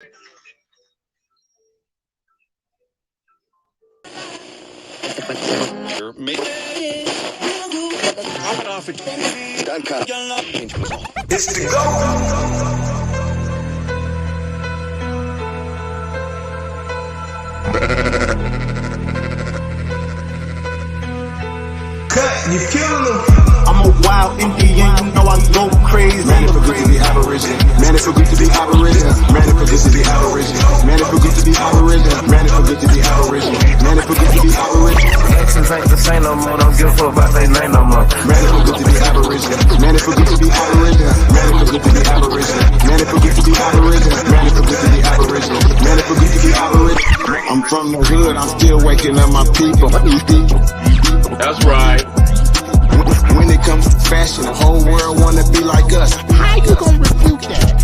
It's the GOAT. Cut, you killing them. I'm a wild Indian, you know I go crazy. Man, it feel good to be Aboriginal. Man, it feel good to be Aboriginal. Man, it feel good to be Aboriginal. Man, it feel good to be Aboriginal. Man, it feel good to be Aboriginal. Man, it feel good to be Aboriginal. Exes ain't the same no more, don't give a fuck about they name no more. Man, it feel good to be Aboriginal. Man, it feel good to be Aboriginal. Man, it feel good to be Aboriginal. Man, it feel good to be Aboriginal. Man, it feel good to be Aboriginal. Man, it feel good to be Aboriginal. I'm from the hood, I'm still waking up my people. That's right. When it comes to fashion, the whole world wanna be like us. How you gonna refute that?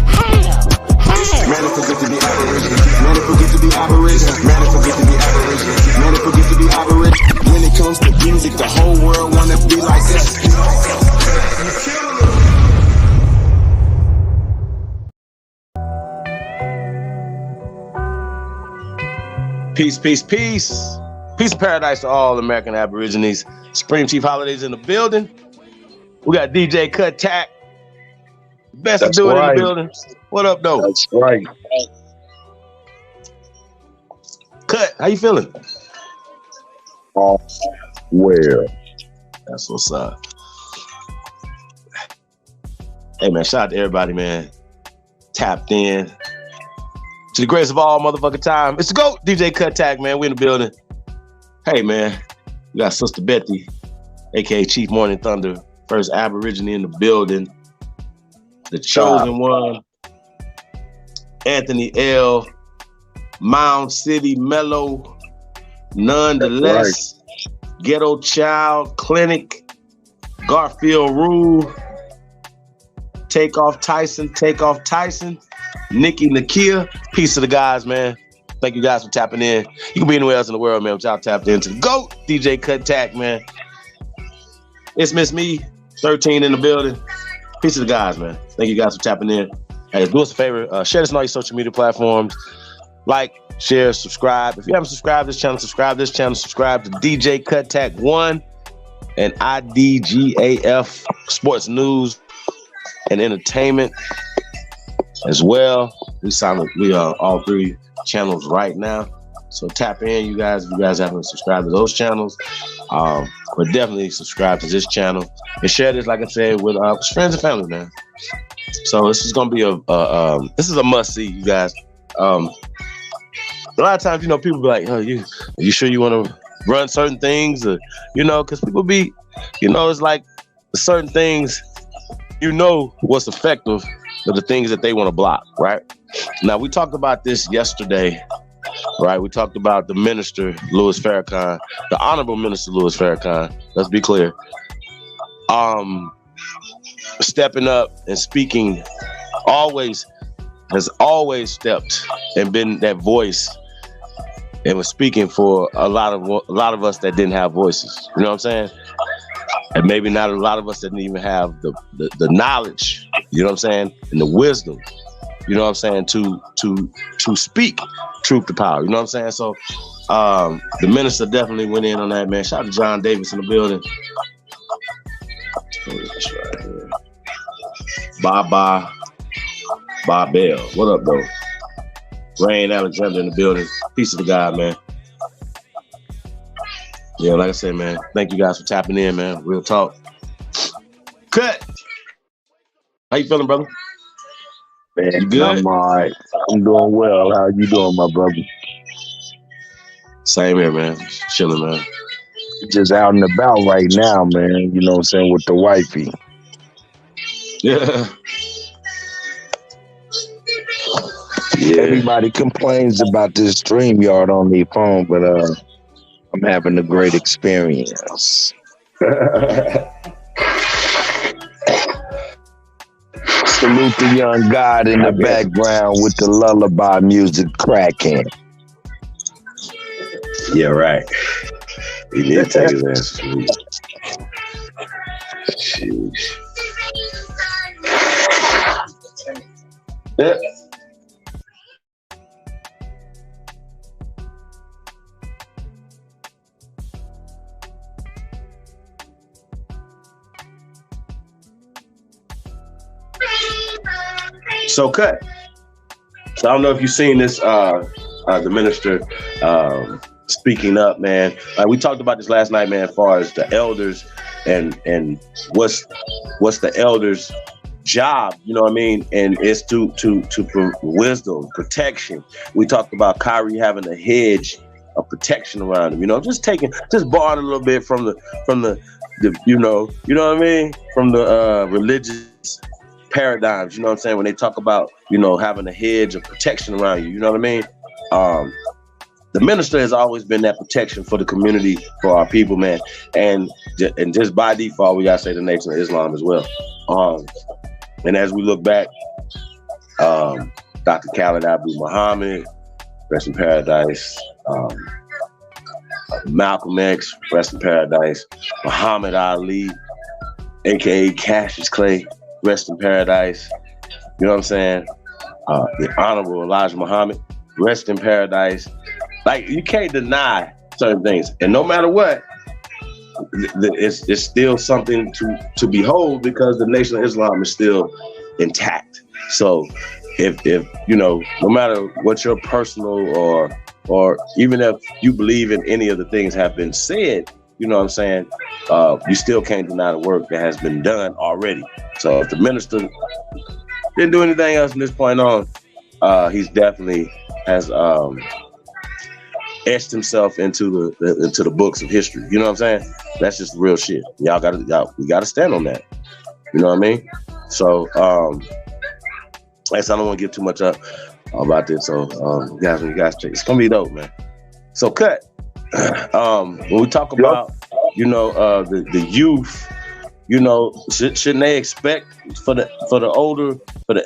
How? Man, it feel good to be Aboriginal. Man, it feel good to be Aboriginal. Man, it feel good to be Aboriginal. Man, it feel good to be Aboriginal. When it comes to music, the whole world wanna be like us. Peace, peace, peace. Peace of paradise to all American Aborigines. Supreme Chief Holidays in the building. We got DJ Cut Tack. Best to do it in the building. What up, though? That's right. Cut, how you feeling? Well, That's what's up. Hey, man, shout out to everybody, man. Tapped in. To the greatest of all motherfucking time. It's the GOAT, DJ Cut Tack, man. We in the building. Hey, man. We got Sister Betty, a.k.a. Chief Morning Thunder. First Aborigine in the building. The chosen one. Anthony L. Mound City Mellow. Nonetheless. Right. Ghetto Child Clinic. Garfield Rule. Takeoff Tyson. Nikki Nakia. Peace to the guys, man. Thank you guys for tapping in. You can be anywhere else in the world, man, but y'all tapped into the GOAT, DJ Cut Tack, man. It's Miss Me, 13 in the building. Peace to the guys, man. Thank you guys for tapping in. Hey, do us a favor. Share this on all your social media platforms. Like, share, subscribe. If you haven't subscribed to this channel, subscribe to this channel. Subscribe to DJ Cut Tack 1 and IDGAF Sports News and Entertainment as well. We are all three channels right now. So tap in, you guys, if you guys haven't subscribed to those channels. But definitely subscribe to this channel and share this, like I said, with friends and family, man. So this is gonna be this is a must see, you guys. A lot of times, people be like, "Oh, you sure you want to run certain things?" Or, because people be, it's like certain things, what's effective are the things that they want to block, right? Now, we talked about this yesterday, right? We talked about the minister, Louis Farahkhan, the Honorable Minister Louis Farahkhan, let's be clear, stepping up and speaking, has always stepped and been that voice and was speaking for a lot of us that didn't have voices. You know what I'm saying? And maybe not a lot of us that didn't even have the knowledge, you know what I'm saying, and the wisdom, you know what I'm saying, to speak truth to power, you know what I'm saying? So the minister definitely went in on that, man. Shout out to John Davis in the building. Right here. Bob Bell. What up, though? Rain Alexander in the building. Peace to the guy, man. Yeah, like I said, man, thank you guys for tapping in, man. Real talk. Cut. How you feeling, brother? Man, you good? I'm all right. I'm doing well. How you doing, my brother? Same here, man. Chilling, man. Just out and about right now, man. You know what I'm saying, with the wifey. Yeah. Everybody complains about this StreamYard on their phone, but I'm having a great experience. Salute the young God in the background with the lullaby music cracking. Yeah, right. He did take his ass to sleep. Sheesh. Yeah. So cut. So I don't know if you've seen this. The minister speaking up, man. We talked about this last night, man. As far as the elders and what's the elders' job, you know what I mean? And it's to wisdom, protection. We talked about Kyrie having a hedge of protection around him. You know, just borrowing a little bit from the you know what I mean? From the religious paradigms, you know what I'm saying? When they talk about, you know, having a hedge of protection around you, you know what I mean? The minister has always been that protection for the community, for our people, man. And just by default, we gotta say the Nation of Islam as well. And as we look back, Dr. Khalid Abu Muhammad, rest in paradise. Malcolm X, rest in paradise. Muhammad Ali, aka Cassius Clay, rest in paradise. You know what I'm saying? The Honorable Elijah Muhammad, rest in paradise. Like, you can't deny certain things, and no matter what, it's still something to behold, because the Nation of Islam is still intact. So if you know, no matter what your personal or even if you believe in any of the things have been said, you know what I'm saying, you still can't deny the work that has been done already. So if the minister didn't do anything else from this point on, he's definitely has etched himself into the books of history. You know what I'm saying? That's just real shit. We gotta stand on that. You know what I mean? So I don't want to get too much up about this. So you guys check. It's gonna be dope, man. So cut. When we talk about, you know, the youth, you know, shouldn't they expect for the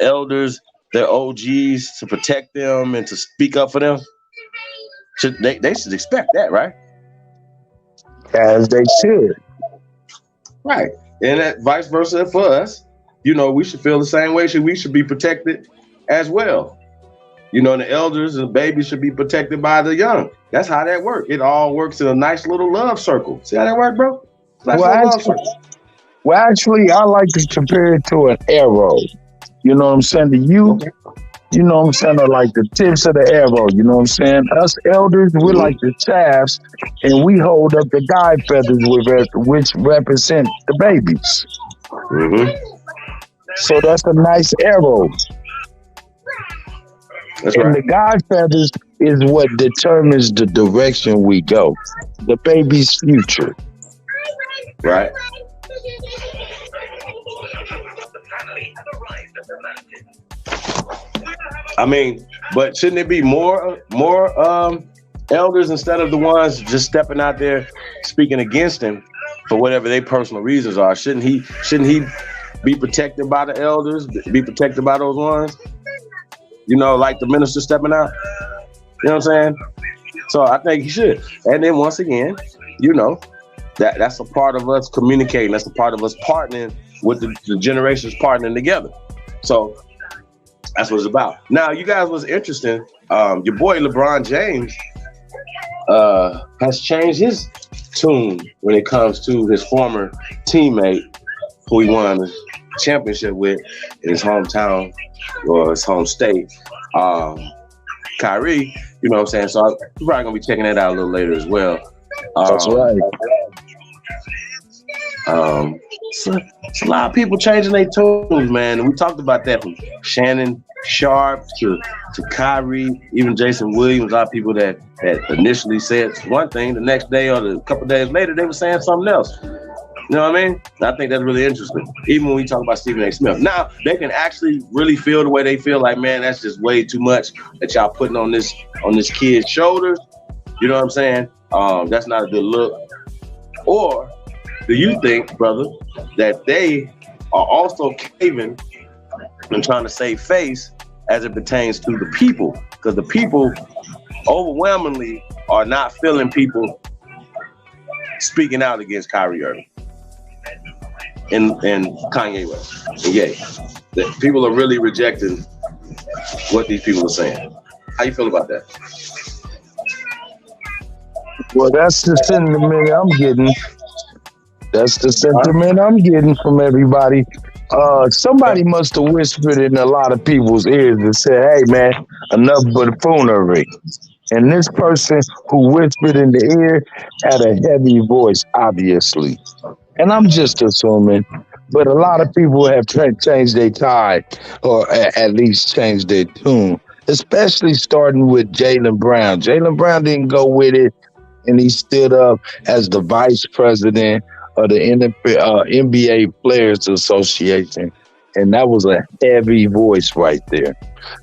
elders, their OGs, to protect them and to speak up for them? They should expect that, right? As they should. Right. And that vice versa for us. You know, we should feel the same way. We should be protected as well. You know, and the elders and the babies should be protected by the young. That's how that works. It all works in a nice little love circle. See how that works, bro? Well, actually, I like to compare it to an arrow. You know what I'm saying? The youth, you know what I'm saying, are like the tips of the arrow. You know what I'm saying? Us elders, we're like the shafts, and we hold up the guide feathers which represent the babies. Mm-hmm. So that's a nice arrow. That's and right. The guide feathers is what determines the direction we go. The baby's future. Right. I mean, but shouldn't it be more elders instead of the ones just stepping out there speaking against him for whatever their personal reasons are? Shouldn't he be protected by the elders, be protected by those ones? You know, like the minister stepping out. You know what I'm saying? So I think he should. And then once again, you know, that's a part of us communicating. That's a part of us partnering with the generations partnering together. So that's what it's about. Now, you guys was interesting. Your boy LeBron James has changed his tune when it comes to his former teammate who he won the championship with in his hometown or his home state, Kyrie. You know what I'm saying? So I'm probably gonna be checking that out a little later as well. That's right. So it's a lot of people changing their tunes, man. And we talked about that from Shannon Sharp to Kyrie, even Jason Williams. A lot of people that initially said one thing, the next day or a couple of days later, they were saying something else. You know what I mean? I think that's really interesting. Even when we talk about Stephen A. Smith. Now, they can actually really feel the way they feel, like, man, that's just way too much that y'all putting on this kid's shoulders. You know what I'm saying? That's not a good look. Or do you think, brother, that they are also caving and trying to save face as it pertains to the people? Because the people overwhelmingly are not feeling people speaking out against Kyrie Irving and Kanye West. And yeah, the people are really rejecting what these people are saying. How you feel about that? Well, that's the sentiment I'm getting. That's the sentiment I'm getting from everybody. Somebody must have whispered in a lot of people's ears and said, "Hey, man, enough buffoonery." And this person who whispered in the ear had a heavy voice, obviously. And I'm just assuming, but a lot of people have changed their tide, or at least changed their tune, especially starting with Jaylen Brown. Jaylen Brown didn't go with it, and he stood up as the vice president of the NBA Players Association. And that was a heavy voice right there.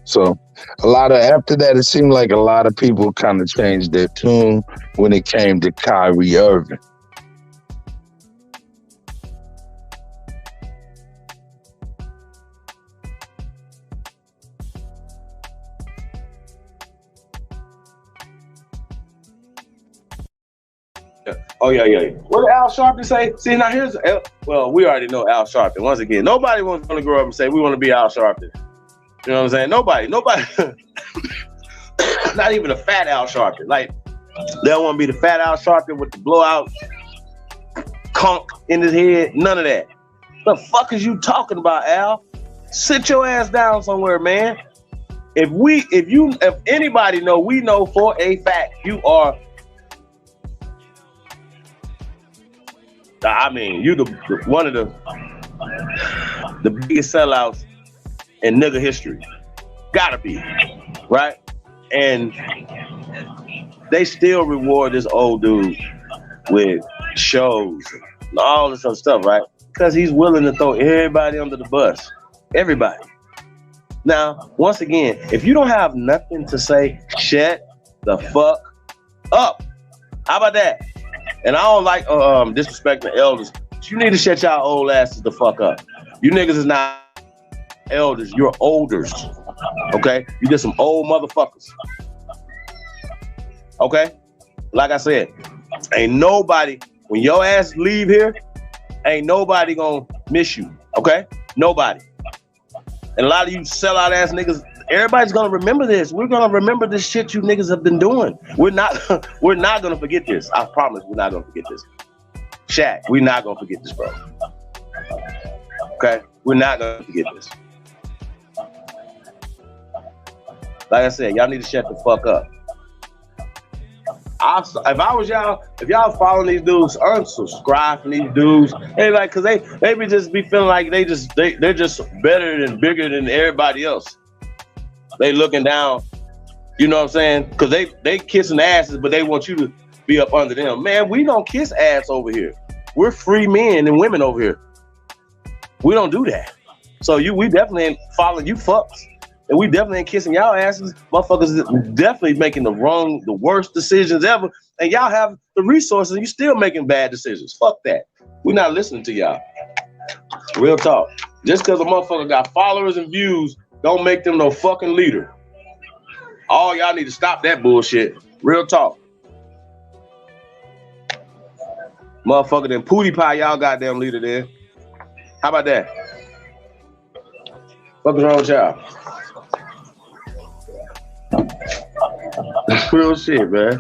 So after that, it seemed like a lot of people kind of changed their tune when it came to Kyrie Irving. Oh yeah. What did Al Sharpton say? See, now well, we already know Al Sharpton. Once again, nobody wants to grow up and say we want to be Al Sharpton. You know what I'm saying? Nobody. Not even a fat Al Sharpton. Like, they don't want to be the fat Al Sharpton with the blowout conch in his head. None of that. The fuck is you talking about, Al? Sit your ass down somewhere, man. If anybody know, we know for a fact you are. I mean, you one of the biggest sellouts in nigga history. Gotta be, right? And they still reward this old dude with shows and all this other stuff, right? Because he's willing to throw everybody under the bus. Everybody. Now, once again, if you don't have nothing to say, shut the fuck up. How about that? And I don't like disrespecting elders. But you need to shut y'all old asses the fuck up. You niggas is not elders. You're olders. Okay? You just some old motherfuckers. Okay? Like I said, ain't nobody, when your ass leave here, ain't nobody gonna miss you. Okay? Nobody. And a lot of you sellout ass niggas, everybody's gonna remember this. We're gonna remember this shit you niggas have been doing. We're not gonna forget this. I promise we're not gonna forget this. Shaq, we're not gonna forget this, bro. Okay? We're not gonna forget this. Like I said, y'all need to shut the fuck up. If I was y'all, if y'all following these dudes, unsubscribe from these dudes. They like, cause they be just be feeling like they're just better and bigger than everybody else. They looking down, you know what I'm saying? Cause they kissing asses, but they want you to be up under them. Man, we don't kiss ass over here. We're free men and women over here. We don't do that. So we definitely ain't following you fucks. And we definitely ain't kissing y'all asses. Motherfuckers is definitely making the worst decisions ever. And y'all have the resources and you still making bad decisions. Fuck that. We're not listening to y'all. Real talk. Just because a motherfucker got followers and views, don't make them no fucking leader. All y'all need to stop that bullshit. Real talk. Motherfucker, then pootie pie y'all goddamn leader there. How about that? What's wrong with y'all? Real shit, man.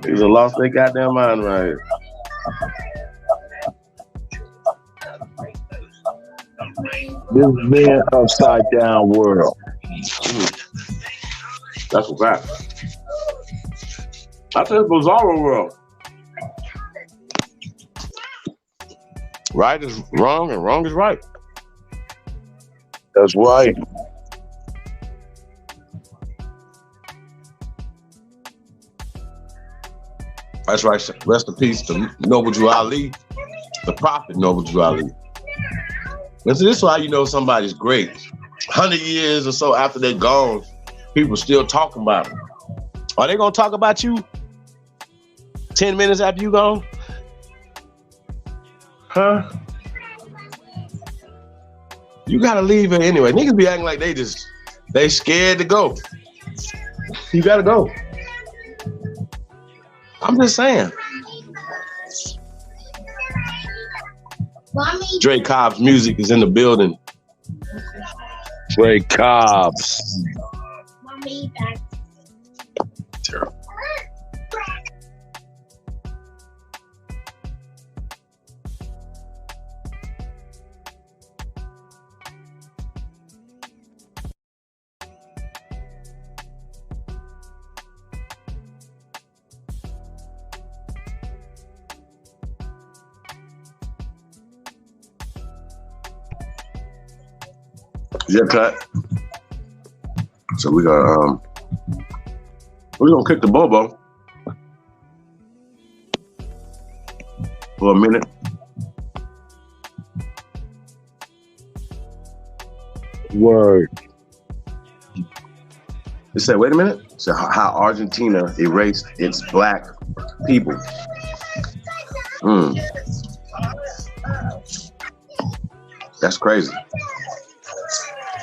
Niggas have lost their goddamn mind right here. This being upside down world. That's a fact. I said bizarro world. Right is wrong and wrong is right. That's right. That's right. Rest in peace to Noble Drew Ali, the prophet Noble Drew Ali. And so this is why you know somebody's great. 100 years or so after they're gone, people still talking about them. Are they gonna talk about you 10 minutes after you gone? Huh? You gotta leave it anyway. Niggas be acting like they scared to go. You gotta go. I'm just saying. Mommy. Dre Cobb's music is in the building. Dre Cobbs. Mommy, back. Terrible. Yeah, cut. So we're gonna kick the bobo for a minute. Word. They said, wait a minute. So how Argentina erased its black people. That's crazy.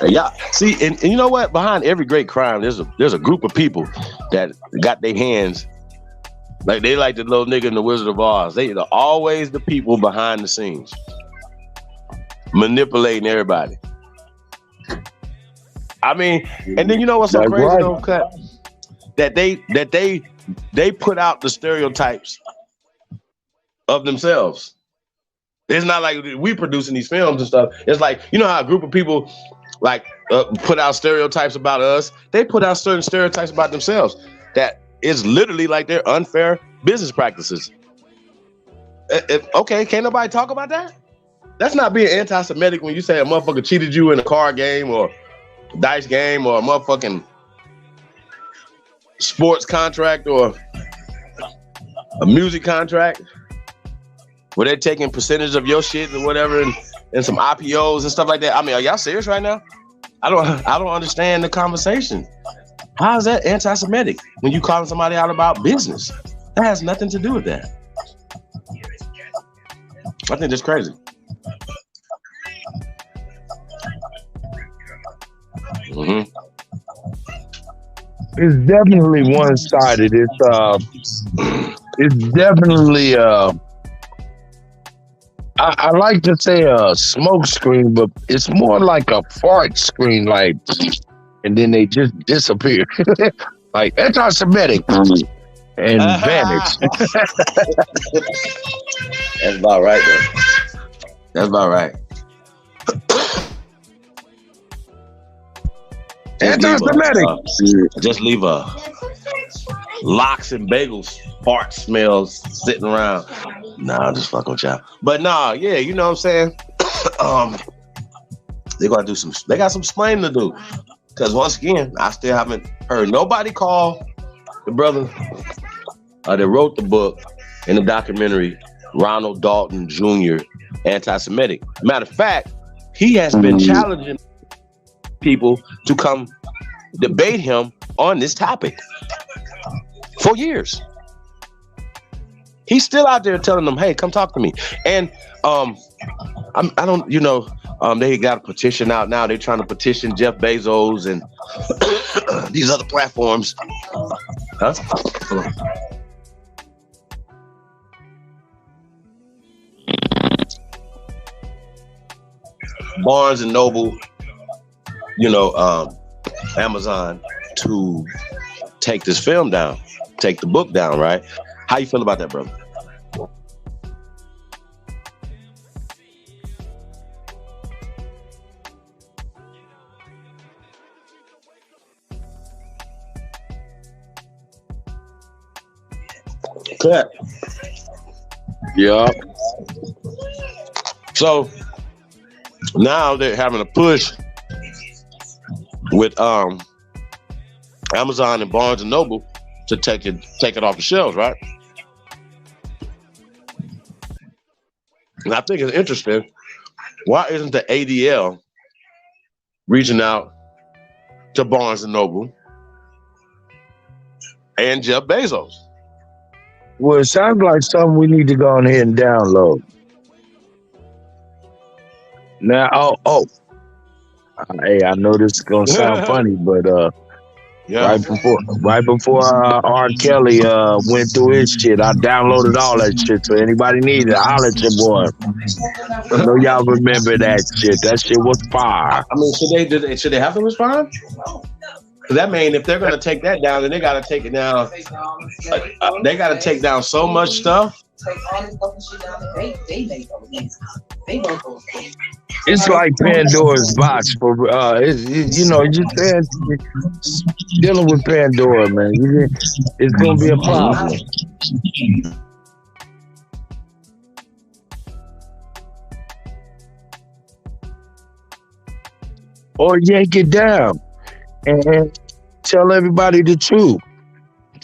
Yeah, see, and you know what? Behind every great crime, there's a group of people that got their hands, like they like the little nigga in the Wizard of Oz. They are always the people behind the scenes, manipulating everybody. I mean, and then you know what's so That's crazy right. though, Cut? That they put out the stereotypes of themselves. It's not like we producing these films and stuff. It's like, you know how a group of people like put out stereotypes about us. They put out certain stereotypes about themselves that is literally like their unfair business practices. Okay, can't nobody talk about that? That's not being anti-Semitic when you say a motherfucker cheated you in a car game or dice game or a motherfucking sports contract or a music contract where they're taking percentage of your shit or whatever and some IPOs and stuff like that. I mean, are y'all serious right now? I don't understand the conversation. How is that anti-Semitic when you calling somebody out about business? That has nothing to do with that. I think that's crazy. Mm-hmm. It's definitely one-sided. It's definitely I like to say a smoke screen, but it's more like a fart screen, like, and then they just disappear, like anti-Semitic and vanish. That's about right, though. That's about right. Anti-Semitic. Just leave a lox and bagels fart smells sitting around. Nah, I'm just fucking with y'all. But nah, yeah, you know what I'm saying? They got some explaining to do. Because once again, I still haven't heard nobody call the brother that wrote the book in the documentary, Ronald Dalton Jr., anti-Semitic. Matter of fact, he has been challenging people to come debate him on this topic for years. He's still out there telling them, hey, come talk to me. And I don't, you know, they got a petition out now. They're trying to petition Jeff Bezos and these other platforms. Huh? Barnes and Noble, you know, Amazon to take this film down, take the book down, right? How you feel about that, brother? Cut. Yeah. So now they're having a push with Amazon and Barnes and Noble to take it off the shelves, right? And I think it's interesting. Why isn't the ADL reaching out to Barnes and Noble and Jeff Bezos? Well, it sounds like something we need to go on ahead and download. Now, hey, I know this is gonna sound funny, but Yeah. right before R. Kelly went through his shit, I downloaded all that shit. So anybody need it, holler at your boy. I know y'all remember that shit. That shit was fire. I mean, should they have to respond? Because that means if they're going to take that down, then they got to take it down. They got to take down so much stuff. It's like Pandora's box for you know, just dealing with Pandora, man. It's gonna be a problem. or yank it down and tell everybody the truth.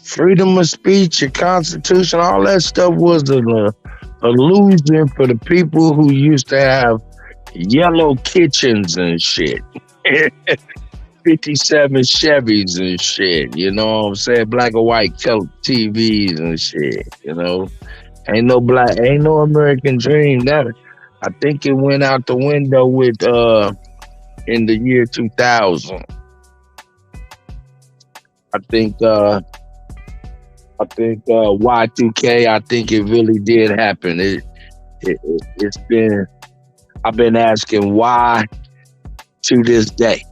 Freedom of speech, your constitution, all that stuff was an illusion for the people who used to have yellow kitchens and shit. 57 Chevys and shit, you know what I'm saying? Black and white color TVs and shit, you know? Ain't no American dream. That I think it went out the window with in the year 2000. I think Y2K, I think it really did happen. It's been, I've been asking why to this day.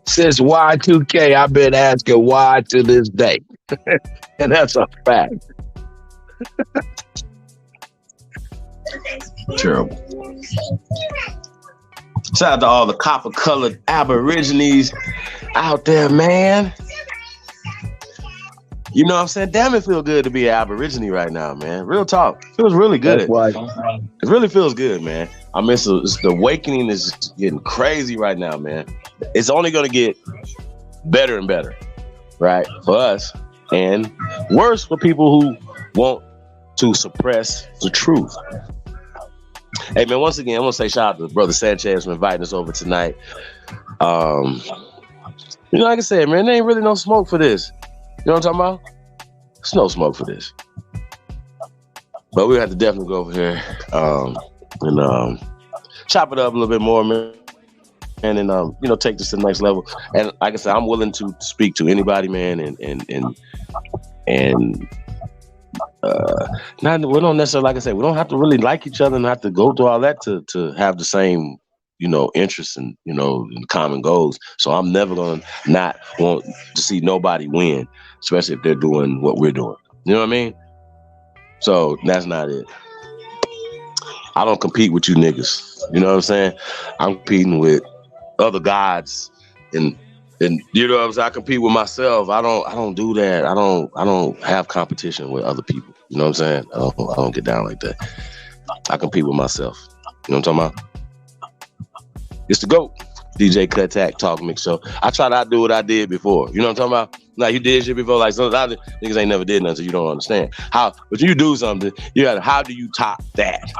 Since Y2K, I've been asking why to this day. And that's a fact. Terrible. Shout out to all the copper-colored Aborigines out there, man. You know what I'm saying? Damn, it feels good to be an Aborigine right now, man. Real talk. Feels really good. That's why. It really feels good, man. I mean, the awakening is getting crazy right now, man. It's only going to get better and better, right? For us, and worse for people who want to suppress the truth. Hey, man, once again, I want to say shout out to Brother Sanchez for inviting us over tonight. You know, like I said, man, there ain't really no smoke for this. You know what I'm talking about? There's no smoke for this. But we have to definitely go over here and chop it up a little bit more, man. And then, you know, take this to the next level. And like I said, I'm willing to speak to anybody, man, we don't necessarily, like I said, we don't have to really like each other and have to go through all that to have the same, you know, interests and, you know, and common goals. So I'm never going to not want to see nobody win, especially if they're doing what we're doing. You know what I mean? So that's not it. I don't compete with you niggas. You know what I'm saying? I'm competing with other gods and you know what I'm saying? I compete with myself. I don't do that. I don't have competition with other people. You know what I'm saying? I don't get down like that. I compete with myself. You know what I'm talking about? It's the GOAT, DJ Cut Tack Talk Mix Show. I try to outdo what I did before. You know what I'm talking about? Like you did shit before. Like some other niggas ain't never did nothing, so you don't understand. But you do something, how do you top that?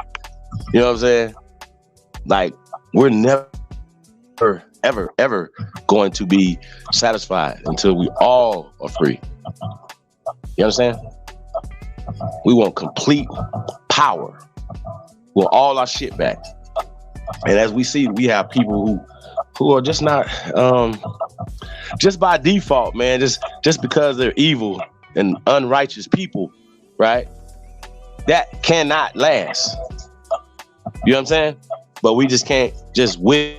You know what I'm saying? Like, we're never, ever going to be satisfied until we all are free. You understand? We want complete power. We want all our shit back. And as we see, we have people who are just not, just by default, man, just because they're evil and unrighteous people, right? That cannot last. You know what I'm saying? But we just can't just wish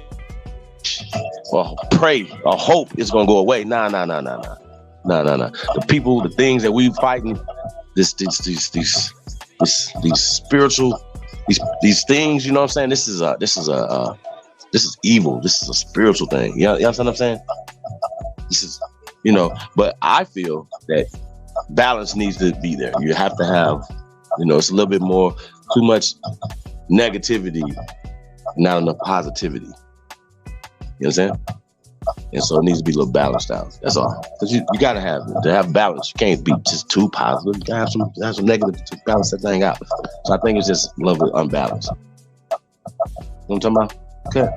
or pray or hope it's gonna go away. Nah. The people, the things that we fighting, these spiritual, these things. You know what I'm saying? This is evil. This is a spiritual thing. You understand what I'm saying? This is, you know. But I feel that balance needs to be there. You have to have, you know, it's a little bit more, too much negativity, not enough positivity. You understand? And so it needs to be a little balanced out. That's all. Because you gotta have balance. You can't be just too positive. You gotta have some negative to balance that thing out. So I think it's just a little bit unbalanced. You know what I'm talking about? Okay.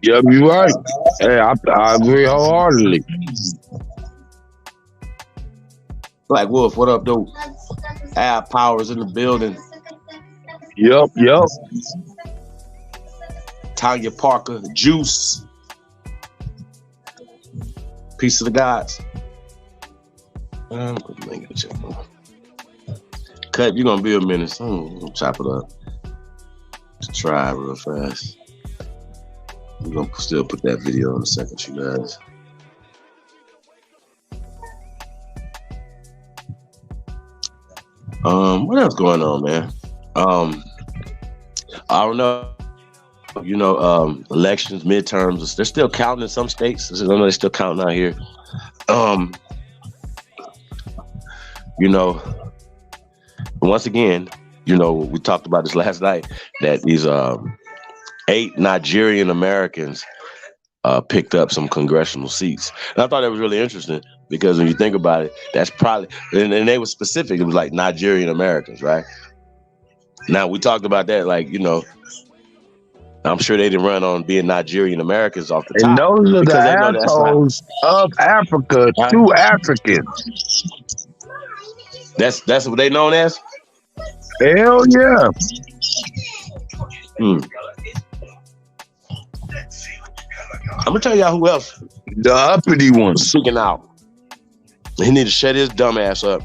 Yeah, you're right. Hey, I agree wholeheartedly. Black Wolf, what up, dude? Ab Powers in the building. Yup. Tanya Parker, Juice. Peace of the gods. Cut, you're gonna be a minute. So I'm gonna chop it up. To try real fast. We're gonna still put that video in a second, you guys. What else going on, man? I don't know. You know, elections, midterms, they're still counting in some states. I know they're still counting out here. You know, once again, you know, we talked about this last night, that these 8 Nigerian Americans picked up some congressional seats. And I thought that was really interesting because when you think about it, that's probably, and they were specific. It was like Nigerian Americans, right? Now, we talked about that, like, you know, I'm sure they didn't run on being Nigerian Americans off the top. And those are the because they know that's assholes of Africa to Africans. That's what they known as? Hell yeah. I'm gonna tell y'all who else The uppity ones. speaking out. He need to shut his dumb ass up.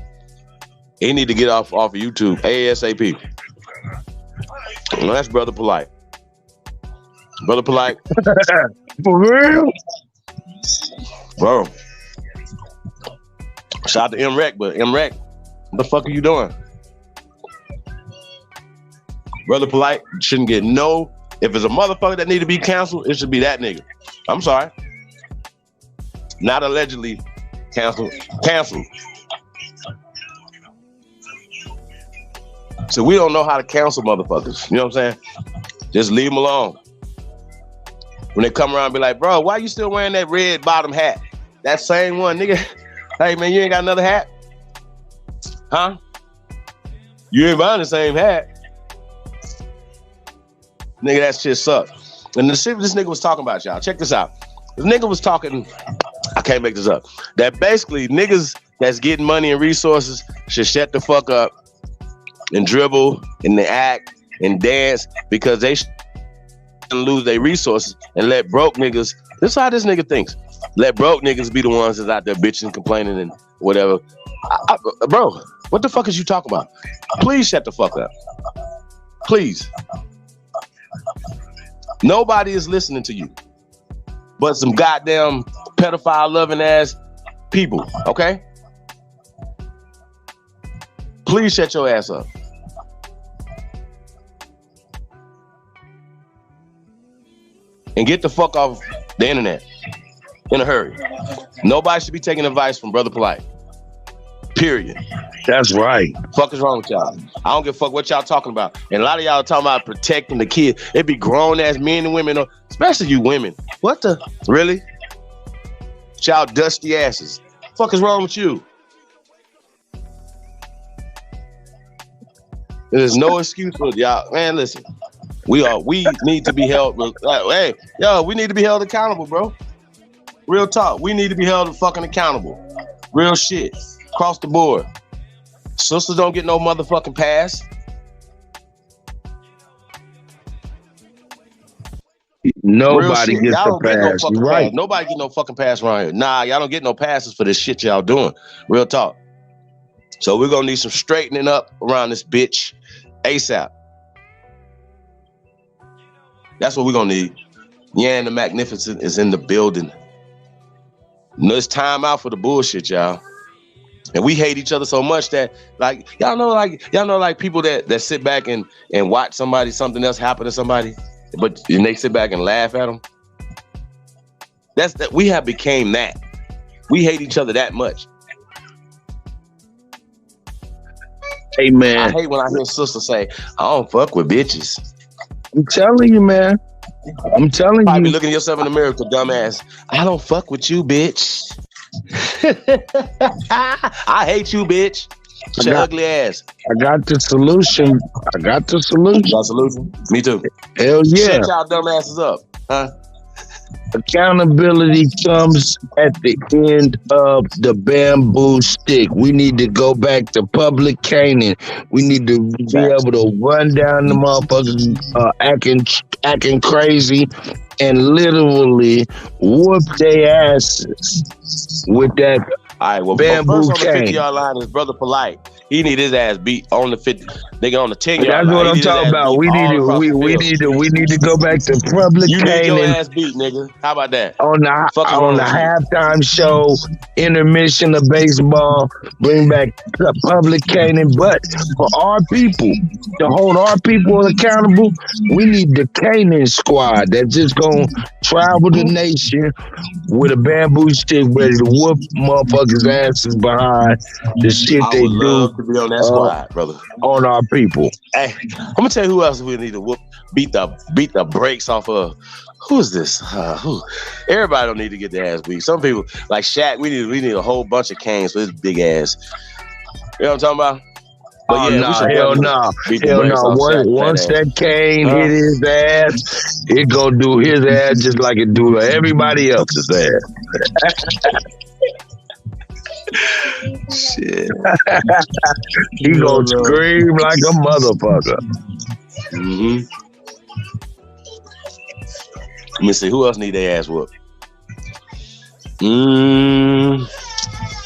He need to get off of YouTube ASAP. Well, that's Brother Polite. Brother Polite, For real? bro. Shout out to M-Rec, but M-Rec, what the fuck are you doing? Brother Polite shouldn't get no. If it's a motherfucker that need to be canceled, it should be that nigga. I'm sorry. Not allegedly canceled. Canceled. So we don't know how to cancel motherfuckers. You know what I'm saying? Just leave them alone. When they come around and be like, bro, why you still wearing that red bottom hat? That same one, nigga. Hey, man, you ain't got another hat? Huh? You ain't buying the same hat. Nigga, that shit sucks. And the shit this nigga was talking about, y'all. Check this out. This nigga was talking, I can't make this up, that basically niggas that's getting money and resources should shut the fuck up and dribble and act and dance because they lose their resources and let broke niggas, this is how this nigga thinks, let broke niggas be the ones that's out there bitching, complaining and whatever. Bro, what the fuck is you talking about? Please shut the fuck up. Please. Nobody is listening to you but some goddamn pedophile loving ass people, okay? Please shut your ass up. And get the fuck off the internet in a hurry. Nobody should be taking advice from Brother Polite. Period. That's right. Fuck is wrong with y'all? I don't give a fuck what y'all talking about. And a lot of y'all talking about protecting the kid. It be grown ass men and women, especially you women. What the? Really? Y'all dusty asses. Fuck is wrong with you? There's no excuse for y'all. Man, listen. We need to be held. Hey, yo, we need to be held accountable, bro. Real talk. We need to be held fucking accountable. Real shit. Across the board. Sisters don't get no motherfucking pass. Nobody gets Y'all the don't get no pass. fucking Right. pass. Nobody get no fucking pass around here. Nah, y'all don't get no passes for this shit y'all doing. Real talk. So we're gonna need some straightening up around this bitch ASAP. That's what we're gonna need. Yan the Magnificent is in the building. No, it's time out for the bullshit, y'all. And we hate each other so much that, like, y'all know people that sit back and watch something else happen to somebody, and they sit back and laugh at them. That's that we have became that. We hate each other that much. Hey, man. I hate when I hear sisters say, I don't fuck with bitches. I'm telling you, man. I'm telling You be you. looking at yourself in the mirror, dumbass. I don't fuck with you, bitch. I hate you, bitch. Your ugly ass. I got the solution. You got a solution? Me too. Hell yeah. Shut y'all dumbasses up. Huh? Accountability comes at the end of the bamboo stick. We need to go back to public caning. We need to be able to run down the motherfuckers acting crazy and literally whoop their asses with that All right, well, bamboo first on the cane. 50-yard line is Brother Polite. He need his ass beat on the 50. Nigga on the 10-yard line. That's what I'm He need his talking ass about. beat We all need across the field. to go back to public You need your caning ass beat, nigga. How about that? on Fuck is the wrong with you? halftime show, intermission of baseball, bring back public caning. But for our people, to hold our people accountable, we need the caning squad that's just gonna travel the nation with a bamboo stick ready to whoop motherfuckers' asses behind the shit I they would do love to to be on that squad, brother. on our people. Hey, I'm gonna tell you who else we need to beat the brakes off of. Who's this? Who? Everybody don't need to get their ass beat. Some people like Shaq. We need a whole bunch of canes for his big ass. You know what I'm talking about? But Oh, yeah, no, we should hell no. beat the Hell brakes no. off Shaq, Once fat ass. that cane hit his ass, it gonna do his ass just like it do everybody else's ass. Shit. He gonna scream like a motherfucker. Mm-hmm. Let me see who else need their ass whooped.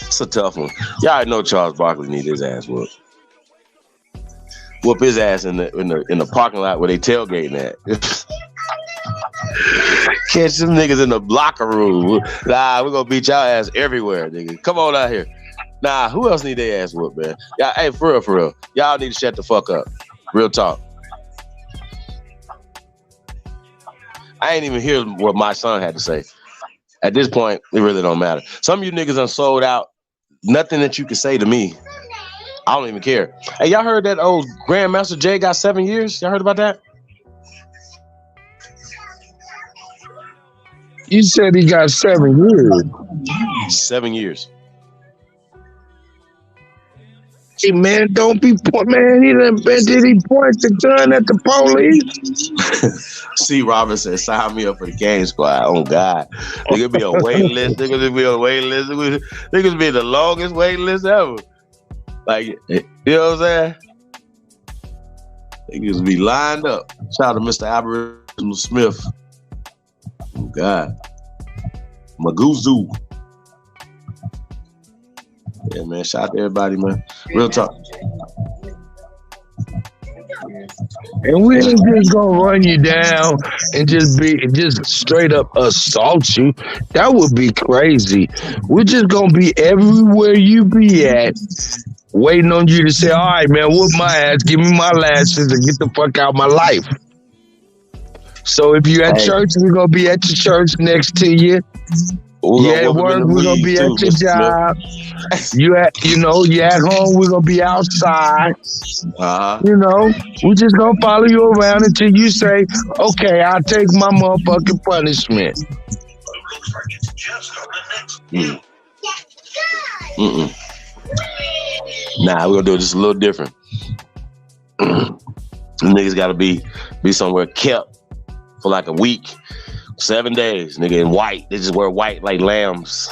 It's a tough one. Y'all already know Charles Barkley need his ass whooped. Whoop his ass in the parking lot where they tailgating at. Catch them niggas in the locker room. Nah, we're gonna beat y'all ass everywhere, nigga. Come on out here. Nah, who else need their ass whooped, man? Yeah, hey, for real. Y'all need to shut the fuck up. Real talk. I ain't even hear what my son had to say. At this point, it really don't matter. Some of you niggas done sold out. Nothing that you can say to me. I don't even care. Hey, y'all heard that old Grandmaster Jay got 7 years? Y'all heard about that? You said he got 7 years. 7 years. Hey, man, don't be man. He done did he point the gun at the police? C. Robinson sign me up for the game squad. Oh God, nigga be a wait list. Niggas be on a wait list. Niggas be the longest wait list ever. Like, you know what I'm saying? Niggas be lined up. Shout out to Mr. Aboriginal Smith. Oh God, Maguzu. Yeah, man. Shout out to everybody, man. Real talk. And we ain't just gonna run you down and just straight up assault you. That would be crazy. We're just gonna be everywhere you be at, waiting on you to say, all right, man, whoop my ass, give me my lashes, and get the fuck out of my life. So if you at church, we're gonna be at your church next to you. You at work, we're gonna be at your job. You at home, we're gonna be outside. You know, we just gonna follow you around until you say, okay, I'll take my motherfucking punishment. Nah, we're gonna do it just a little different. Niggas gotta be somewhere kept for like a week. 7 days, nigga, in white. They just wear white like lambs.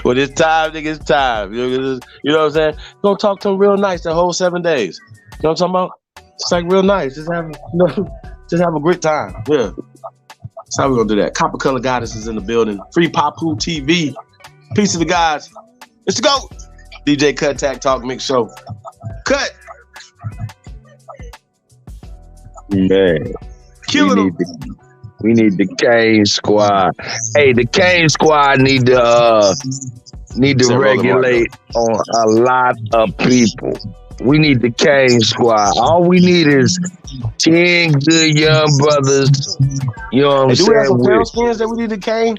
When it's time, nigga, it's time. You know what I'm saying? Go talk to them real nice the whole 7 days. You know what I'm talking about? It's like real nice. Just have a great time. Yeah. That's how we're gonna do that. Copper Color Goddess is in the building. Free Papu TV. Peace to the guys. Let's go. DJ Cut Tack Talk Mix Show. Cut. Man, Killing them. We need the Kane squad. Hey, the Kane squad need to regulate on a lot of people. We need the Kane squad. All we need is 10 good young brothers. You know what I'm saying? Do we have some tail skins that we need to Kane?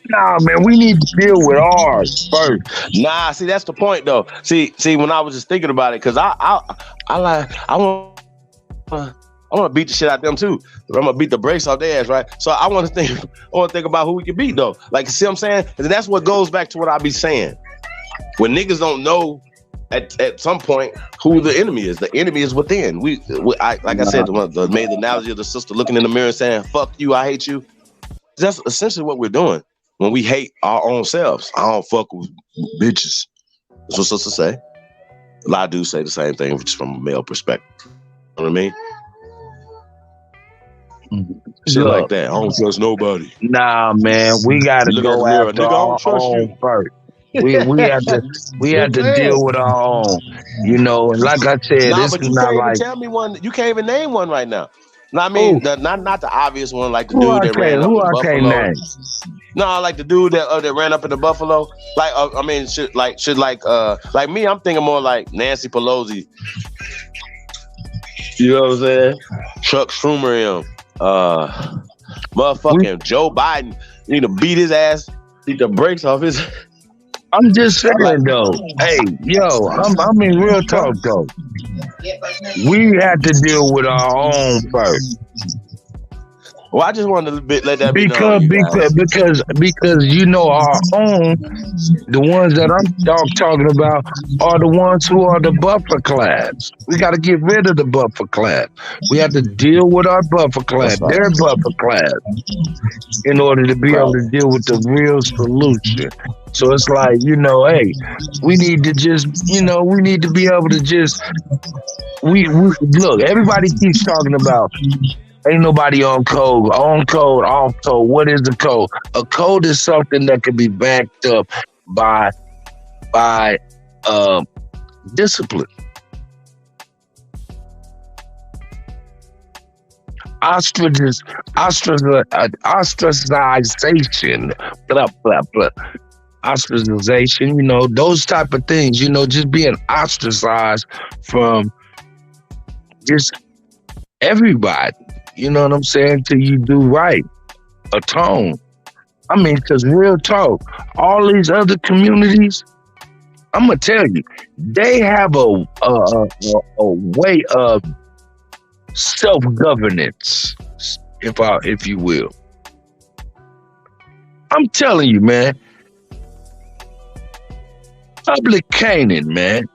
Nah, man, we need to deal with ours first. Nah, see, that's the point though. See, when I was just thinking about it, because I want to beat the shit out of them too. I'm gonna beat the brakes off their ass, right? So I want to think about who we can beat though. Like, see what I'm saying? And that's what goes back to what I be saying. When niggas don't know at some point who the enemy is. The enemy is within. I said, made the analogy of the sister looking in the mirror and saying, "Fuck you, I hate you." That's essentially what we're doing when we hate our own selves. I don't fuck with bitches. That's what sisters say. A lot of dudes say the same thing, just from a male perspective. You know what I mean? Shit like that. I don't trust nobody. Nah, man, we gotta go after our own first. We have to deal with our own. You know, like I said, this but is you not can't like even tell me one. You can't even name one right now. No, I mean, not the obvious one, like the dude that ran up in Buffalo. No, like the dude that ran up in the Buffalo. Like, I mean, like me. I'm thinking more like Nancy Pelosi. You know what I'm saying? Chuck Schumer, motherfucking Joe Biden need to beat his ass, beat the brakes off his. I'm just saying Like, though. Hey, yo, I mean, real talk though. We had to deal with our own first. well, I just wanted to let that be known, you guys. Because you know our own, the ones that I'm talking about are the ones who are the buffer class. We got to get rid of the buffer class. We have to deal with our buffer class, That's right. their buffer class, in order to be able Right. to deal with the real solution. So it's like, you know, hey, we need to just, you know, we need to be able to just, we look, everybody keeps talking about ain't nobody on code, off code. What is a code? A code is something that can be backed up by discipline. Ostracization, blah, blah, blah. Ostracization, you know, those type of things, you know, just being ostracized from just everybody. You know what I'm saying? Till you do right, atone. I mean, because real talk, all these other communities, I'm gonna tell you, they have a way of self-governance, if you will. I'm telling you, man. Public caning, man.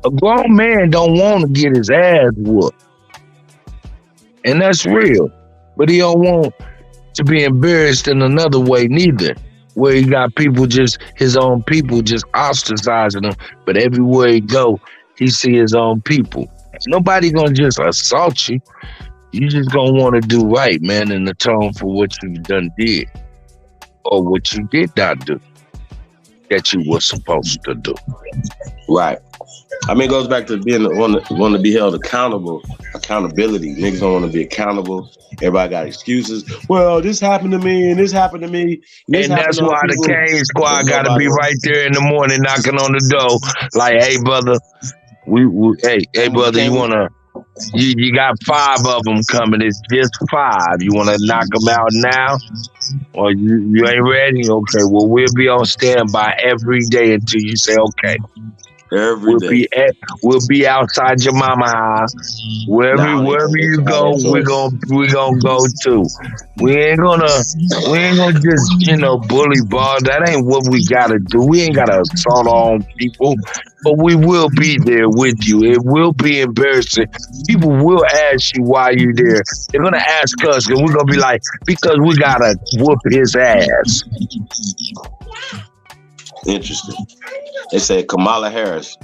A grown man don't want to get his ass whooped. And that's real. But he don't want to be embarrassed in another way neither. Where he got people his own people just ostracizing him. But everywhere he go, he see his own people. Nobody gonna just assault you. You just gonna want to do right, man, and atone for what you done did. Or what you did not do. That you were supposed to do. Right. I mean, it goes back to being want to be held accountable. Accountability. Niggas don't want to be accountable. Everybody got excuses. Well, this happened to me, and this happened to me. And that's why the Kane squad got to be right there in the morning, knocking on the door, like, "Hey, brother, hey, brother, you got 5 of them coming. It's just 5. You want to knock them out now, or you ain't ready? Okay, well, we'll be on standby every day until you say okay." Every day. We'll be outside your mama house. Wherever you go, we're gonna go too. We ain't gonna just, you know, bully ball. That ain't what we gotta do. We ain't gotta assault our own people, but we will be there with you. It will be embarrassing. People will ask you why you're there. They're gonna ask us, and we're gonna be like, because we gotta whoop his ass. Interesting. They say Kamala Harris,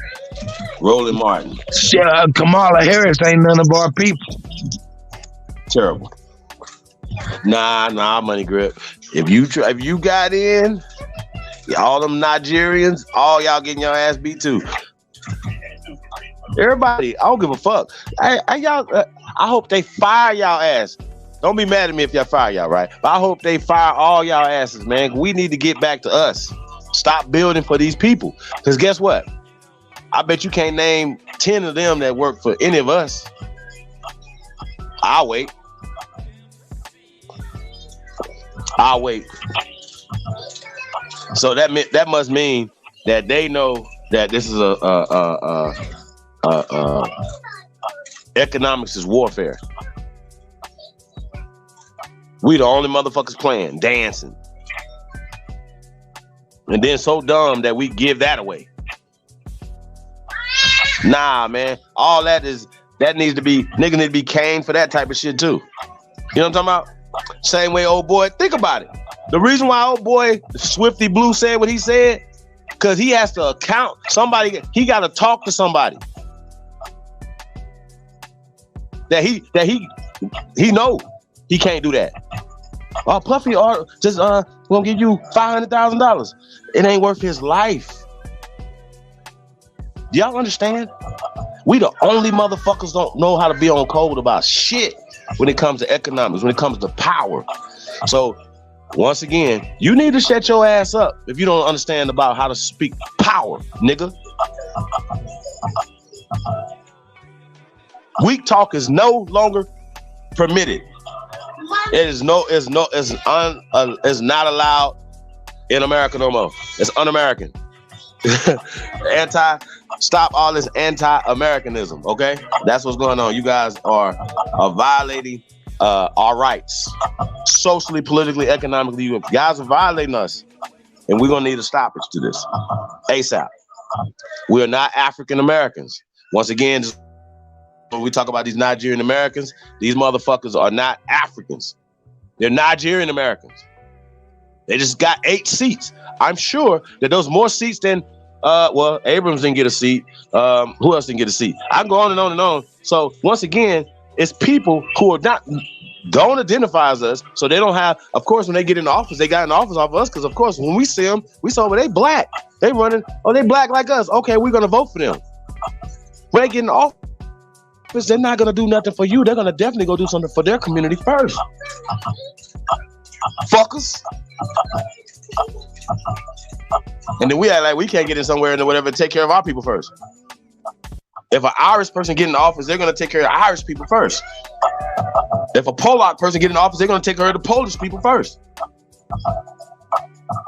Roland Martin. Kamala Harris ain't none of our people. Terrible. Nah, Money Grip. If you got in, all them Nigerians, all y'all getting your ass beat too. Everybody, I don't give a fuck. I hope they fire y'all ass. Don't be mad at me if y'all fire y'all, right? But I hope they fire all y'all asses, man. We need to get back to us. Stop building for these people. Because guess what? I bet you can't name 10 of them that work for any of us. I'll wait. So that must mean that they know that this is economics is warfare. We the only motherfuckers playing, dancing. And then so dumb that we give that away. Nah, man. All that needs to be, niggas need to be caned for that type of shit too. You know what I'm talking about? Same way old boy, think about it. The reason why old boy Swifty Blue said what he said, because he has to account somebody, he got to talk to somebody. That he know he can't do that. Oh, Puffy, or just gonna give you $500,000. It ain't worth his life. Do y'all understand? We the only motherfuckers don't know how to be on code about shit when it comes to economics, when it comes to power. So once again, you need to shut your ass up if you don't understand about how to speak power, nigga. Weak talk is no longer permitted. It's not allowed. in America no more. It's un-American. Stop all this anti-Americanism, okay? That's what's going on. You guys are violating our rights. Socially, politically, economically. You guys are violating us. And we're going to need a stoppage to this. ASAP. We are not African Americans. Once again, when we talk about these Nigerian Americans, these motherfuckers are not Africans. They're Nigerian Americans. They just got 8 seats. I'm sure that those more seats than, Abrams didn't get a seat. Who else didn't get a seat? I can go on and on and on. So once again, it's people who are don't identify as us. So they don't have, of course, when they get in the office, they got in the office off of us. Because of course, when we see them, we saw, well, they black. They running, they black like us. Okay, we're going to vote for them. When they get in the office, they're not going to do nothing for you. They're going to definitely go do something for their community first. Fuckers. And then we act like we can't get in somewhere and whatever, take care of our people first. If an Irish person get in the office, they're going to take care of Irish people first. If a Polak person get in the office, they're going to take care of the Polish people first.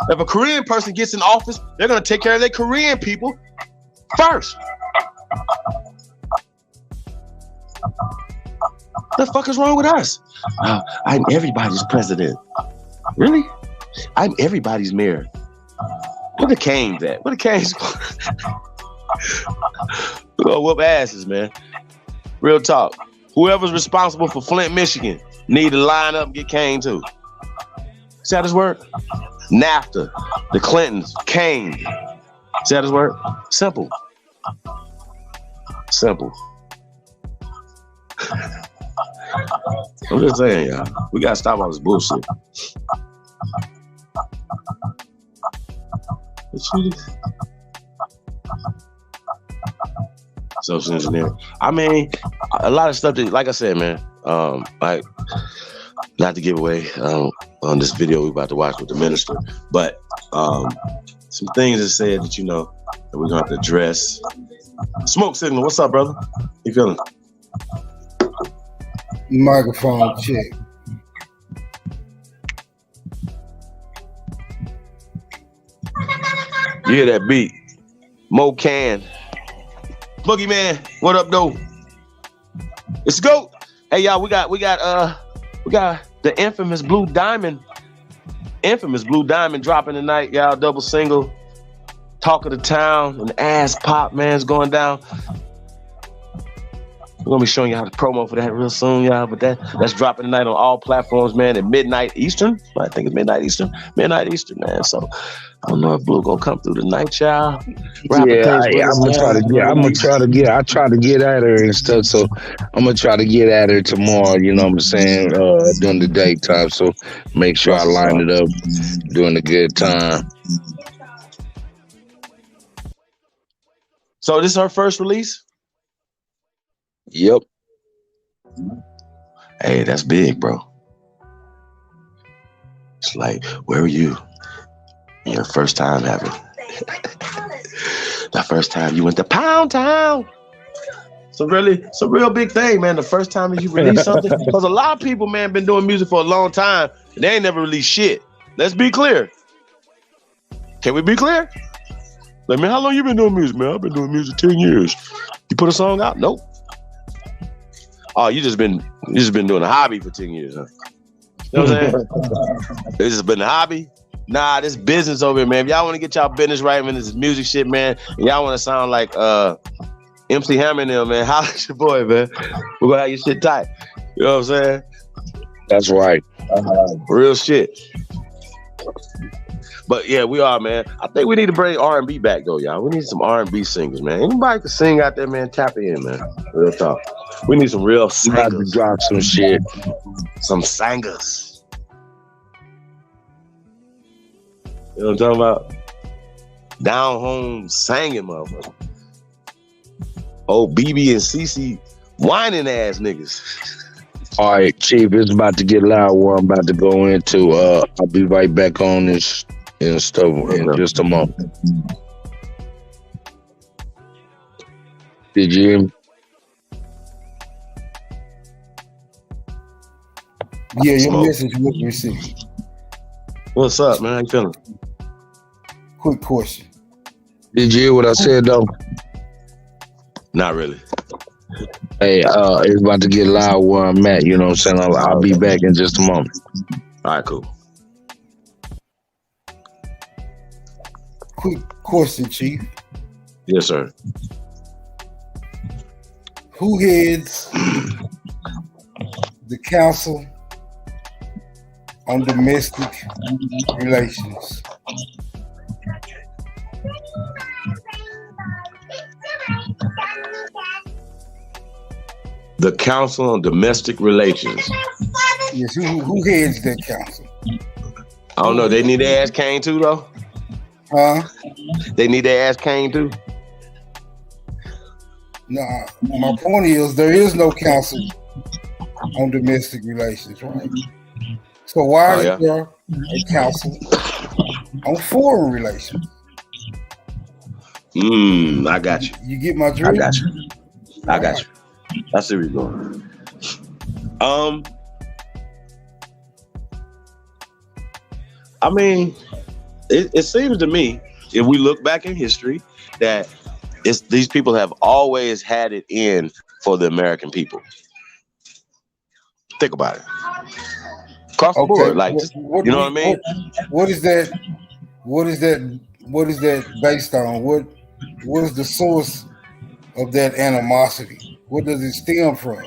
If a Korean person gets in office, they're going to take care of their Korean people first. The fuck is wrong with us? I'm everybody's president. Really? I'm everybody's mayor. Where the Canes at? Where the Canes? We're gonna whoop asses, man. Real talk. Whoever's responsible for Flint, Michigan, need to line up and get Kane too. See how this work? NAFTA, the Clintons, Kane. See how this work? Simple. Simple. I'm just saying, y'all. We gotta stop all this bullshit. Social engineering. I mean, a lot of stuff that, like I said, man, like, not to give away on this video we're about to watch with the minister, but some things that said that, that we're gonna have to address. Smoke Signal, what's up, brother? You feeling? Microphone check. You hear that beat? Mo Can. Boogeyman, what up, though? It's GOAT. Hey, y'all, we got the infamous Blue Diamond dropping tonight, y'all. Double single. Talk of the town and ass pop, man's going down. We're gonna be showing you how to promo for that real soon, y'all. But that's dropping tonight on all platforms, man, at midnight Eastern. I think it's midnight Eastern, man. So I don't know if Blue gonna come through tonight, y'all. I'm gonna try to get at her and stuff. So I'm gonna try to get at her tomorrow. You know what I'm saying? During the daytime. So make sure I line it up during the good time. So this is her first release? Yep. Hey, that's big, bro. It's like, where were you? Your first time having the first time you went to Pound Town. So really, it's a real big thing, man. The first time that you release something, because a lot of people, man, been doing music for a long time and they ain't never released shit. Let's be clear. Can we be clear? Like, man, how long you been doing music, man? I've been doing music 10 years. You put a song out? Nope. Oh, you just been doing a hobby for 10 years, huh? You know what I'm saying? This has been a hobby. Nah, this business over here, man. If y'all want to get y'all business right, man, this is music shit, man. And y'all want to sound like MC Hammer and them, man. Holla at your boy, man. We're gonna have your shit tight. You know what I'm saying? That's right. Real shit. But yeah, we are, man. I think we need to bring R&B back, though, y'all. We need some R&B singers, man. Anybody can sing out there, man, tap in, man. Real talk. We need some real singers. About to drop some shit. Some singers. You know what I'm talking about? Down home singing, motherfucker. Oh, BB and CC whining ass niggas. All right, Chief, it's about to get loud where I'm about to go into. I'll be right back on this and stuff in just a moment. Did you hear me? Yeah, your message was received. What's up, man? How you feeling? quick question. Did you hear what I said though? Not really. Hey, it's about to get loud where I'm at. You know what I'm saying? I'll be back in just a moment. All right, cool. Quick question, Chief. Yes, sir. Who heads the Council on Domestic Relations? The Council on Domestic Relations. Yes, who heads that council? I don't know. They need to ask Kane too, though. Huh? They need to ask Kane too. Nah, my point is there is no council on domestic relations, right? So why is there a council on foreign relations? I got you. You get my drift? I got you. I got you. I see where you're going. I mean, it seems to me, if we look back in history, that these people have always had it in for the American people. Think about it. Across the board, like, you know what I mean? What is that? What is that? What is that based on? What is the source of that animosity? What does it stem from?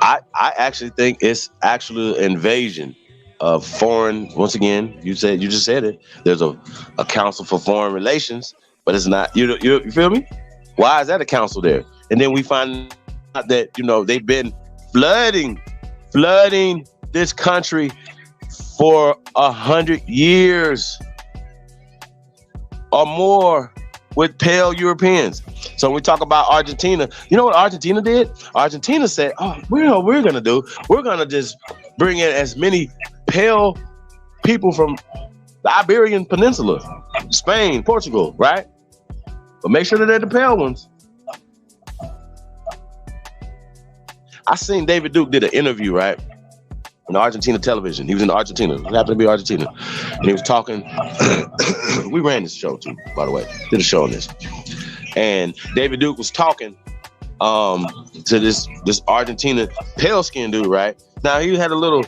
I actually think it's actually an invasion of foreign. Once again, you just said it. There's a council for foreign relations, but it's not. You feel me? Why is that a council there? And then we find out that they've been flooding this country for 100 years or more with pale Europeans. So when we talk about Argentina, you know what Argentina did? Argentina said, "Oh, we know what we're gonna do. We're gonna just bring in as many pale people from the Iberian Peninsula, Spain, Portugal, right? But make sure that they're the pale ones." I seen David Duke did an interview, right? On Argentina television. He was in Argentina. It happened to be Argentina. And he was talking. We ran this show too, by the way. Did a show on this. And David Duke was talking to this Argentina pale skinned dude, right? Now he had a little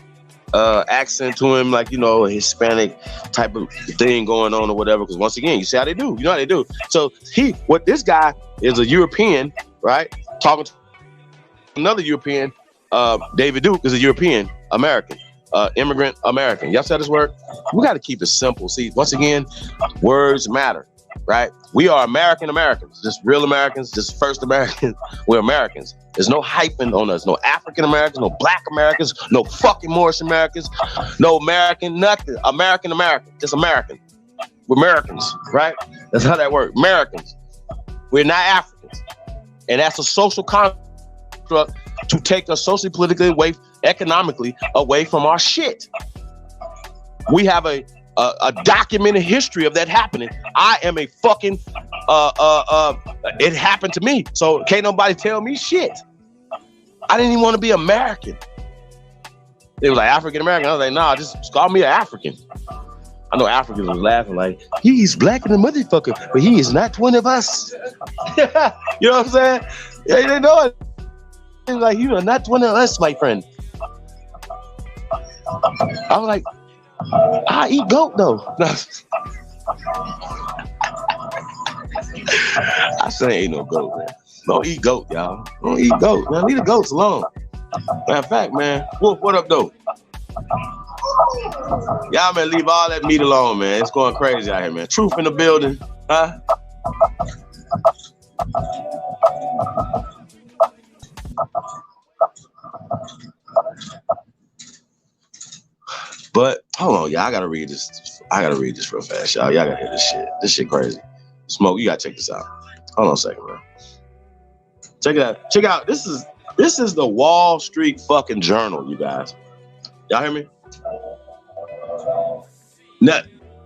accent to him, like, a Hispanic type of thing going on or whatever. Because once again, you see how they do. You know how they do. So this guy is a European, right? Talking to another European. David Duke is a European American, immigrant American. Y'all see how this work? We got to keep it simple. See, once again, words matter, right? We are Americans, just real Americans, just first Americans. We're Americans. There's no hyphen on us. No African Americans, no Black Americans, no fucking Moorish Americans, no American, nothing. American, just American. We're Americans, right? That's how that works. Americans. We're not Africans. And that's a social construct to take us socially, politically, economically away from our shit. We have a documented history of that happening. I am a fucking it happened to me. So can't nobody tell me shit. I didn't even want to be American. They was like African American. I was like, nah, just call me an African. I know Africans was laughing like, he's black than a motherfucker, but he is not one of us. You know what I'm saying? Yeah, they know it. Like, you are not one of us, my friend. I was like, I eat goat though. I said, ain't no goat, man. Don't eat goat, y'all. Don't eat goat, man. Leave the goats alone. Matter of fact, man. Wolf, what up, though? Y'all, man, leave all that meat alone, man. It's going crazy out here, man. Truth in the building, huh? But hold on, y'all. I gotta read this. Real fast, y'all. Y'all gotta hear this shit. This shit crazy. Smoke, you gotta check this out. Hold on a second, man. Check it out. Check out. This is the Wall Street fucking Journal, you guys. Y'all hear me? Now,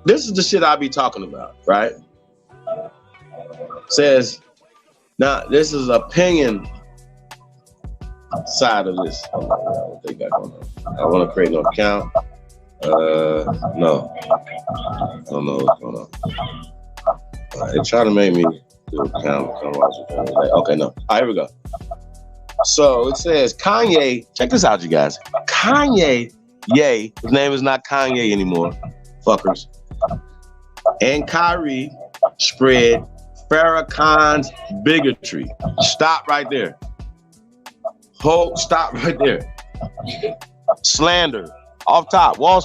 this is the shit I be talking about, right? Says, now this is opinion side of this. I want to create an account. No. I don't know what's going on. They try to make me do a count. Okay, no. All right, here we go. So it says Kanye. Check this out, you guys. Kanye, yay. His name is not Kanye anymore. Fuckers. And Kyrie spread Farahkhan's bigotry. Stop right there. Stop right there. Slander. Off top. Wall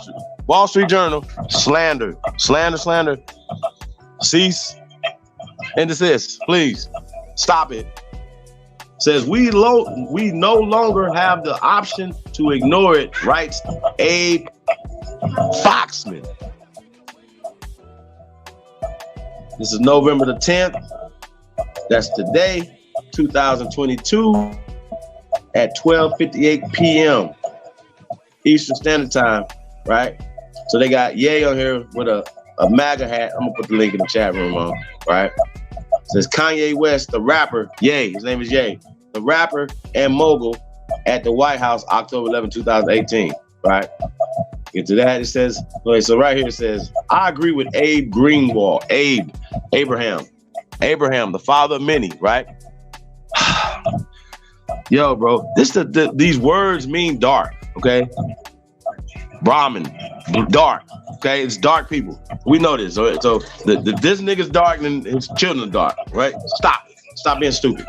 Street Journal. Slander. Cease and desist. Please. Stop it. Says we no longer have the option to ignore it, writes Abe Foxman. This is November the 10th. That's today, 2022, at 12:58 p.m. Eastern Standard Time, right? So they got Ye on here with a MAGA hat. I'm gonna put the link in the chat room on, right? It says Kanye West, the rapper, Ye, his name is Ye, the rapper and mogul at the White House, October 11, 2018, right? Get to that, it says, okay, so right here it says, I agree with Abe Greenwald, Abraham, the father of many, right? Yo, bro, these words mean dark, okay? Brahmin, dark, okay? It's dark people. We know this. So this nigga's dark and his children are dark, right? Stop being stupid,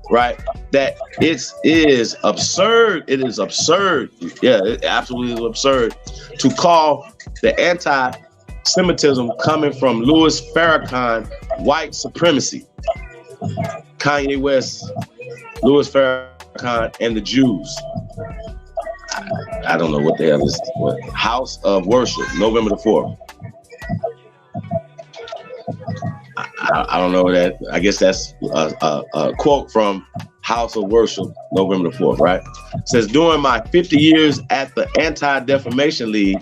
right? That it is absurd. It is absurd. Yeah, it absolutely is absurd to call the anti-Semitism coming from Louis Farrakhan white supremacy. Kanye West, Louis Farrakhan, and the Jews. I don't know what the hell is what House of Worship, November the 4th. I don't know that. I guess that's a quote from House of Worship, November the 4th, right? It says, during my 50 years at the Anti-Defamation League,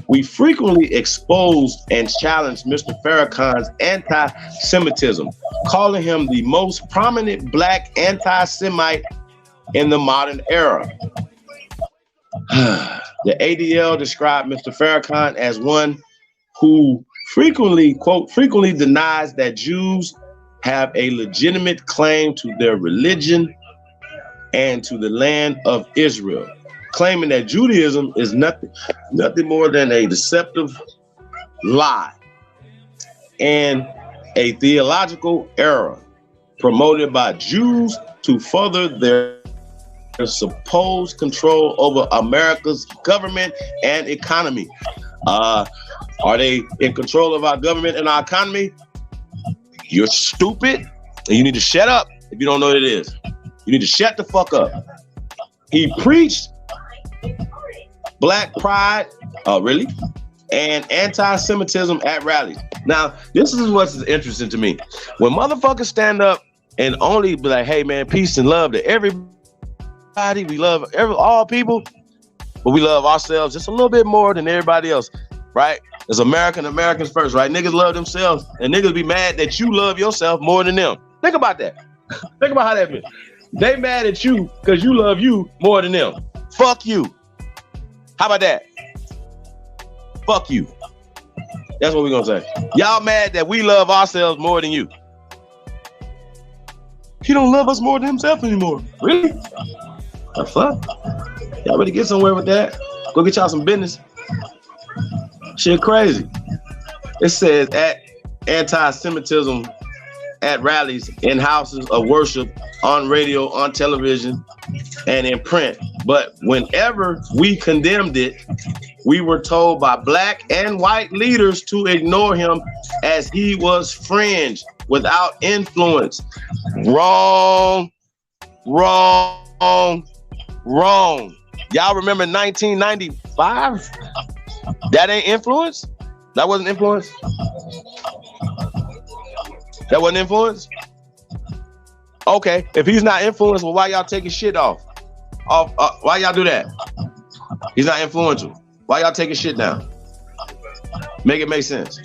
we frequently exposed and challenged Mr. Farrakhan's anti-Semitism, calling him the most prominent black anti-Semite in the modern era. The ADL described Mr. Farrakhan as one who frequently denies that Jews have a legitimate claim to their religion and to the land of Israel, claiming that Judaism is nothing more than a deceptive lie and a theological error promoted by Jews to further their supposed control over America's government and economy. Are they in control of our government and our economy? You're stupid, and you need to shut up if you don't know what it is. You need to shut the fuck up. He preached black pride, really, and anti-Semitism at rallies. Now, this is what's interesting to me. When motherfuckers stand up and only be like, hey man, peace and love to everybody. We love all people, but we love ourselves just a little bit more than everybody else, right? As Americans first, right? Niggas love themselves, and niggas be mad that you love yourself more than them. Think about that. Think about how that feels. They mad at you because you love you more than them. Fuck you. How about that? Fuck you. That's what we're gonna say. Y'all mad that we love ourselves more than you. He don't love us more than himself anymore. Really? The fuck? Y'all better get somewhere with that. Go get y'all some business. Shit crazy. It says at anti-Semitism at rallies, in houses of worship, on radio, on television, and in print. But whenever we condemned it, we were told by black and white leaders to ignore him as he was fringe, without influence. Wrong. Y'all remember 1995? That ain't influence? That wasn't influence? That wasn't influence? Okay, if he's not influenced, well, why y'all taking shit off? Why y'all do that? He's not influential. Why y'all taking shit down? Make it make sense.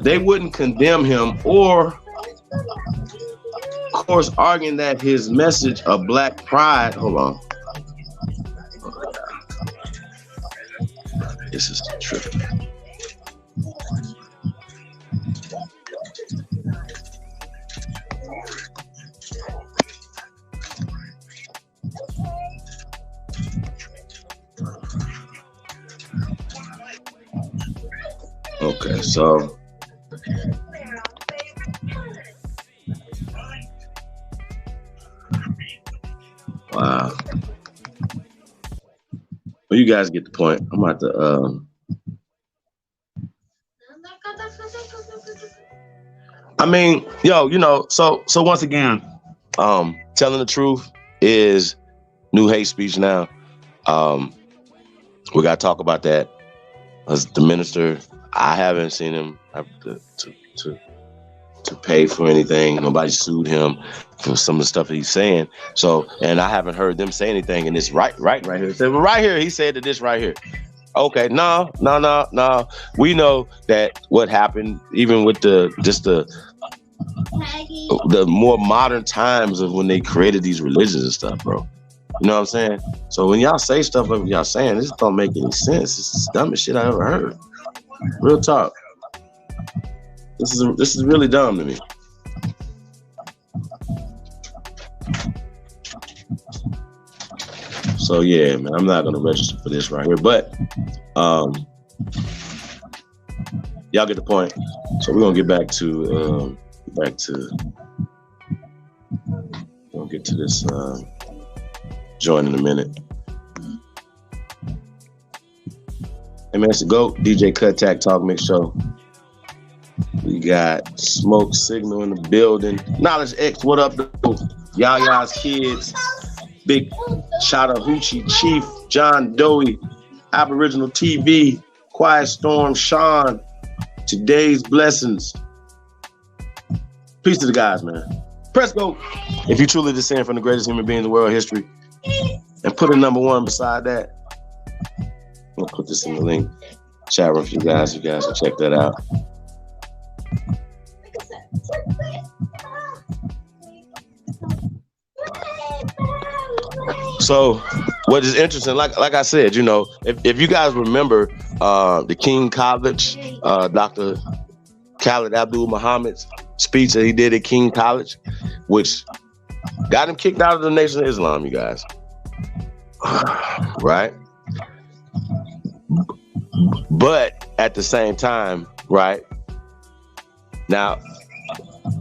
They wouldn't condemn him, or, of course, arguing that his message of black pride, hold on. this is tripping. Okay, so wow. Well, you guys get the point. I'm about to I mean, yo, you know, so once again, telling the truth is new hate speech now. We gotta talk about that. As the minister, I haven't seen him have to pay for anything. Nobody sued him for some of the stuff that he's saying. So, and I haven't heard them say anything. And it's right here. So, right here, he said that this right here. Okay, no. We know that what happened, even with the more modern times of when they created these religions and stuff, bro. You know what I'm saying? So when y'all say stuff like y'all saying, this don't make any sense. It's the dumbest shit I ever heard. Real talk. This is really dumb to me. So yeah, man, I'm not gonna register for this right here, but y'all get the point. So we're gonna get back to we'll get to this join in a minute. Hey man, it's the GOAT, DJ Cut Tack Talk Mix Show. We got Smoke Signal in the building. Knowledge X, what up, though? Yaya's kids. Big shout out Hoochie Chief, John Doe, Aboriginal TV, Quiet Storm, Sean, Today's Blessings. Peace to the guys, man. Press go. If you truly descend from the greatest human being in the world history, and put a number one beside that. I'm gonna put this in the link chat room for you guys. You guys can check that out. So, what is interesting, like I said, you know, if you guys remember the King College, Dr. Khalid Abdul Muhammad's speech that he did at King College, which got him kicked out of the Nation of Islam, you guys. Right? But at the same time, right? Now,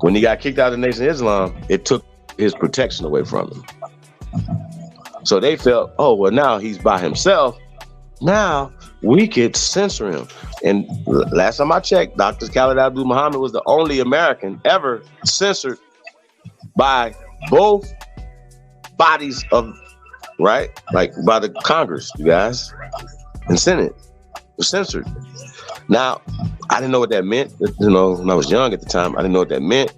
when he got kicked out of the Nation of Islam, it took his protection away from him. So they felt, oh, well, now he's by himself. Now we could censor him. And last time I checked, Dr. Khalid Abdul Muhammad was the only American ever censored by both bodies of, right? Like by the Congress, you guys, and Senate was censored. Now, I didn't know what that meant. You know, when I was young at the time, I didn't know what that meant.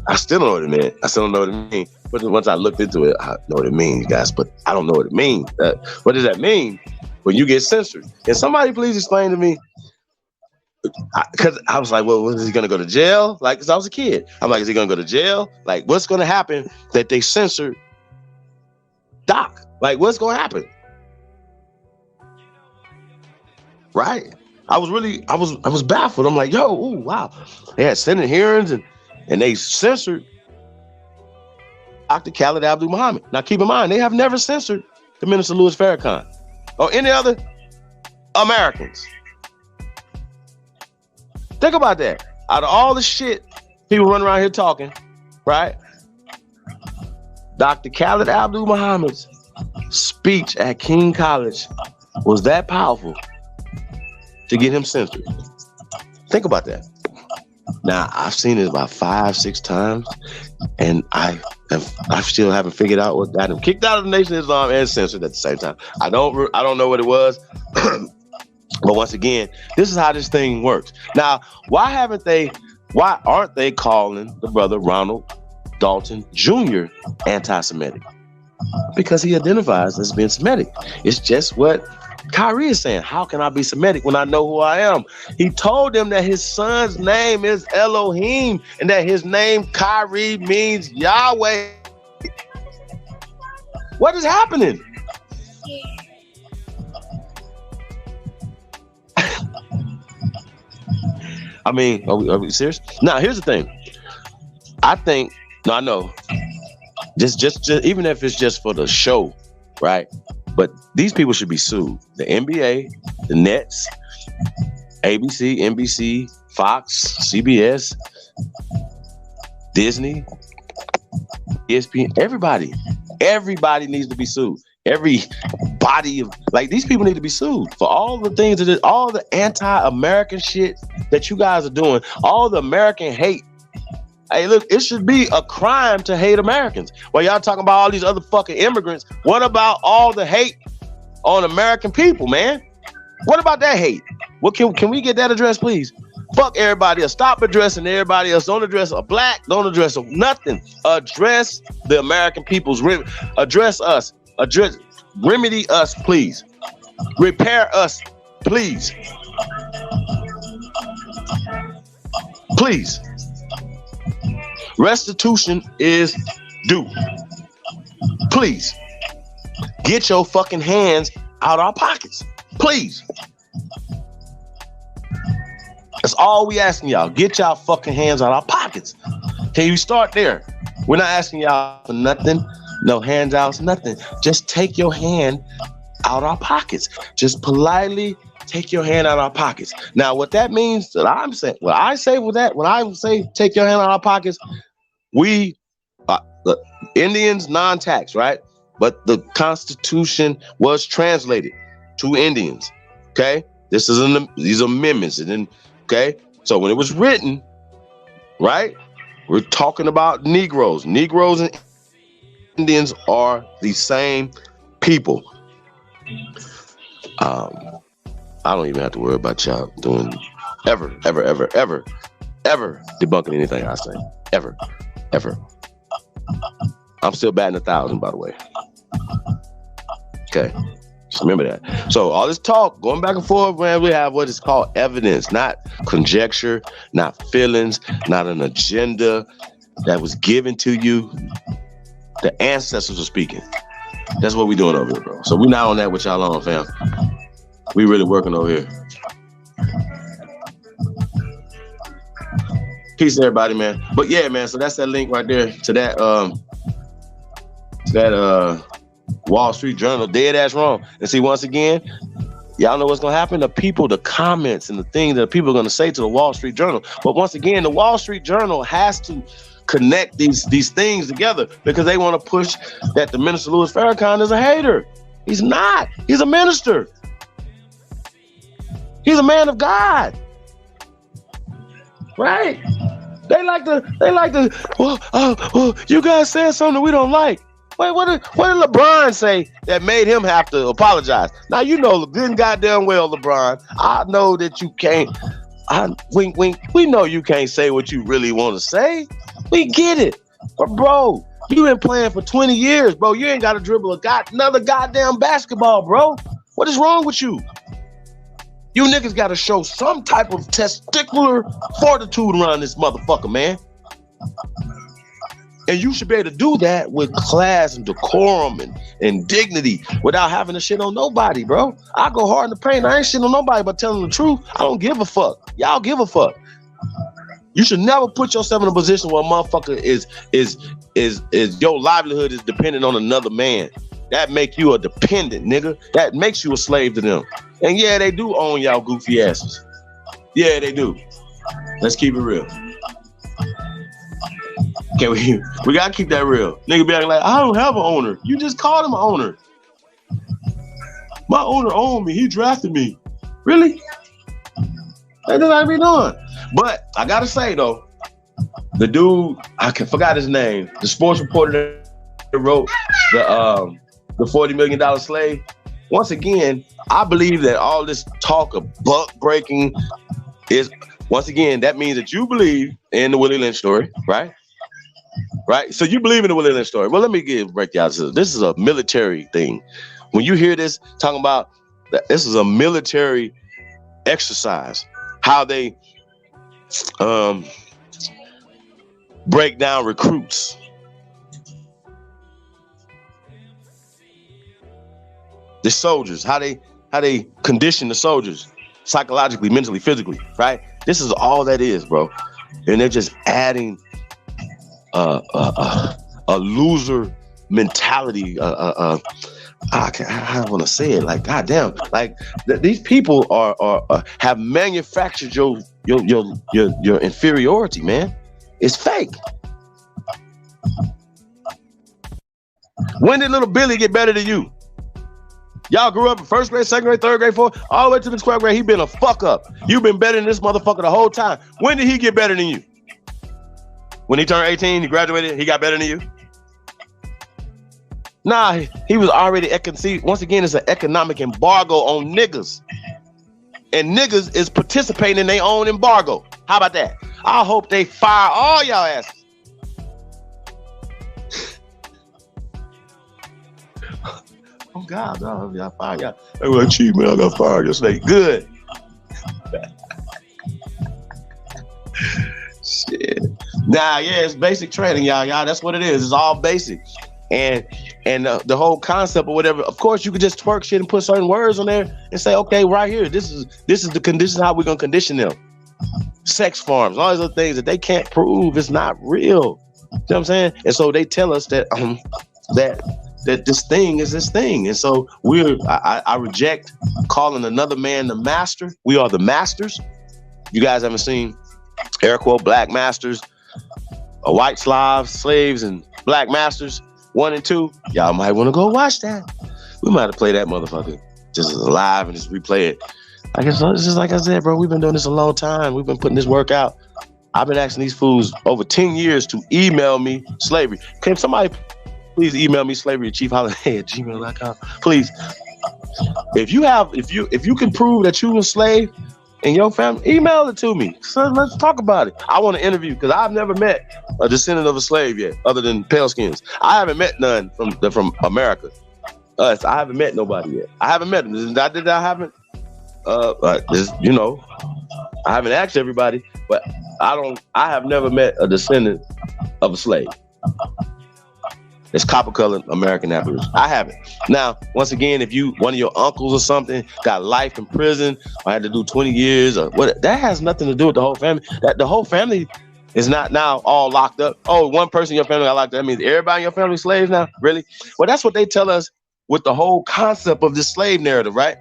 I still don't know what it meant. I still don't know what it means. But once I looked into it, I know what it means, guys. But I don't know what it means. What does that mean when you get censored? Can somebody please explain to me? Because I was like, well, is he going to go to jail? Like, because I was a kid. I'm like, is he going to go to jail? Like, what's going to happen that they censored Doc? Like, what's going to happen? Right? I was baffled. I'm like, yo, ooh, wow. They had Senate hearings and they censored Dr. Khalid Abdul Muhammad. Now, keep in mind, they have never censored the Minister Louis Farahkhan or any other Americans. Think about that. Out of all the shit people running around here talking, right? Dr. Khalid Abdul Muhammad's speech at King College was that powerful to get him censored. Think about that. Now, I've seen it about 5-6 times, and I still haven't figured out what got him kicked out of the Nation of Islam and censored at the same time. I don't know what it was, but once again, this is how this thing works. Now, why aren't they calling the brother Ronald Dalton Jr. anti-Semitic? Because he identifies as being Semitic. It's just what Kyrie is saying. How can I be Semitic when I know who I am? He told them that his son's name is Elohim and that his name Kyrie means Yahweh. What is happening? I mean, are we serious? Now, here's the thing. I think, no, I know. Just even if it's just for the show, right? But these people should be sued. The NBA, the Nets, ABC, NBC, Fox, CBS, Disney, ESPN, everybody needs to be sued. Every body of, like, these people need to be sued for all the things that all the anti-American shit that you guys are doing, all the American hate. Hey, look, it should be a crime to hate Americans. While y'all talking about all these other fucking immigrants, what about all the hate on American people, man? What about that hate? What can we get that addressed, please? Fuck everybody else. Stop addressing everybody else. Don't address a black. Don't address nothing. Address the American people's. Address us. Remedy us, please. Repair us, please. Please. Restitution is due. Please. Get your fucking hands out our pockets. Please. That's all we asking y'all. Get y'all fucking hands out our pockets. Can you start there? We're not asking y'all for nothing. No handouts, nothing. Just take your hand out our pockets. Just politely take your hand out our pockets. Now, what that means that I'm saying, when I say take your hand out our pockets, we, the Indians, non-tax, right? But the Constitution was translated to Indians. Okay, these amendments, and then okay. So when it was written, right, we're talking about Negroes. Negroes and Indians are the same people. I don't even have to worry about y'all doing ever debunking anything I say. Ever. I'm still batting 1,000, by the way. Okay. Just remember that. So all this talk, going back and forth, man, we have what is called evidence, not conjecture, not feelings, not an agenda that was given to you. The ancestors are speaking. That's what we doing over here, bro. So we not on that with y'all on, fam. We really working over here. Peace, everybody, man. But yeah, man. So that's that link right there to that Wall Street Journal, dead ass wrong. And see, once again, y'all know what's gonna happen. The comments and the things that people are gonna say to the Wall Street Journal. But once again, the Wall Street Journal has to connect these things together because they want to push that the minister Louis Farrakhan is a hater. He's not. He's a minister. He's a man of God. Right? They like to. Well, you guys said something we don't like. Wait, what did LeBron say that made him have to apologize? Now you know good and goddamn well, LeBron. I know that you can't. Wink, wink. We know you can't say what you really want to say. We get it, but bro, you been playing for 20 years, bro. You ain't got to dribble another goddamn basketball, bro. What is wrong with you? You niggas got to show some type of testicular fortitude around this motherfucker, man. And you should be able to do that with class and decorum and dignity without having to shit on nobody, bro. I go hard in the paint. I ain't shit on nobody but telling the truth. I don't give a fuck. Y'all give a fuck. You should never put yourself in a position where a motherfucker is your livelihood is dependent on another man. That make you a dependent, nigga. That makes you a slave to them. And yeah, they do own y'all goofy asses. Yeah, they do. Let's keep it real. Okay, we gotta keep that real. Nigga be acting like, I don't have an owner. You just called him an owner. My owner owned me. He drafted me. Really? That's what I be doing. But I gotta say though, the dude, forgot his name, the sports reporter that wrote the $40 million slave. Once again, I believe that all this talk of buck breaking is, once again, that means that you believe in the Willie Lynch story, right? Right? So you believe in the Willie Lynch story. Well, let me break you out. This is a military thing. When you hear this talking about that, this is a military exercise. How they break down recruits. The soldiers, how they condition the soldiers psychologically, mentally, physically, right? This is all that is, bro. And they're just adding a loser mentality. I want to say it like, goddamn, like these people are have manufactured your inferiority, man. It's fake. When did little Billy get better than you? Y'all grew up in first grade, second grade, third grade, fourth, all the way to the 12th grade. He been a fuck up. You been better than this motherfucker the whole time. When did he get better than you? When he turned 18, he graduated, he got better than you? Nah, he was already, once again, it's an economic embargo on niggas. And niggas is participating in their own embargo. How about that? I hope they fire all y'all asses. Oh God, y'all fired y'all. They were like, "Chief, man, I got fired yesterday." Good. Shit. Nah, yeah, it's basic training, y'all. That's what it is. It's all basic. And the whole concept or whatever. Of course, you could just twerk shit and put certain words on there and say, "Okay, right here, this is the condition how we're gonna condition them." Sex farms, all these other things that they can't prove. It's not real. You know what I'm saying? And so they tell us that that this thing is this thing. And so I reject calling another man the master. We are the masters. You guys haven't seen, air quote, Black Masters, White slaves and Black Masters 1 and 2. Y'all might want to go watch that. We might have played that motherfucker just live and just replay it. Like it's just like I said, bro, we've been doing this a long time. We've been putting this work out. I've been asking these fools over 10 years to email me slavery. Can somebody please email me slavery@chiefholiday@gmail.com. Please. If you can prove that you were a slave in your family, email it to me. So let's talk about it. I want to interview because I've never met a descendant of a slave yet, other than pale skins. I haven't met none from America. I haven't met nobody yet. I haven't met them. I haven't. I haven't asked everybody, but I have never met a descendant of a slave. It's copper-colored American Aborigine. I haven't. Now, once again, if one of your uncles or something got life in prison or had to do 20 years or what, that has nothing to do with the whole family. That the whole family is not now all locked up. Oh, one person in your family got locked up. That means everybody in your family is slaves now? Really? Well, that's what they tell us with the whole concept of this slave narrative, right?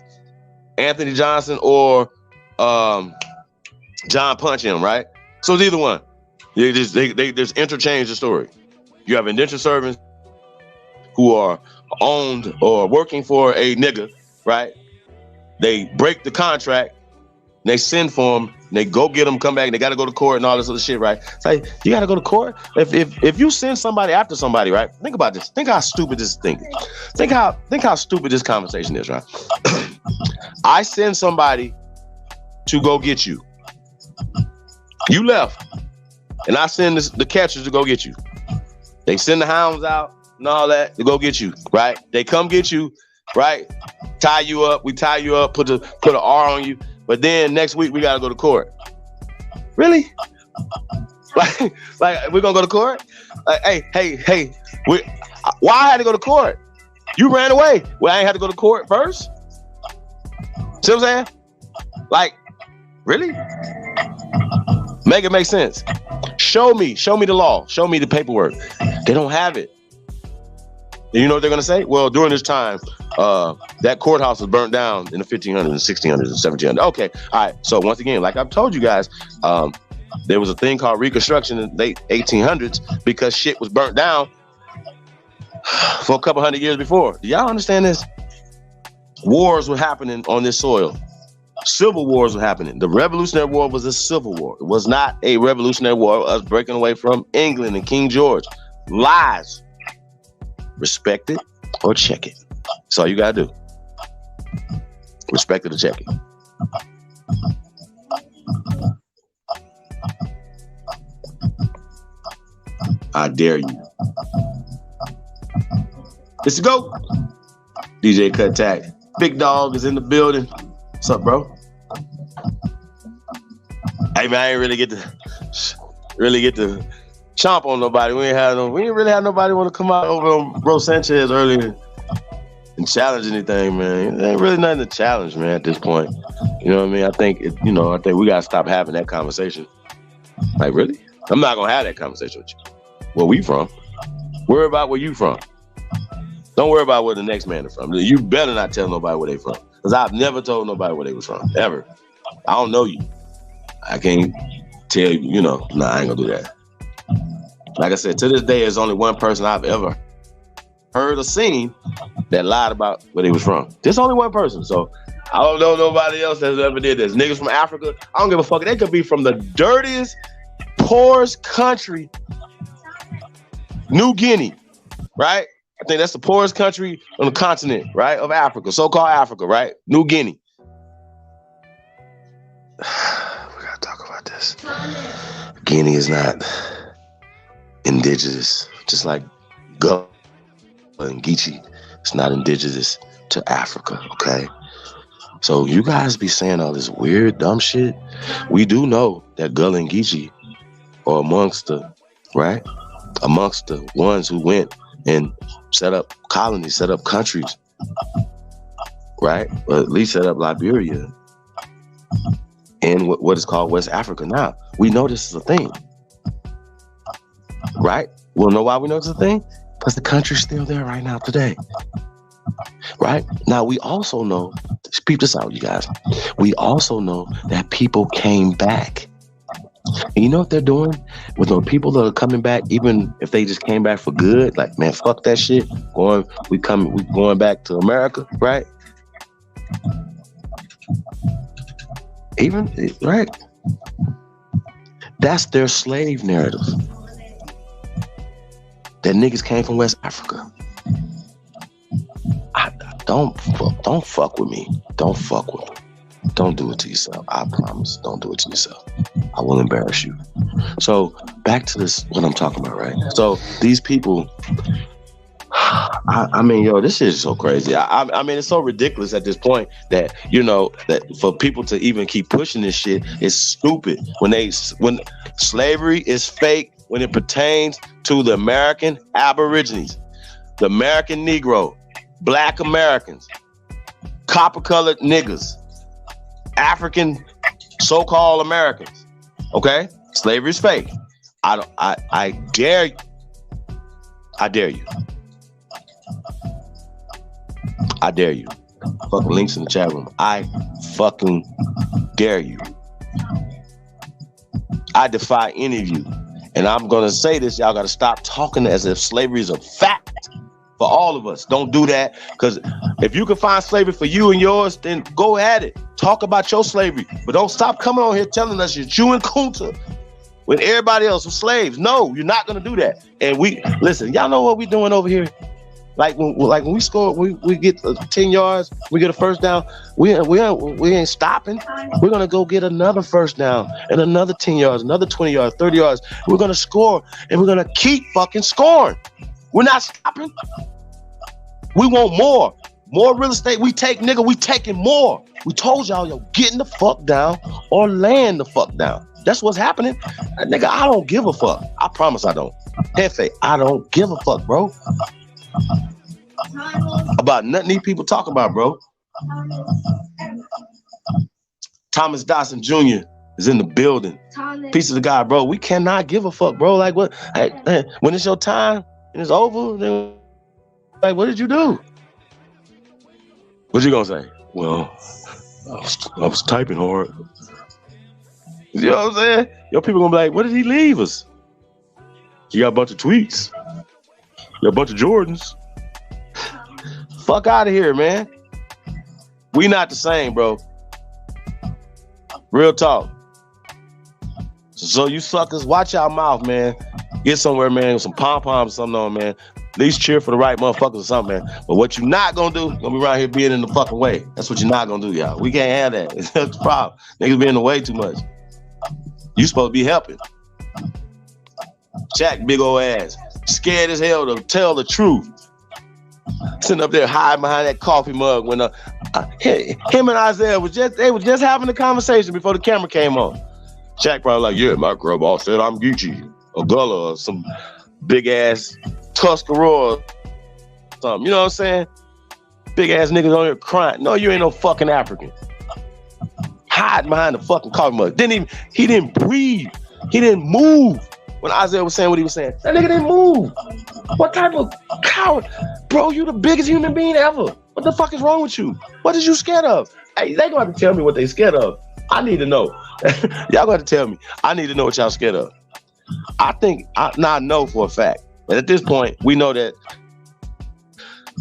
Anthony Johnson or John Punch him, right? So it's either one. They just interchange the story. You have indentured servants who are owned or working for a nigga, right? They break the contract, they send for them, they go get them, come back, and they got to go to court and all this other shit, right? It's like, you got to go to court? If you send somebody after somebody, right? Think about this. Think how stupid this is thinking. Think how stupid this conversation is, right? I send somebody to go get you. You left, and I send the catchers to go get you. They send the hounds out and all that to go get you, right? They come get you, right? Tie you up. We tie you up, put an R on you. But then next week we gotta go to court. Really? Like we're gonna go to court? Hey. Why I had to go to court? You ran away. Well, I ain't had to go to court first. See what I'm saying? Like, really? Make it make sense. Show me the law. Show me the paperwork. They don't have it. And you know what they're gonna say? Well, during this time, that courthouse was burnt down in the 1500s and 1600s and 1700s. Okay, all right. So once again, like I've told you guys, there was a thing called Reconstruction in the late 1800s because shit was burnt down for a couple hundred years before. Do y'all understand this? Wars were happening on this soil. Civil wars were happening. The Revolutionary War was a civil war. It was not a revolutionary war of us breaking away from England and King George. Lies. Respect it or check it. That's all you gotta do. Respect it or check it. I dare you. It's the GOAT. DJ Cut Tack. Big Dog is in the building. What's up, bro? Hey man, I ain't really get to chomp on nobody. We ain't really have nobody want to come out over on Bro Sanchez earlier and challenge anything, man. There ain't really nothing to challenge, man, at this point. You know what I mean? I think we gotta stop having that conversation. Like, really? I'm not gonna have that conversation with you. Where we from? Worry about where you from. Don't worry about where the next man is from. You better not tell nobody where they from. Because I've never told nobody where they was from. Ever. I don't know you. I can't tell you, nah, I ain't gonna do that. Like I said, to this day, there's only one person I've ever heard or seen that lied about where they was from. There's only one person. So I don't know nobody else that's ever did this. Niggas from Africa, I don't give a fuck. They could be from the dirtiest, poorest country, New Guinea, right? I think that's the poorest country on the continent, right? Of Africa, so-called Africa, right? New Guinea. We gotta talk about this. Guinea is not indigenous, just like Gullah and Geechee. It's not indigenous to Africa, okay? So you guys be saying all this weird, dumb shit. We do know that Gullah and Geechee are amongst the ones who went and set up colonies, set up countries, right? Or at least set up Liberia and what is called West Africa now. We know this is a thing, right? We'll know why we know it's a thing? Because the country's still there right now today, right? Now, we also know, peep this out, you guys. We also know that people came back. And you know what they're doing with the people that are coming back, even if they just came back for good? Like, man, fuck that shit. We going back to America, right? Right? That's their slave narrative. That niggas came from West Africa. Don't fuck with me. Don't fuck with me. Don't do it to yourself. I promise. Don't do it to yourself. I will embarrass you. So back to this, what I'm talking about, right? So these people, I mean, yo, this shit is so crazy. I mean, it's so ridiculous at this point that, that for people to even keep pushing this shit is stupid. When slavery is fake, when it pertains to the American Aborigines, the American Negro, Black Americans, copper-colored niggas, African so-called Americans. Okay? Slavery is fake. I dare you. I dare you. I dare you. Fucking links in the chat room. I fucking dare you. I defy any of you. And I'm gonna say this, y'all gotta stop talking as if slavery is a fact for all of us. Don't do that, because if you can find slavery for you and yours, then go at it. Talk about your slavery, but don't stop coming on here telling us you're chewing kunta when everybody else was slaves. No, you're not gonna do that. And listen, y'all know what we doing over here. Like when we score, we get 10 yards, we get a first down. We ain't stopping. We're gonna go get another first down and another 10 yards, another 20 yards, 30 yards. We're gonna score and we're gonna keep fucking scoring. We're not stopping. We want more real estate. We taking more. We told y'all, yo, getting the fuck down or laying the fuck down. That's what's happening. Nigga, I don't give a fuck. I promise I don't. Hefe, I don't give a fuck, bro. About nothing these people talk about, bro. Thomas Dawson Jr. is in the building. Piece of the guy, bro. We cannot give a fuck, bro. Like, what? Hey, when it's your time and it's over, then, like, what did you do? What you gonna say? Well, I was typing hard. You know what I'm saying? Yo, people gonna be like, what did he leave us? You got a bunch of tweets. You got a bunch of Jordans. Fuck out of here, man. We not the same, bro. Real talk. So you suckers, watch your mouth, man. Get somewhere, man, with some pom-poms or something on, man. At least cheer for the right motherfuckers or something, man. But what you not gonna do, gonna be around here being in the fucking way. That's what you're not gonna do, y'all. We can't have that. That's the problem. Niggas be in the way too much. You supposed to be helping. Jack, big old ass. Scared as hell to tell the truth. Sitting up there hiding behind that coffee mug when him and Isaiah was just having a conversation before the camera came on. Jack probably like, yeah, my girl boss said I'm Geechee or Gullah or some big ass Tuscarora or something. You know what I'm saying? Big ass niggas on here crying. No, you ain't no fucking African. hiding behind the fucking coffee mug. He didn't breathe. He didn't move when Isaiah was saying what he was saying. That nigga didn't move. What type of coward? Bro, you the biggest human being ever. What the fuck is wrong with you? What is you scared of? Hey, they gonna have to tell me what they scared of. I need to know. Y'all got to tell me. I need to know what y'all scared of. I know for a fact. But at this point, we know that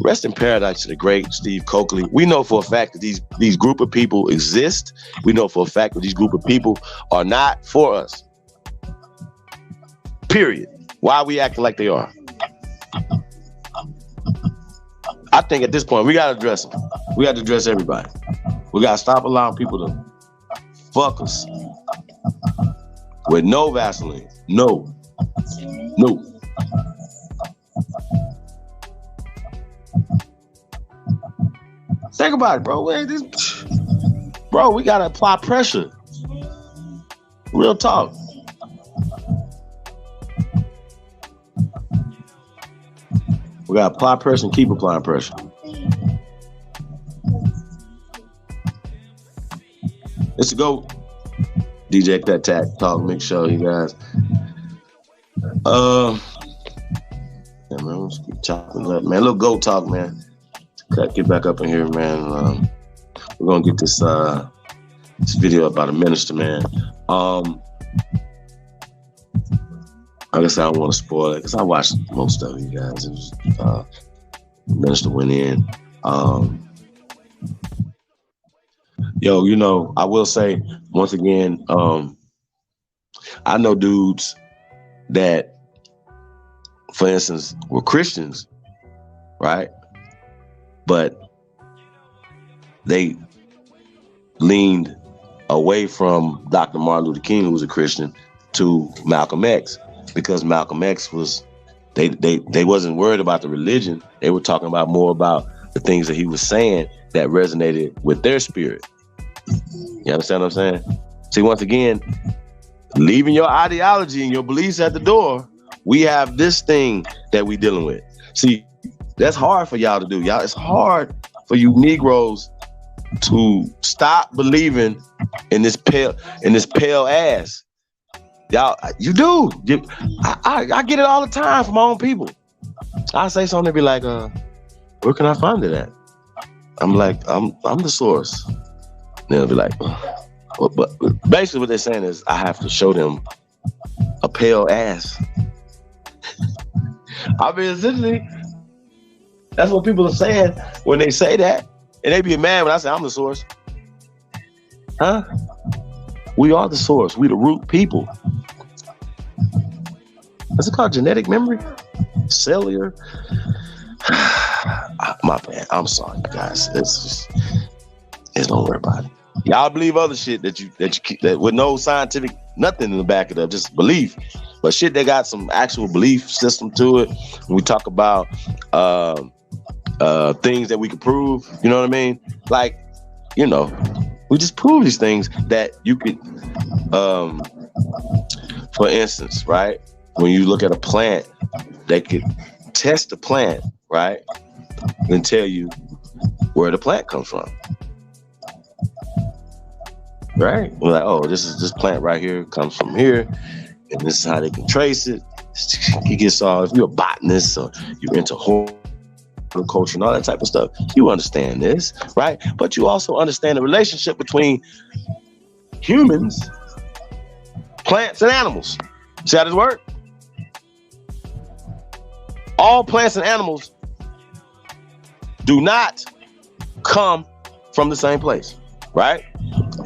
rest in paradise to the great Steve Coakley. We know for a fact that these group of people exist. We know for a fact that these group of people are not for us. Period. Why are we acting like they are? I think at this point, we got to address them. We got to address everybody. We got to stop allowing people to fuck us with no Vaseline. No. Think about it, bro. Bro, we got to apply pressure. Real talk. We got to apply pressure and keep applying pressure. It's a go. DJ Cut Tack, Talk Mix Show, you guys. Yeah, man, let's keep chopping up, man. Little go talk, man. Cut, get back up in here, man. We're gonna get this video about a minister, man. I guess I don't want to spoil it because I watched most of it, you guys. It was the minister went in. Yo, you know, I will say once again, I know dudes that, for instance, were Christians, right? But they leaned away from Dr. Martin Luther King, who was a Christian, to Malcolm X, because Malcolm X was, they wasn't worried about the religion. They were talking about more about the things that he was saying that resonated with their spirit. You understand what I'm saying? See, once again, leaving your ideology and your beliefs at the door, we have this thing that we dealing with. See, that's hard for y'all to do. Y'all, it's hard for you Negroes to stop believing in this pale ass. Y'all, you do. I get it all the time from my own people. I say something, they be like, where can I find it at? I'm like, I'm the source. And they'll be like, well, but basically what they're saying is I have to show them a pale ass. I mean, essentially, that's what people are saying when they say that. And they be mad when I say I'm the source. Huh? We are the source. We the root people. What's it called? Genetic memory? Cellular? My bad. I'm sorry, you guys. It's don't worry about it. Y'all believe other shit that with no scientific nothing in the back of it, just belief. But shit that got some actual belief system to it. When we talk about things that we could prove, you know what I mean? Like, you know, we just prove these things that you could, for instance, right? When you look at a plant, they could test the plant, right? And tell you where the plant comes from. Right? We're like, oh, this plant right here comes from here, and this is how they can trace it. It gets all, if you're a botanist or you're into horticulture and all that type of stuff, you understand this, right? But you also understand the relationship between humans, plants, and animals. See how this works? All plants and animals do not come from the same place, right?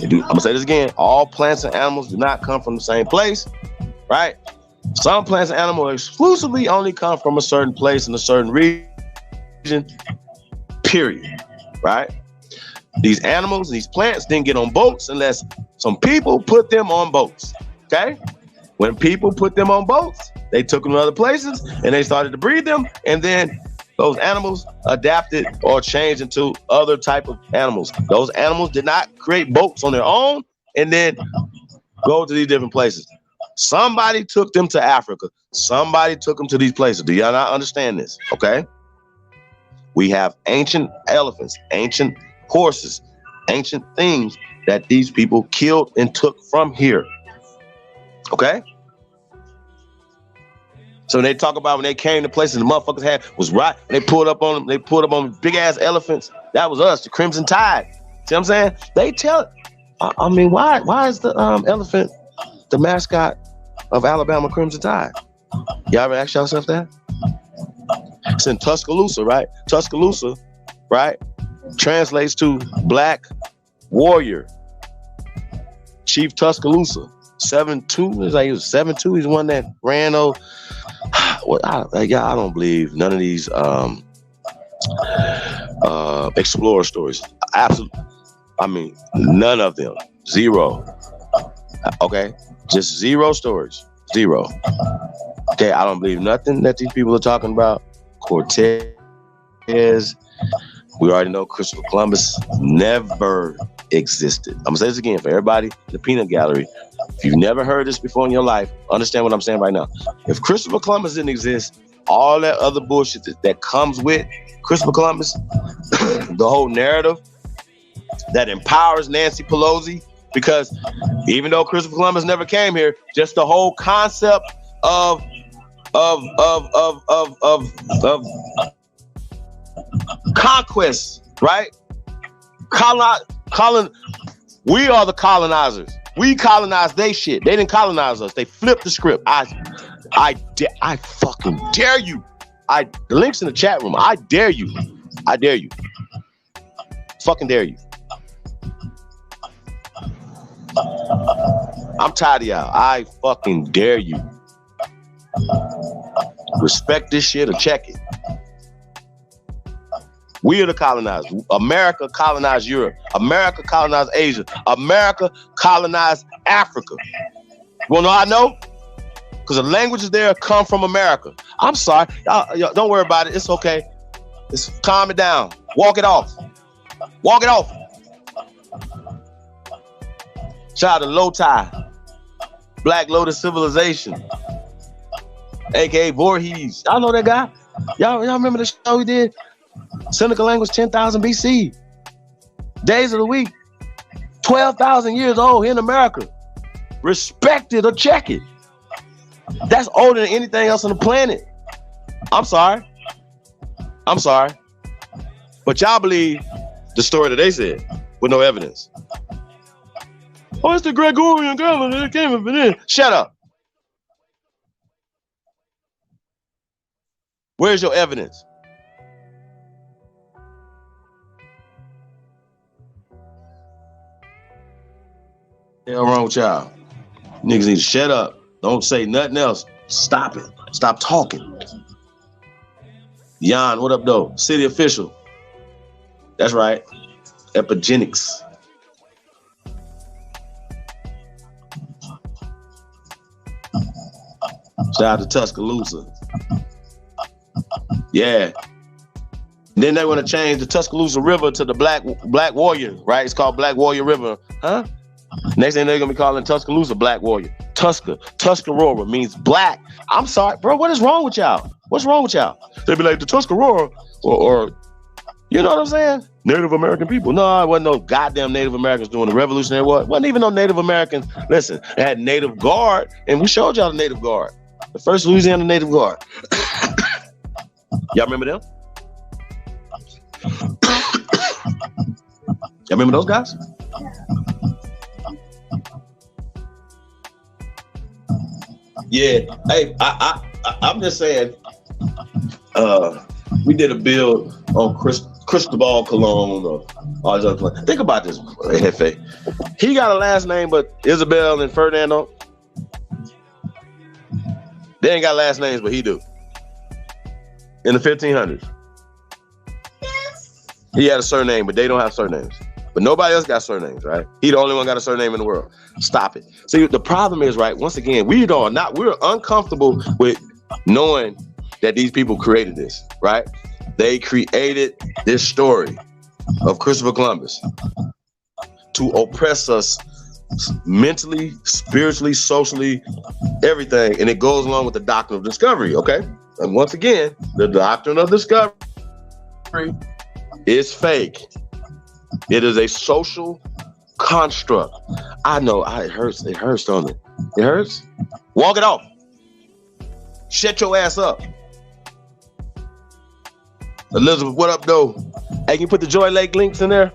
I'm gonna say this again. All plants and animals do not come from the same place, right? Some plants and animals exclusively only come from a certain place in a certain region, period, right? These animals, these plants didn't get on boats unless some people put them on boats, okay? When people put them on boats, they took them to other places and they started to breed them, and then those animals adapted or changed into other type of animals. Those animals did not create boats on their own and then go to these different places. Somebody took them to Africa. Somebody took them to these places. Do y'all not understand this? Okay. We have ancient elephants, ancient horses, ancient things that these people killed and took from here. Okay? So when they talk about when they came to places the motherfuckers was right. They pulled up on them. They pulled up on big ass elephants. That was us, the Crimson Tide. See what I'm saying? They tell. I mean, why is the elephant the mascot of Alabama Crimson Tide? Y'all ever ask yourself that? It's in Tuscaloosa, right? Tuscaloosa, right? Translates to Black Warrior. Chief Tuscaloosa. 7'2". It's like he was 7'2". He's the one that ran over. Well, I don't believe none of these explorer stories. Absolutely. I mean, none of them. Zero. Okay? Just zero stories. Zero. Okay, I don't believe nothing that these people are talking about. Cortez. We already know Christopher Columbus never existed. I'm gonna say this again for everybody in the peanut gallery. If you've never heard this before in your life, understand what I'm saying right now. If Christopher Columbus didn't exist, all that other bullshit that comes with Christopher Columbus, the whole narrative that empowers Nancy Pelosi, because even though Christopher Columbus never came here, just the whole concept of conquest, right? We are the colonizers. We colonized they shit. They didn't colonize us. They flipped the script. I fucking dare you. The link's in the chat room. I dare you. I dare you. Fucking dare you. I'm tired of y'all. I fucking dare you. Respect this shit or check it. We are the colonizers. America colonized Europe. America colonized Asia. America colonized Africa. You wanna know how I know? Because the languages there come from America. I'm sorry. Y'all, don't worry about it. It's okay. Just calm it down. Walk it off. Walk it off. Shout out to Low Tide. Black Lotus Civilization. AKA Voorhees. Y'all know that guy? Y'all remember the show he did? Seneca language 10,000 BC. Days of the week. 12,000 years old here in America. Respect it or check it. That's older than anything else on the planet. I'm sorry. But y'all believe the story that they said with no evidence. Oh, it's the Gregorian calendar that came up in. Shut up. Where's your evidence? Hell wrong with y'all? Niggas need to shut up. Don't say nothing else. Stop it. Stop talking. Jan, what up though? City official. That's right. Epigenics. Shout out to Tuscaloosa. Yeah. Then they want to change the Tuscaloosa River to the Black Warrior, right? It's called Black Warrior River. Huh? Next thing they're going to be calling Tuscaloosa Black Warrior. Tuscarora means black. I'm sorry, bro. What is wrong with y'all? What's wrong with y'all? They be like, the Tuscarora or you know what I'm saying? Native American people. No, it wasn't no goddamn Native Americans doing the Revolutionary War. It wasn't even no Native Americans. Listen, they had Native Guard, and we showed y'all the Native Guard. The first Louisiana Native Guard. Y'all remember them? Y'all remember those guys? Yeah. Hey, I'm just saying. We did a build on Cristobal Colon or all these other things. Think about this, Hefe. He got a last name, but Isabel and Ferdinand, they ain't got last names, but he do. In the 1500s. He had a surname, but they don't have surnames. But nobody else got surnames, right? He the only one got a surname in the world. Stop it. See, the problem is, right, once again, we're uncomfortable with knowing that these people created this, right? They created this story of Christopher Columbus to oppress us mentally, spiritually, socially, everything. And it goes along with the doctrine of discovery, okay? And once again, the doctrine of discovery is fake. It is a social construct. I know. It hurts. It hurts, don't it? It hurts. Walk it off. Shut your ass up. Elizabeth, what up, though? Hey, can you put the Joy Lake links in there?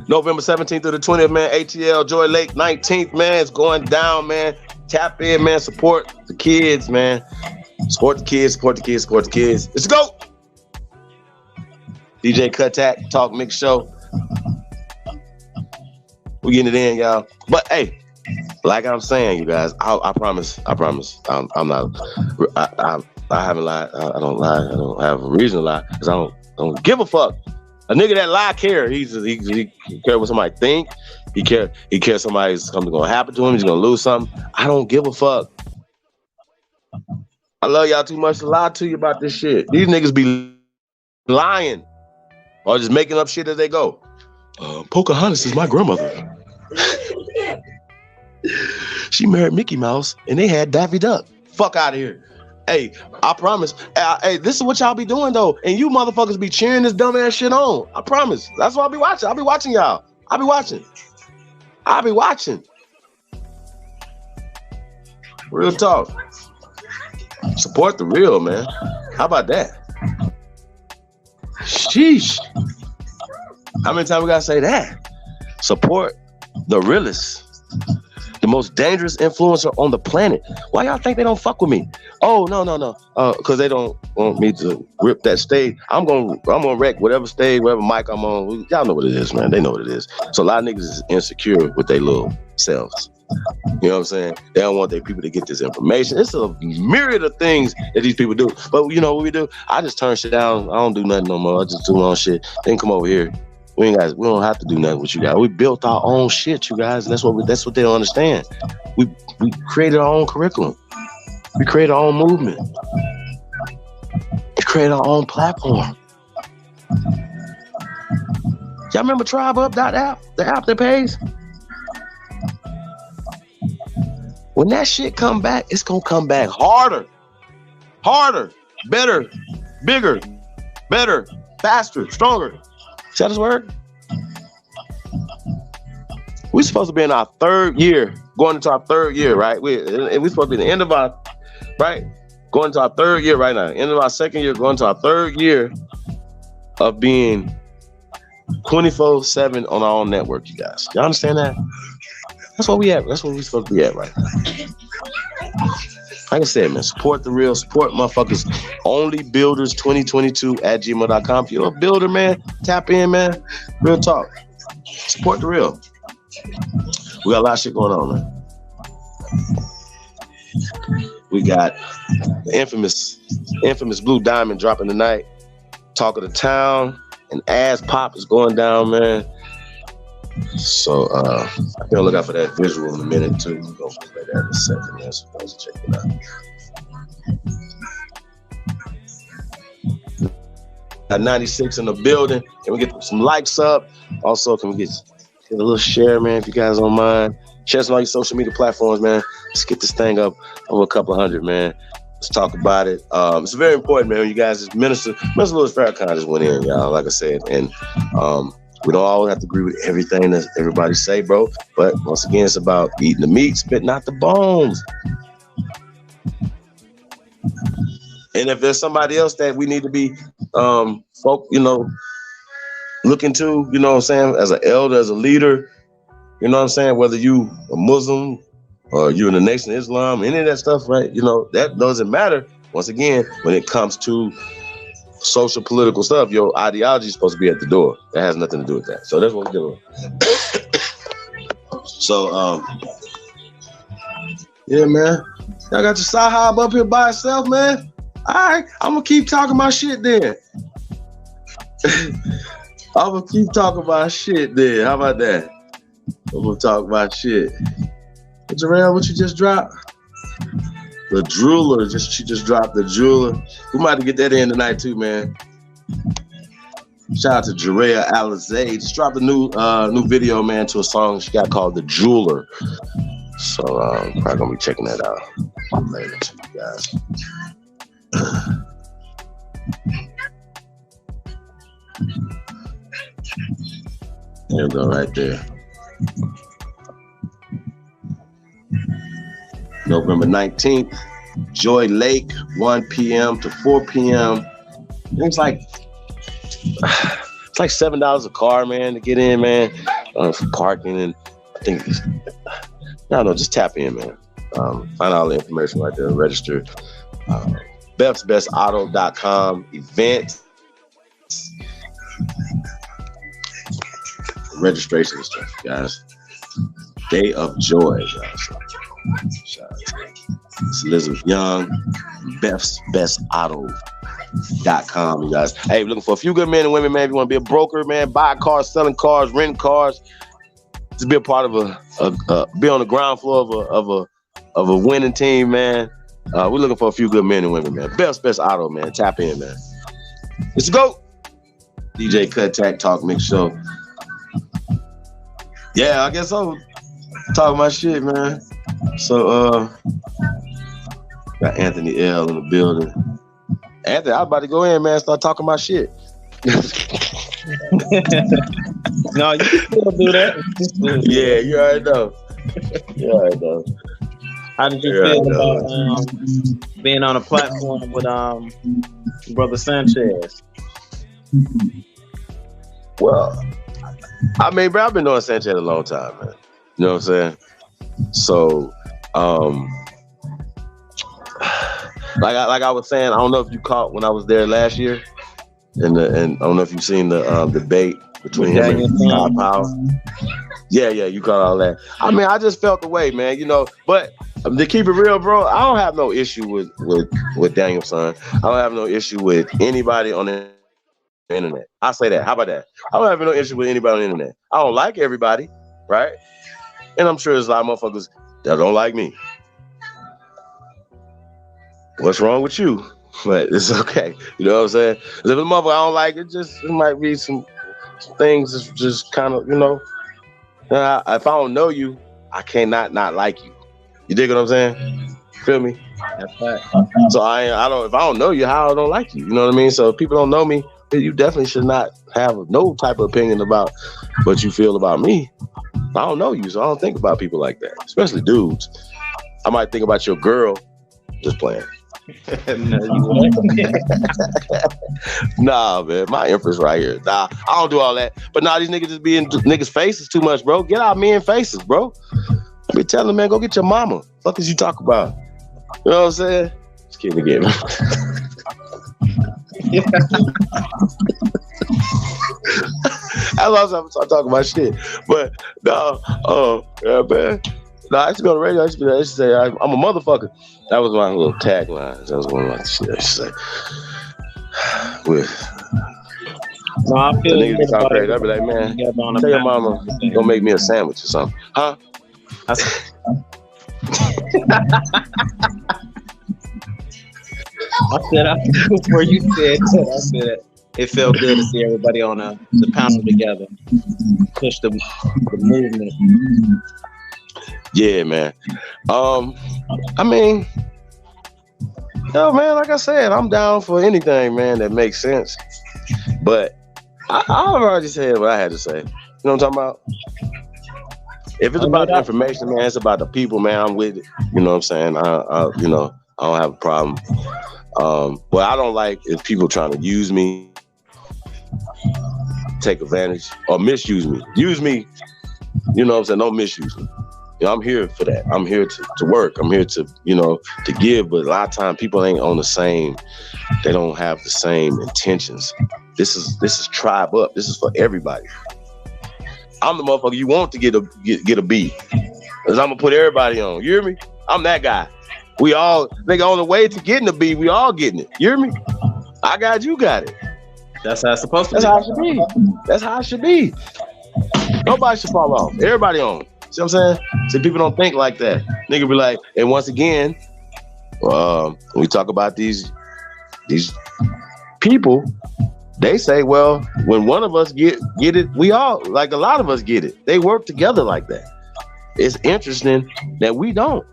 November 17th through the 20th, man. ATL Joy Lake 19th, man. It's going down, man. Tap in, man. Support the kids, man. Support the kids, support the kids, support the kids. Let's go. DJ Cut Talk Mix Show. We getting it in, y'all. But hey, like I'm saying, you guys, I promise. I'm not. I haven't lied. I don't lie. I don't have a reason to lie because I don't give a fuck. A nigga that lie care. He care what somebody think. He care something's gonna happen to him. He's gonna lose something. I don't give a fuck. I love y'all too much to lie to you about this shit. These niggas be lying or just making up shit as they go. Pocahontas is my grandmother. She married Mickey Mouse and they had Daffy Duck. Fuck out of here. Hey, I promise. Hey, this is what y'all be doing though, and you motherfuckers be cheering this dumb ass shit on. I promise. That's what I'll be watching. I'll be watching y'all. I'll be watching. Real talk. Support the real, man. How about that? Sheesh. How many times we gotta say that? Support the realest. The most dangerous influencer on the planet. Why y'all think they don't fuck with me? Oh, no. Because they don't want me to rip that stage. I'm gonna wreck whatever stage, whatever mic I'm on. Y'all know what it is, man. They know what it is. So a lot of niggas is insecure with their little selves. You know what I'm saying? They don't want their people to get this information. It's a myriad of things that these people do. But you know what we do? I just turn shit down. I don't do nothing no more. I just do my own shit. Then come over here. We don't have to do nothing with you guys. We built our own shit, you guys. And that's what they don't understand. We created our own curriculum. We created our own movement. We created our own platform. Y'all remember TribeUp.app? The app that pays? When that shit come back, it's gonna come back harder, better, bigger, better, faster, stronger. See how this work? We're supposed to be in our third year, going into our third year, right? We're supposed to be in the end of our, right? Going into our third year right now. End of our second year, going to our third year of being 24/7 on our own network, you guys. Y'all understand that? That's what we at. That's what we're supposed to be at right now. Like I said, man, support the real, support motherfuckers. Onlybuilders2022@gmail.com. If you're a builder, man, tap in, man. Real talk. Support the real. We got a lot of shit going on, man. We got the infamous Blue Diamond dropping tonight. Talk of the Town and Ass Pop is going down, man. So I feel look out for that visual in a minute too. We're gonna play that in a second, man. So guys check it out. At 96 in the building. Can we get some likes up? Also, can we get a little share, man, if you guys don't mind? Share some on your social media platforms, man. Let's get this thing up over a couple hundred, man. Let's talk about it. It's very important, man. You guys, Minister Louis Farahkhan just went in, y'all, like I said. And we don't always have to agree with everything that everybody say, bro. But once again, it's about eating the meat, spitting out the bones. And if there's somebody else that we need to be, looking to, you know what I'm saying, as an elder, as a leader, you know what I'm saying, whether you a Muslim or you in the Nation of Islam, any of that stuff, right? You know, that doesn't matter. Once again, when it comes to social political stuff, your ideology is supposed to be at the door. That has nothing to do with that. So that's what we're doing. So, yeah, man. Y'all got your Sahab up here by itself, man. All right, I'm gonna keep talking my shit then. I'm gonna keep talking about shit then. How about that? I'm gonna talk about shit. Hey, Jarrell, what you just dropped? The Drooler. She just dropped the Drooler. We might have to get that in tonight too, man. Shout out to Jarrell Alizé. Just dropped a new video, man, to a song she got called The Jeweler. So probably gonna be checking that out later to you guys. There you go, right there. November 19th, Joy Lake, 1 p.m. to 4 p.m. It's like $7 a car, man, to get in, man, for parking, and I think just tap in, man. Find all the information right there. Register. Beth'sBestAuto.com event. Registration and stuff, guys. Day of Joy, guys. It's Elizabeth Young, Beth'sBestAuto.com, you guys. Hey, looking for a few good men and women, man. If you want to be a broker, man, buy cars, selling cars, renting cars, to be a part of be on the ground floor of a winning team, man. We're looking for a few good men and women, man. Best Auto, man. Tap in, man. Let's go. DJ Cut Tack Talk Mix Show. Yeah, I guess so. Talking my shit, man. So, got Anthony L in the building. Anthony, I was about to go in, man. Start talking my shit. No, you can still do that. Yeah, you already know. How did you feel about being on a platform with Brother Sanchez? Well, I mean, bro, I've been knowing Sanchez a long time, man. You know what I'm saying? So, like I was saying, I don't know if you caught when I was there last year, and I don't know if you've seen the debate between him and Sky Power. Yeah, you caught all that. I mean, I just felt the way, man. You know, but to keep it real, bro, I don't have no issue with Daniel's son. I don't have no issue with anybody on the internet. I say that. How about that? I don't have no issue with anybody on the internet. I don't like everybody, right? And I'm sure there's a lot of motherfuckers that don't like me. What's wrong with you? But it's okay. You know what I'm saying? If it's a motherfucker I don't like, it might be some things that's just kind of, you know. If I don't know you, I cannot not like you. You dig what I'm saying? Feel me? That's right. So if I don't know you, how I don't like you? You know what I mean? So if people don't know me, you definitely should not have no type of opinion about what you feel about me. I don't know you, so I don't think about people like that, especially dudes. I might think about your girl. Just playing. No, you won't. Nah, man, my inference right here. Nah, I don't do all that. But nah, these niggas just be in niggas' faces too much, bro. Get out men faces, bro. I be telling man, go get your mama. Fuck is you talk about? You know what I'm saying? Just kidding again. I lost time talking about shit. But no, yeah, man. No, I used to go to the radio. I used to say, I'm a motherfucker. That was my little tagline. That was one of my shit I used to say. No, I feel the niggas be sound crazy. I'd be like, man, tell your mama go make me a sandwich or something. Huh? I said before you said that, I said it felt good to see everybody on the panel together, push the movement. Yeah, man. I mean, yo, man, like I said, I'm down for anything, man, that makes sense. But I've already said what I had to say. You know what I'm talking about? If it's about the information, man, it's about the people, man, I'm with it. You know what I'm saying? I don't have a problem. What I don't like is people trying to use me, take advantage, or misuse me. Use me, you know what I'm saying? Don't misuse me. You know, I'm here for that. I'm here to work. I'm here to, to give. But a lot of times people ain't on the same, they don't have the same intentions. This is tribe up. This is for everybody. I'm the motherfucker you want to get a B. Because I'm going to put everybody on. You hear me? I'm that guy. We all, nigga, on the way to getting a B, we all getting it. You hear me? I got you got it. That's how it's supposed to be. That's how it should be. That's how it should be. Nobody should fall off. Everybody on. See what I'm saying? See, people don't think like that. Nigga be like, and once again, when we talk about these people, they say, well, when one of us get it, we all, like a lot of us get it. They work together like that. It's interesting that we don't.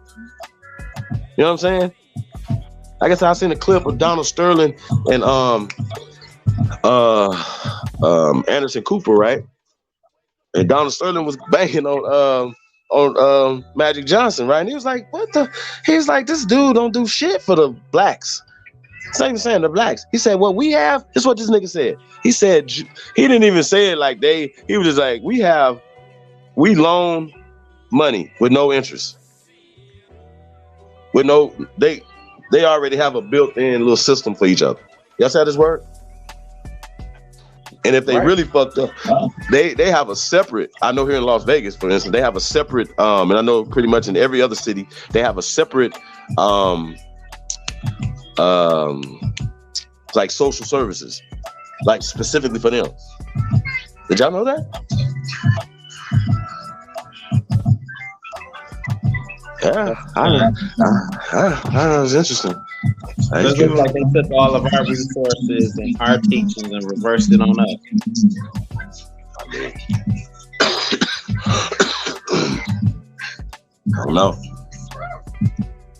You know what I'm saying? Like I said, I seen a clip of Donald Sterling and Anderson Cooper, right? And Donald Sterling was banging on Magic Johnson, right? And he was like, "What the?" He's like, "This dude don't do shit for the blacks." Same saying the blacks. He said, "What we have." This is what this nigga said. He said he didn't even say it like they. He was just like, "We loan money with no interest. With no they already have a built-in little system for each other." Y'all see how this work? And if they really fucked up, they have a separate. I know here in Las Vegas, for instance, they have a separate. And I know pretty much in every other city, they have a separate. Like social services, like specifically for them. Did y'all know that? Yeah, that was interesting. It's just like they took all of our resources and our teachings and reversed it on us. I don't know.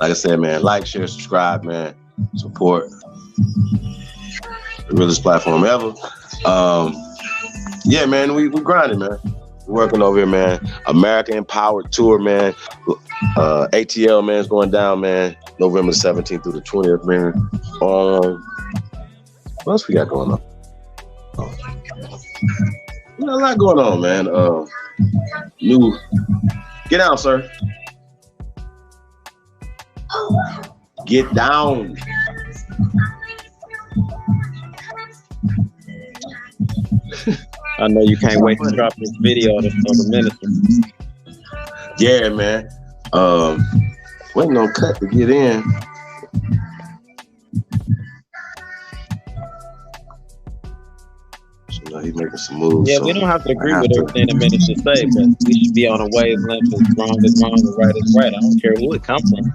Like I said, man, like, share, subscribe, man. Support the realest platform ever. Yeah, man, we grinding, man. We're working over here, man. America Empowered Tour, man. ATL, man, is going down, man. November 17th through the 20th, man. What else we got going on? We got a lot going on, man. Get down, sir. Get down. I know you can't wait to drop this video for the minister. Yeah, man. Waiting on Cut to get in. So now he's making some moves. Yeah, so we don't have to agree with everything the minister say, but we should be on a wavelength as wrong is wrong and right is right. I don't care who it comes from.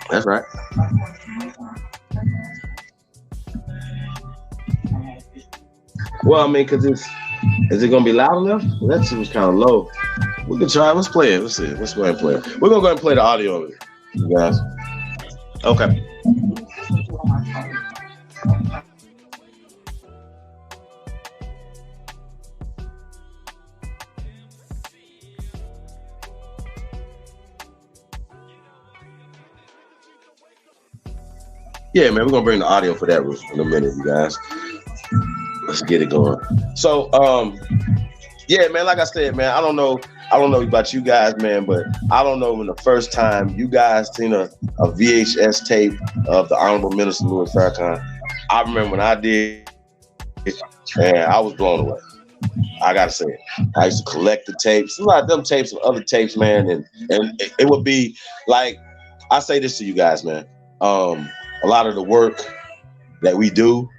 That's right. Well, I mean, is it gonna be loud enough? Well, that shit was kind of low. We can try. Let's play it. Let's see. Let's go ahead and play it. We're gonna go ahead and play the audio of it, you guys. Okay. Yeah, man, we're gonna bring the audio for that in a minute, you guys. Let's get it going. So, yeah, man, like I said, man, I don't know about you guys, man, but I don't know when the first time you guys seen a VHS tape of the Honorable Minister Louis Farrakhan. I remember when I did, and I was blown away. I gotta say it. I used to collect the tapes, a lot of them tapes and other tapes, man, and it would be like, I say this to you guys, man. A lot of the work that we do,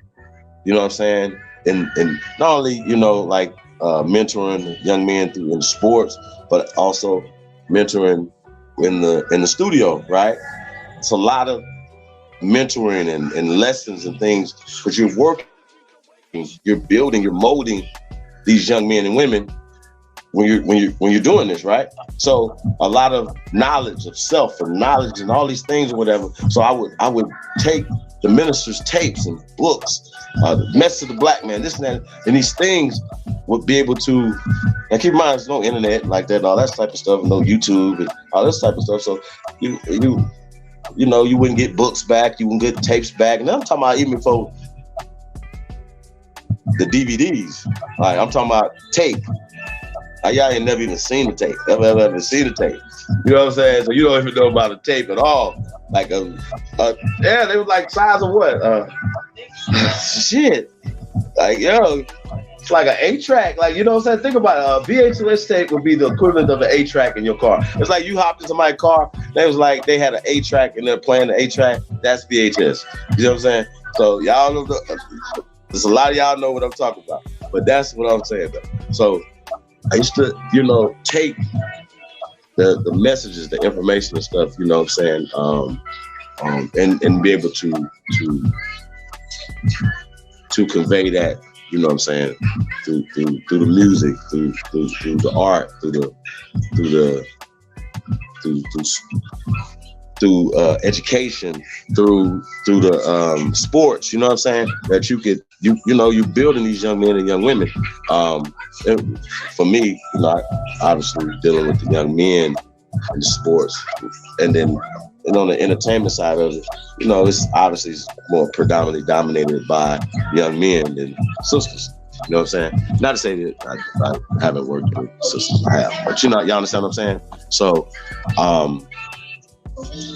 you know what I'm saying, and not only, you know, like mentoring young men in sports, but also mentoring in the studio, right? It's a lot of mentoring and lessons and things, but you're working, you're building, you're molding these young men and women when you're doing this, right? So a lot of knowledge of self and knowledge and all these things or whatever. So I would take the minister's tapes and books, the message of the black man, this and that, and these things would be able to. And keep in mind, there's no internet like that, and all that type of stuff, no YouTube and all this type of stuff. So you know, you wouldn't get books back, you wouldn't get tapes back. And I'm talking about even for the DVDs. Like, I'm talking about tape. Y'all ain't never even seen the tape. Ever seen the tape. You know what I'm saying? So you don't even know about the tape at all. Like yeah, they was like size of what? Shit. Like, yo, it's like an 8-track. Like, you know what I'm saying? Think about it. VHS tape would be the equivalent of an 8-track in your car. It's like you hopped into my car. They was like, they had an 8-track and they're playing the 8-track. That's VHS. You know what I'm saying? So y'all know there's a lot of y'all know what I'm talking about. But that's what I'm saying though. So I used to, you know, take the messages, the information and stuff, you know what I'm saying, and be able to convey that, you know what I'm saying, through the music, through the art, through education, through the sports, you know what I'm saying, that you could you building these young men and young women. And for me, obviously dealing with the young men in sports, and then on the entertainment side of it, it's obviously more predominantly dominated by young men than sisters. You know what I'm saying? Not to say that I haven't worked with sisters, I have, but y'all understand what I'm saying? So,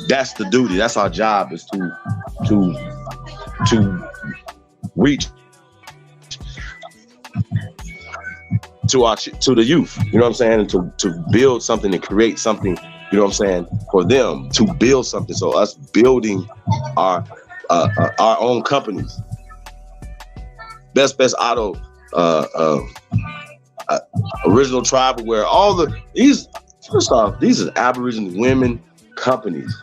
that's the duty. That's our job, is to reach to the youth. You know what I'm saying? And to build something and create something. You know what I'm saying? For them to build something. So us building our own companies. Best Auto, Original Tribal, where first off, these are Aboriginal women companies.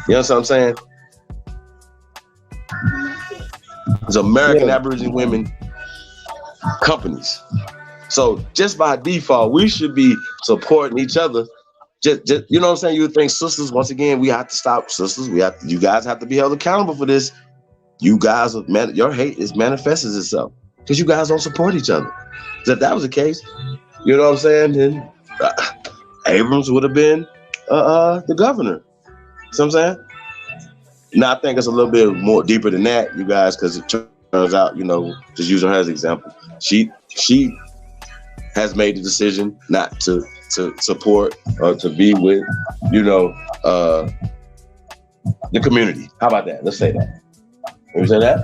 You know what I'm saying? It's American Aboriginal women companies. So just by default, we should be supporting each other. Just you know what I'm saying? You would think sisters, once again, we have to stop sisters. You guys have to be held accountable for this. You guys, your hate manifests itself because you guys don't support each other. If that was the case, you know what I'm saying? Then Abrams would have been the governor. See what I'm saying? Now I think it's a little bit more deeper than that, you guys, because it turns out, just using her as an example, she has made the decision not to support or to be with, the community. How about that? Let's say that. Can we say that?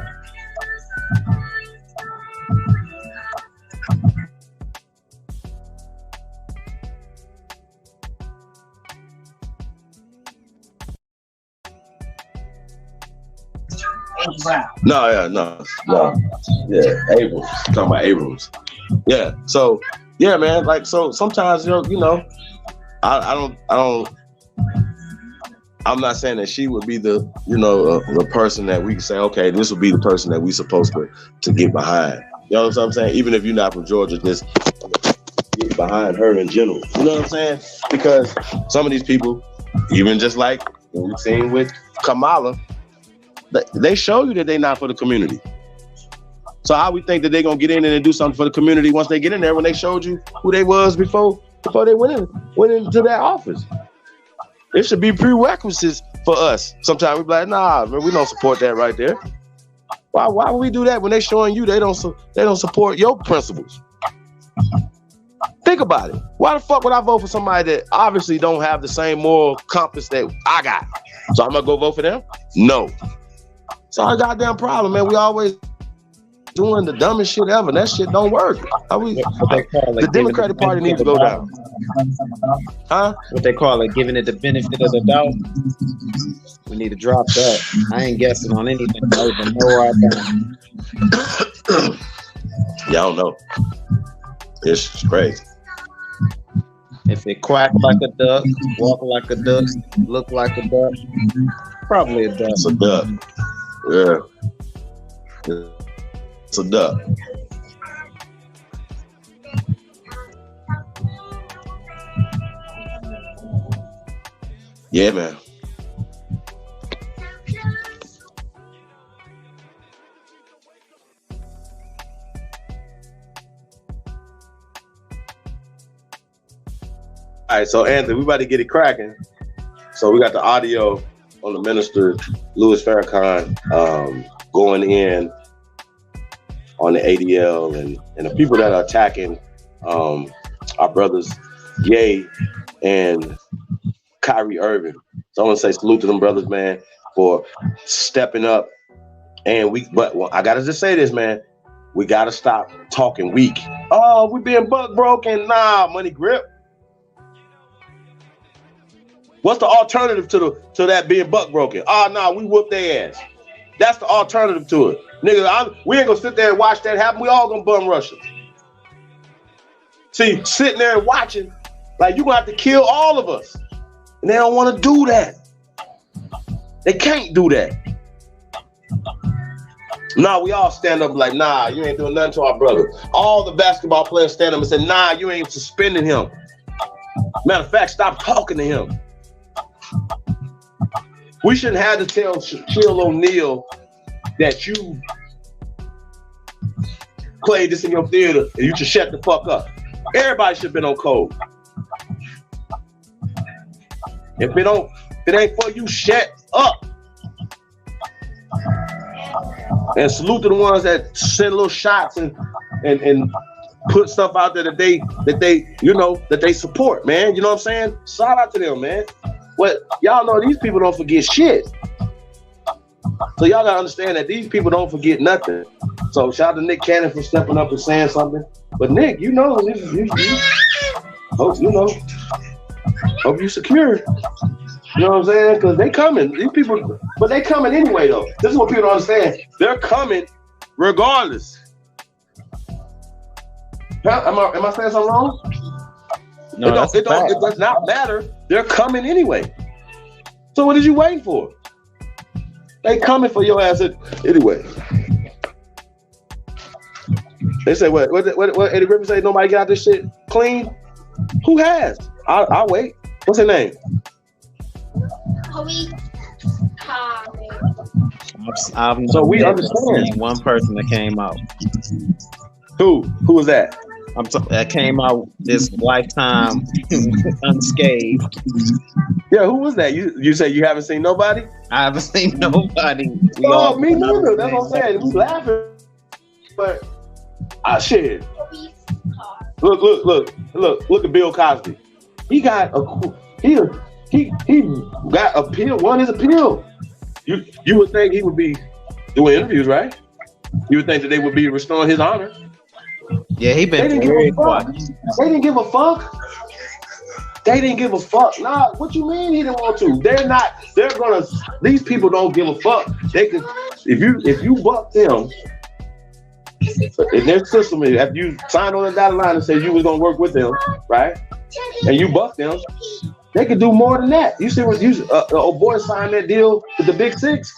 No. Yeah, Abrams. Talking about Abrams. Yeah. So, yeah, man. Like, so sometimes, I'm not saying that she would be the person that we can say, okay, this will be the person that we supposed to get behind. You know what I'm saying? Even if you're not from Georgia, just get behind her in general. You know what I'm saying? Because some of these people, even just like what we've seen with Kamala, they show you that they're not for the community. So how we think that they're gonna get in and do something for the community once they get in there, when they showed you who they was before they went into that office? It should be prerequisites for us. Sometimes we be like, nah, man, we don't support that right there. Why would we do that when they showing you they don't support your principles? Think about it. Why the fuck would I vote for somebody that obviously don't have the same moral compass that I got? So I'm gonna go vote for them? No. It's our goddamn problem, man. We always doing the dumbest shit ever. That shit don't work. The Democratic Party needs to go down. Huh? What they call it, giving it the benefit of the doubt. We need to drop that. I ain't guessing on anything. I even know Y'all know. It's crazy. If it quack like a duck, walk like a duck, look like a duck, probably a duck. It's a duck. Yeah. It's a duck. Yeah, man. All right, so Anthony, we about to get it cracking. So we got the audio on the minister, Louis Farahkhan, going in on the ADL and the people that are attacking our brothers, Ye and Kyrie Irving. So I want to say salute to them brothers, man, for stepping up. And but I gotta just say this, man, we gotta stop talking weak. Oh, we being buck broken. Nah, money grip. What's the alternative to that being buck broken? Oh, nah, we whoop their ass. That's the alternative to it. Nigga, we ain't gonna sit there and watch that happen. We all gonna bum rush them. See, sitting there and watching, like, you gonna have to kill all of us. And they don't wanna do that. They can't do that. Nah, we all stand up like, nah, you ain't doing nothing to our brother. All the basketball players stand up and say, nah, you ain't suspending him. Matter of fact, stop talking to him. We shouldn't have to tell Shaquille O'Neal that you played this in your theater and you should shut the fuck up. Everybody should have been on code. If it ain't for you, shut up. And salute to the ones that send little shots and put stuff out there that they support, man. You know what I'm saying? Shout out to them, man. What y'all know, these people don't forget shit. So y'all gotta understand that these people don't forget nothing. So shout out to Nick Cannon for stepping up and saying something. But Nick, you know, hope you secure. You know what I'm saying? Because they coming. These people, but they coming anyway though. This is what people don't understand. They're coming regardless. Am I saying something wrong? No, it does not matter. They're coming anyway. So what is you waiting for? They coming for your ass anyway. They say what Eddie Griffin say? Nobody got this shit clean. Who has? I'll wait. What's her name? So we understand. One person that came out. Who was that? That came out this lifetime unscathed. Yeah, who was that? You say you haven't seen nobody? I haven't seen nobody. Me neither. That's what I'm saying. We laughing, but shit. Look at Bill Cosby. He got he got appeal. Won his appeal. You would think he would be doing interviews, right? You would think that they would be restoring his honor. Yeah, he been very quiet. They didn't give a fuck. They didn't give a fuck. Nah, what you mean he didn't want to? These people don't give a fuck. They can, if you buck them, in their system, if you signed on the dotted line and said you was gonna work with them, right? And you buck them, they could do more than that. You see what old boy signed that deal with the Big Six?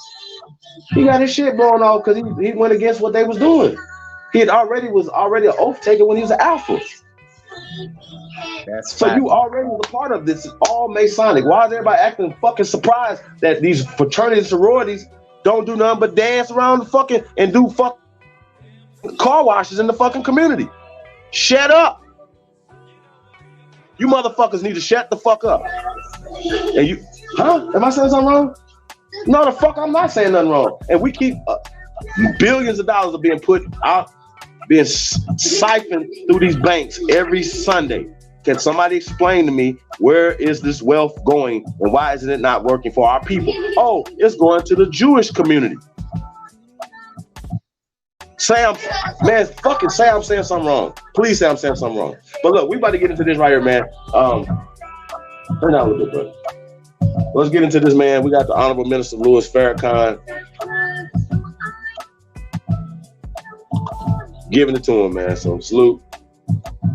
He got his shit blown off because he went against what they was doing. He was already an oath taker when he was an alpha. So you already was a part of this. It's all Masonic. Why is everybody acting fucking surprised that these fraternities, sororities don't do nothing but dance around the fucking and do fucking car washes in the fucking community? Shut up. You motherfuckers need to shut the fuck up. And you, am I saying something wrong? No, the fuck, I'm not saying nothing wrong. And we keep billions of dollars are being put out, being siphoned through these banks every Sunday. Can somebody explain to me where is this wealth going and why isn't it not working for our people? Oh, it's going to the Jewish community. Fucking say I'm saying something wrong. Please say I'm saying something wrong. But look, we about to get into this right here, man. Turn down a little bit, bro. Let's get into this, man. We got the Honorable Minister Louis Farahkhan giving it to him, man. So salute.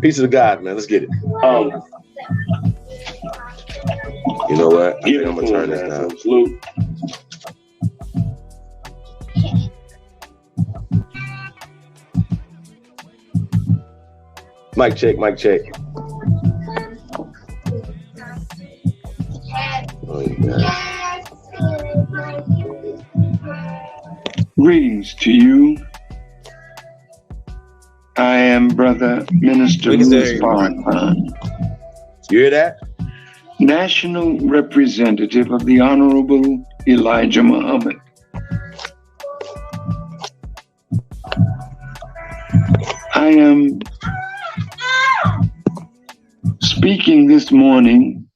Peace of the God, man. Let's get it. You know what? I think I'm gonna turn this down. So salute. Mic check, mic check. Oh, yeah. Greetings to you. I am Brother Minister Louis Farahkhan. You hear that? National Representative of the Honorable Elijah Muhammad. I am speaking this morning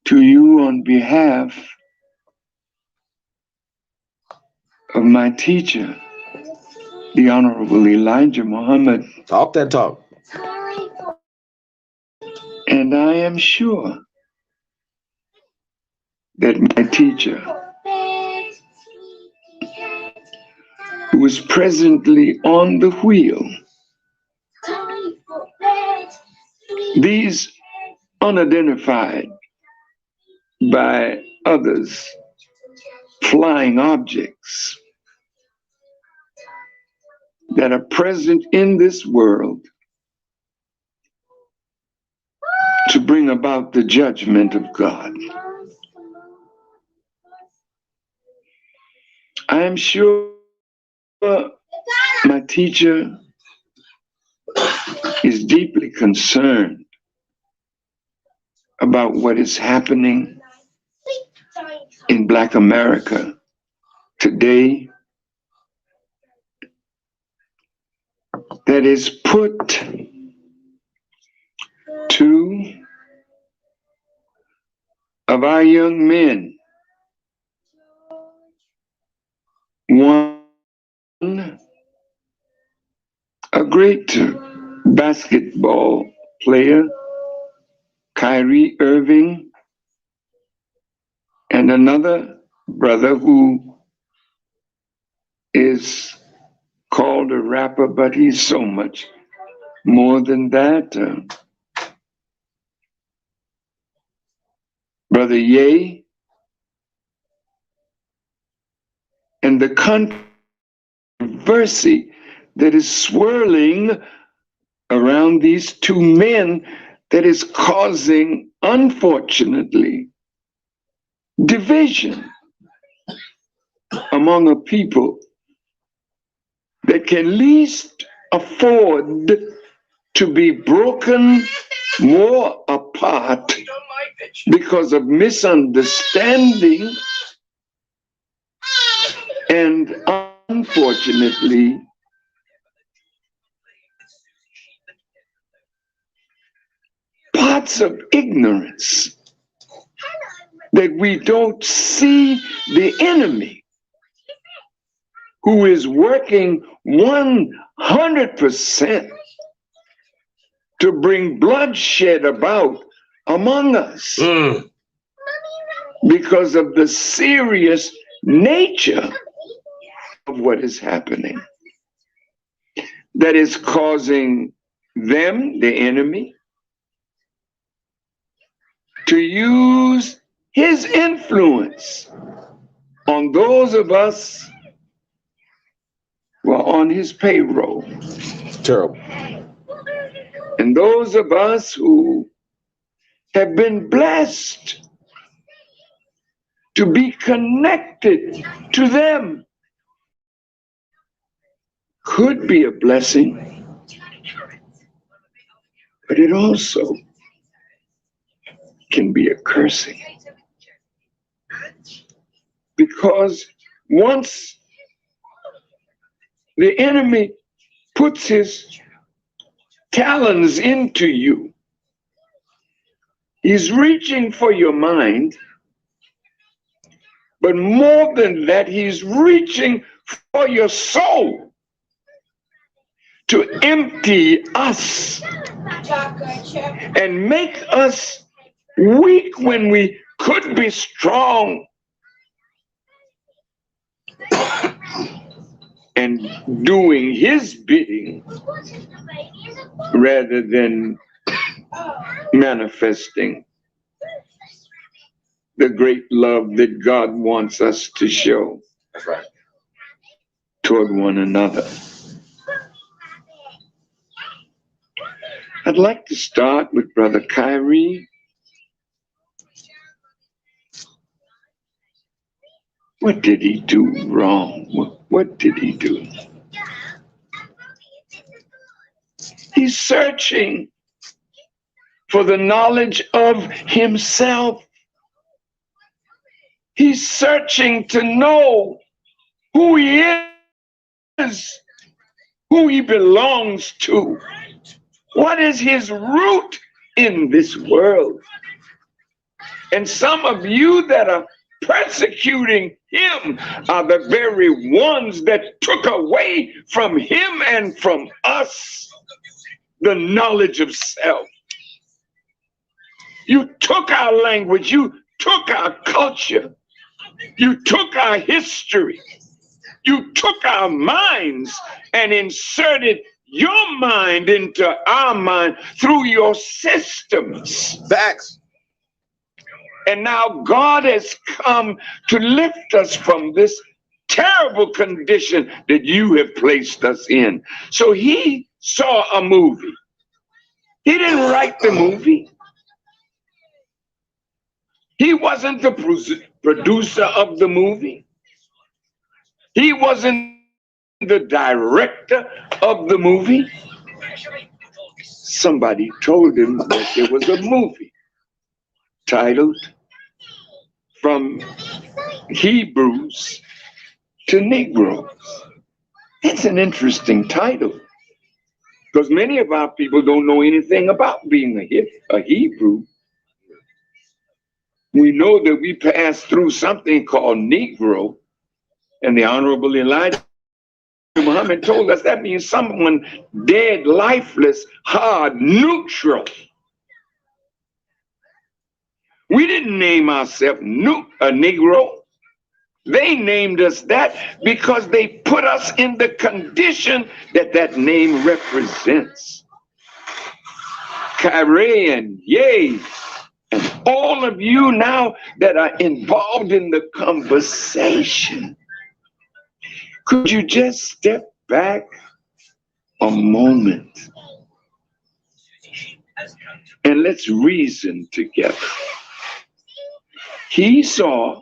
to you on behalf of my teacher, the Honorable Elijah Muhammad. Talk that talk. And I am sure that my teacher, who is presently on the wheel, these unidentified by others flying objects that are present in this world to bring about the judgment of God. I am sure My teacher is deeply concerned about what is happening in Black America today, that is put two of our young men, one a great basketball player, Kyrie Irving, and another brother who is called a rapper, but he's so much more than that. Brother Ye, and the controversy that is swirling around these two men that is causing, unfortunately, division among a people that can least afford to be broken more apart because of misunderstanding and, unfortunately, parts of ignorance, that we don't see the enemy who is working 100% to bring bloodshed about among us because of the serious nature of what is happening, that is causing them, the enemy, to use his influence on those of us who are on his payroll. Terrible. And those of us who have been blessed to be connected to them could be a blessing, but it also can be a cursing. Because once the enemy puts his talons into you, he's reaching for your mind, but more than that, he's reaching for your soul to empty us and make us weak when we could be strong, and doing his bidding rather than manifesting the great love that God wants us to show toward one another. I'd like to start with Brother Kyrie. What did he do wrong? What did he do? He's searching for the knowledge of himself. He's searching to know who he is, who he belongs to. What is his root in this world? And some of you that are persecuting him are the very ones that took away from him and from us the knowledge of self. You took our language, you took our culture, you took our history, you took our minds and inserted your mind into our mind through your systems. Facts. And now God has come to lift us from this terrible condition that you have placed us in. So he saw a movie. He didn't write the movie. He wasn't the producer of the movie. He wasn't the director of the movie? Somebody told him that there was a movie titled From Hebrews to Negroes. It's an interesting title because many of our people don't know anything about being a Hebrew. We know that we passed through something called Negro, and the Honorable Elijah Muhammad told us that means someone dead, lifeless, hard, neutral. We didn't name ourselves a Negro. They named us that because they put us in the condition that that name represents. Kyrie and Ye and all of you now that are involved in the conversation, could you just step back a moment and let's reason together? He saw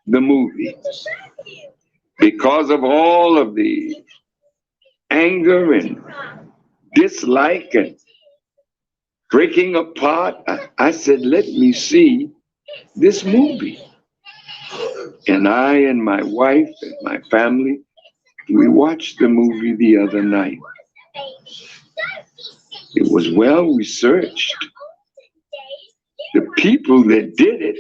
the movie because of all of the anger and dislike and breaking apart. I said, let me see this movie. And I and my wife and my family, we watched the movie the other night. It was well researched. The people that did it,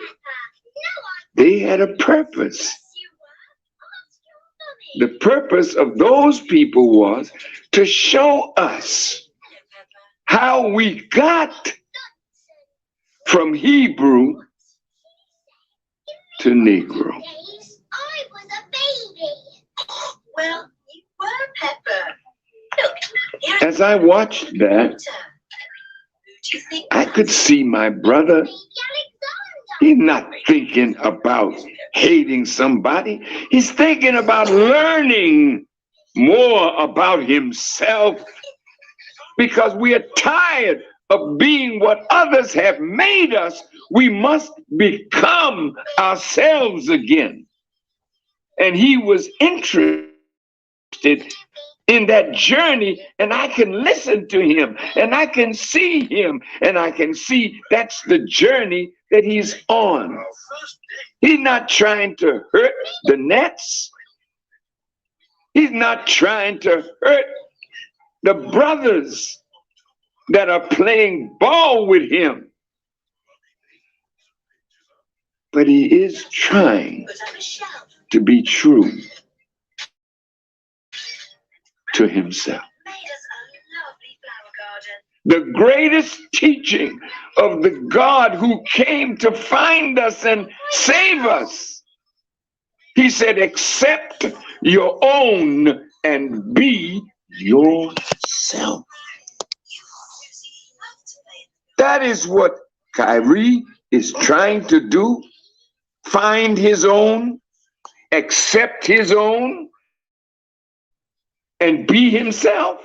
they had a purpose. The purpose of those people was to show us how we got from Hebrew to Negro. I was a baby. Well, you were, Pepper. Look, as I watched that, I could see my brother. He's not thinking about hating somebody. He's thinking about learning more about himself, because we are tired of being what others have made us. We must become ourselves again. And he was interested in that journey, and I can listen to him, and I can see him, and I can see that's the journey that he's on. He's not trying to hurt the Nets. He's not trying to hurt the brothers that are playing ball with him. But he is trying to be true to himself. The greatest teaching of the God who came to find us and save us. He said, accept your own and be yourself. That is what Kyrie is trying to do. Find his own, accept his own, and be himself.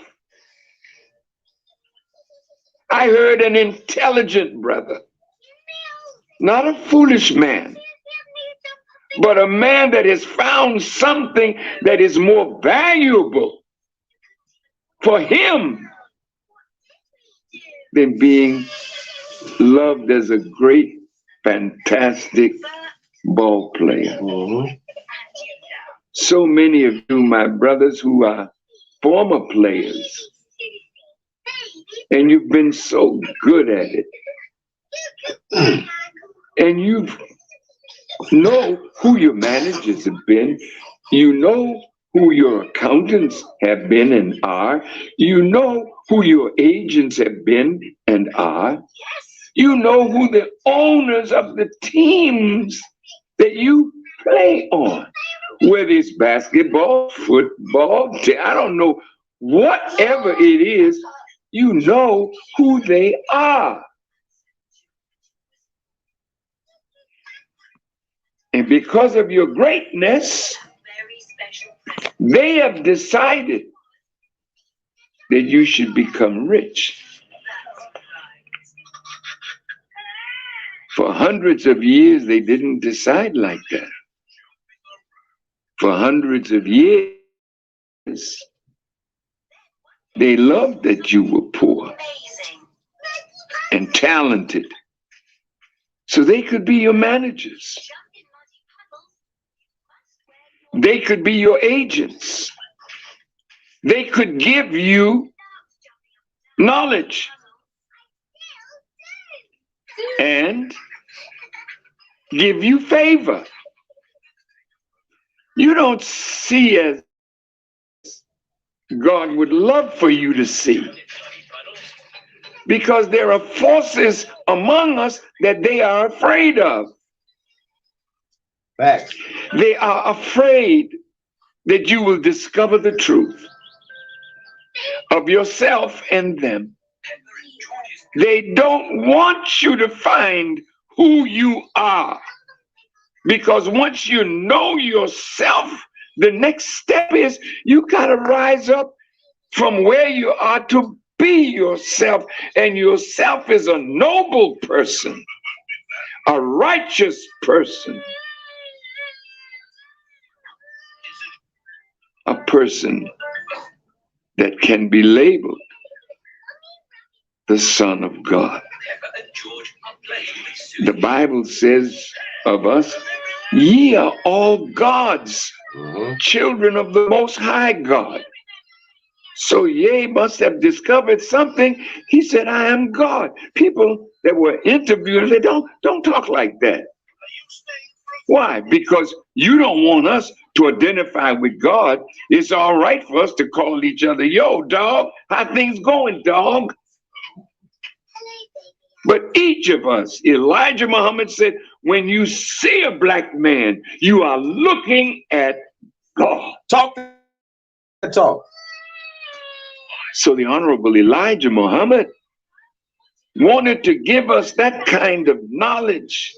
I heard an intelligent brother, not a foolish man, but a man that has found something that is more valuable for him than being loved as a great, fantastic ball player. So many of you, my brothers, who are former players, and you've been so good at it, and you know who your managers have been, you know who your accountants have been and are, you know who your agents have been and are, you know who the owners of the teams that you play on, whether it's basketball, football, I don't know, whatever it is, you know who they are. And because of your greatness, they have decided that you should become rich. For hundreds of years, they didn't decide like that. For hundreds of years, They loved that you were poor and talented, so they could be your managers. They could be your agents. They could give you knowledge and give you favor. You don't see as God would love for you to see, because there are forces among us that they are afraid of. Facts. They are afraid that you will discover the truth of yourself and them. They don't want you to find who you are, because once you know yourself, the next step is you got to rise up from where you are to be yourself. And yourself is a noble person, a righteous person, a person that can be labeled the Son of God. The Bible says of us, ye are all God's children of the Most High God. So ye must have discovered something. He said, I am God. People that were interviewed, they don't talk like that. Why? Because you don't want us to identify with God. It's all right for us to call each other, yo, dog, how things going, dog? But each of us, Elijah Muhammad said, when you see a black man, you are looking at God. Talk. So the Honorable Elijah Muhammad wanted to give us that kind of knowledge.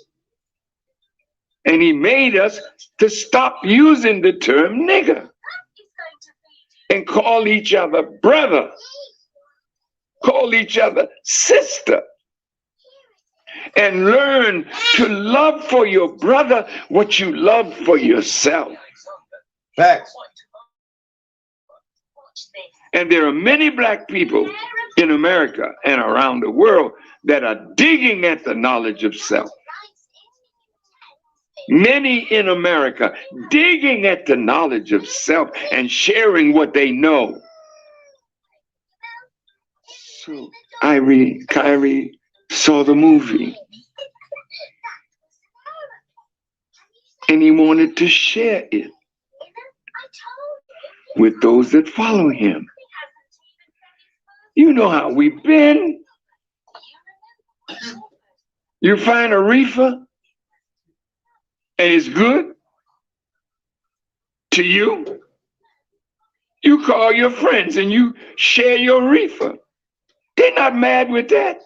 And he made us to stop using the term nigger and call each other brother, call each other sister, and learn to love for your brother what you love for yourself. Facts. And there are many black people in America and around the world that are digging at the knowledge of self. Many in America digging at the knowledge of self and sharing what they know. So Kyrie saw the movie and he wanted to share it with those that follow him. You know how we've been. You find a reefer and it's good to you. You call your friends and you share your reefer. They're not mad with that.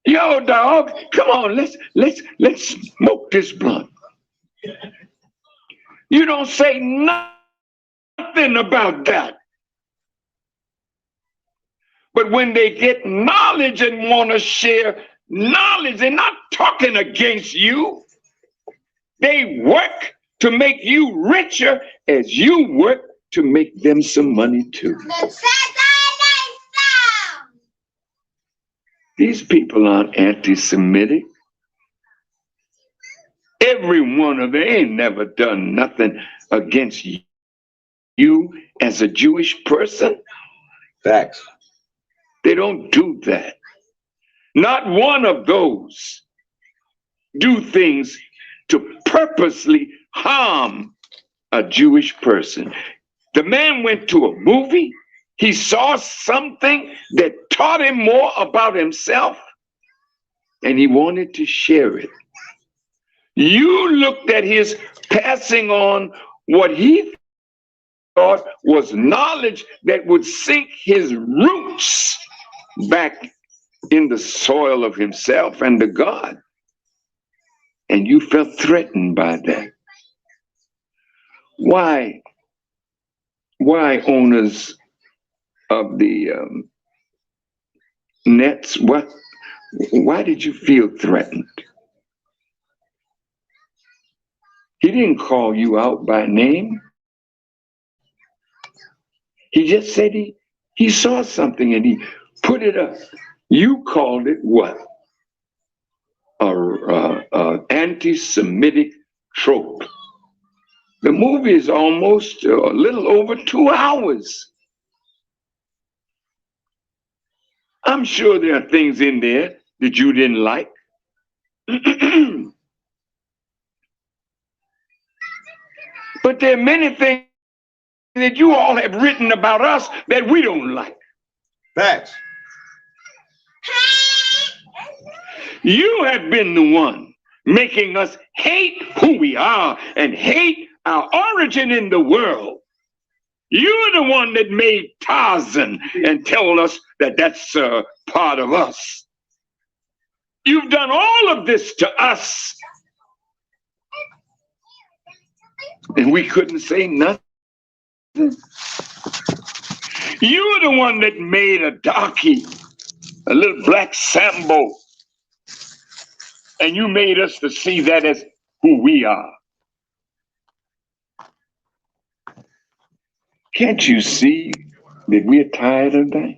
Yo, dog, come on, let's smoke this blunt. You don't say nothing about that. But when they get knowledge and want to share knowledge, they're not talking against you. They work to make you richer as you work to make them some money too. These people aren't anti-Semitic. Every one of them ain't never done nothing against you as a Jewish person. Facts. They don't do that. Not one of those do things to purposely harm a Jewish person. The man went to a movie. He saw something that taught him more about himself, and he wanted to share it. You looked at his passing on what he thought was knowledge that would sink his roots back in the soil of himself and the God. And you felt threatened by that. Why owners of the nets, why did you feel threatened? He didn't call you out by name. He just said he saw something and he put it up. You called it what? A anti-Semitic trope. The movie is almost a little over 2 hours. I'm sure there are things in there that you didn't like. But there are many things that you all have written about us that we don't like. Facts. You have been the one making us hate who we are and hate our origin in the world. You're the one that made Tarzan and told us that that's part of us. You've done all of this to us. And we couldn't say nothing. You're the one that made a darky, a little black Sambo. And you made us to see that as who we are. Can't you see that we're tired of that?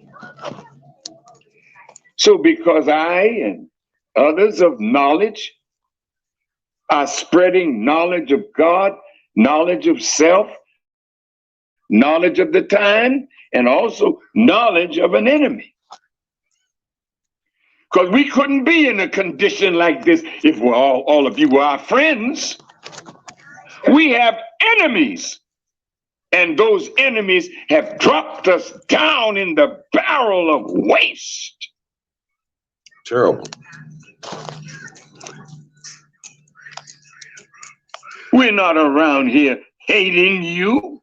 So because I and others of knowledge are spreading knowledge of God, knowledge of self, knowledge of the time, and also knowledge of an enemy. Because we couldn't be in a condition like this if we're all of you were our friends. We have enemies. And those enemies have dropped us down in the barrel of waste. Terrible. We're not around here hating you,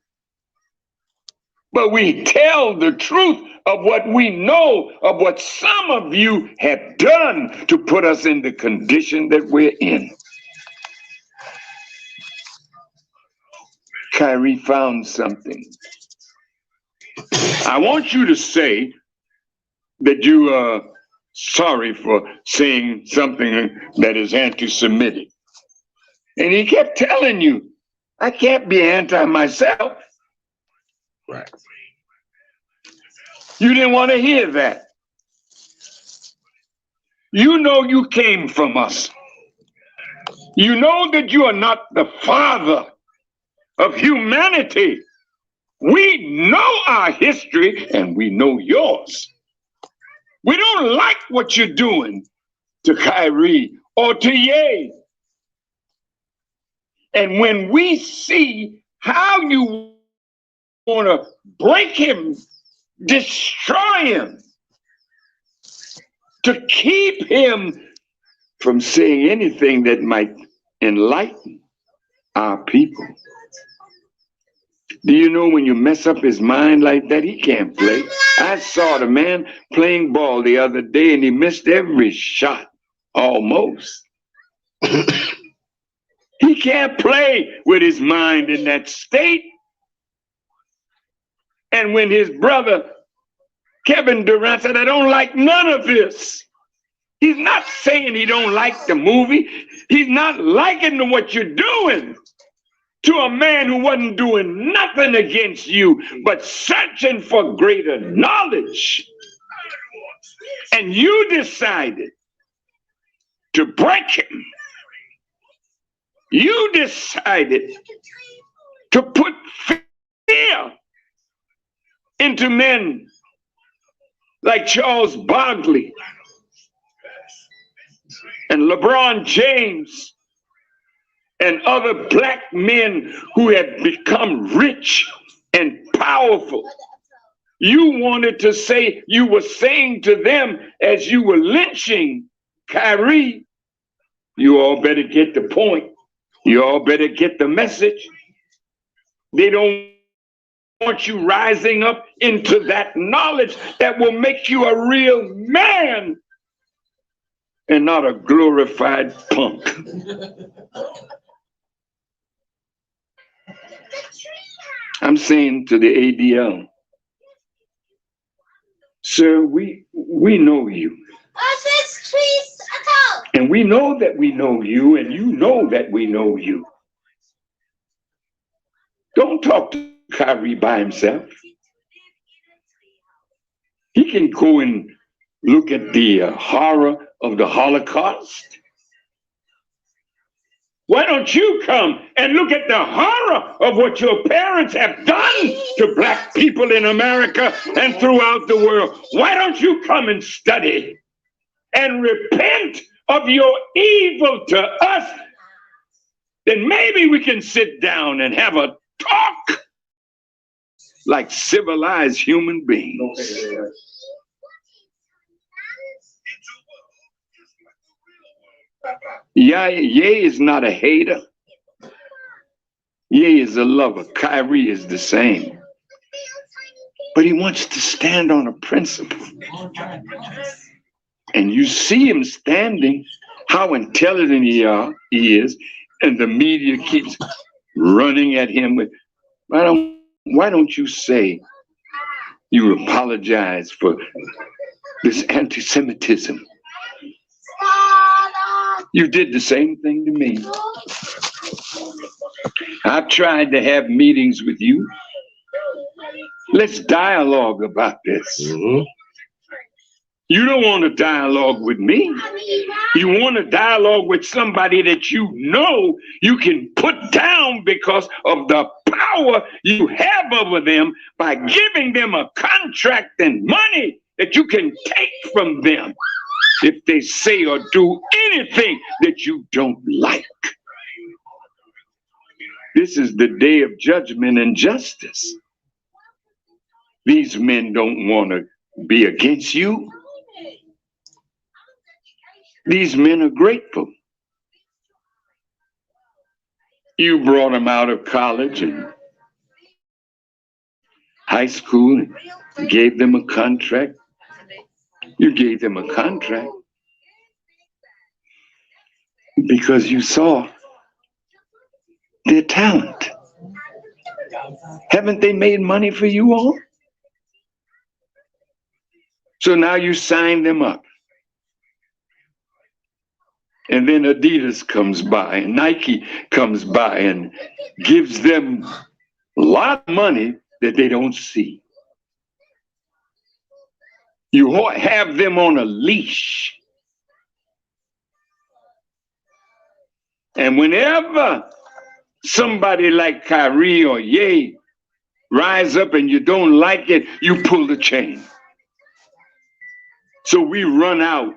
but we tell the truth of what we know, of what some of you have done to put us in the condition that we're in. Kyrie found something. I want you to say that you are sorry for saying something that is anti-Semitic. And he kept telling you, I can't be anti myself. Right. You didn't want to hear that. You know you came from us. You know that you are not the father of humanity. We know our history and we know yours. We don't like what you're doing to Kyrie or to Ye. And when we see how you want to break him, destroy him, to keep him from saying anything that might enlighten our people. Do you know when you mess up his mind like that, he can't play? I saw the man playing ball the other day and he missed every shot, almost. He can't play with his mind in that state. And when his brother, Kevin Durant, said, I don't like none of this. He's not saying he don't like the movie. He's not liking what you're doing to a man who wasn't doing nothing against you, but searching for greater knowledge. And you decided to break him. You decided to put fear into men like Charles Barkley and LeBron James and other black men who have become rich and powerful. You wanted to say, you were saying to them as you were lynching Kyrie, you all better get the point. You all better get the message. They don't want you rising up into that knowledge that will make you a real man and not a glorified punk. I'm saying to the ADL, sir, we know you. And we know that we know you, and you know that we know you. Don't talk to Kyrie by himself. He can go and look at the horror of the Holocaust. Why don't you come and look at the horror of what your parents have done to black people in America and throughout the world? Why don't you come and study and repent of your evil to us? Then maybe we can sit down and have a talk like civilized human beings. Ye is not a hater. Ye is a lover. Kyrie is the same. But he wants to stand on a principle. And you see him standing, how intelligent he is, and the media keeps running at him with, why don't you say you apologize for this anti-Semitism? You did the same thing to me. I've tried to have meetings with you. Let's dialogue about this. Mm-hmm. You don't want to dialogue with me. You want to dialogue with somebody that you know you can put down because of the power you have over them by giving them a contract and money that you can take from them if they say or do anything that you don't like. This is the day of judgment and justice. These men don't want to be against you. These men are grateful. You brought them out of college and high school and gave them a contract. You gave them a contract because you saw their talent. Haven't they made money for you all? So now you sign them up. And then Adidas comes by and Nike comes by and gives them a lot of money that they don't see. You have them on a leash. And whenever somebody like Kyrie or Ye rise up and you don't like it, you pull the chain. So we run out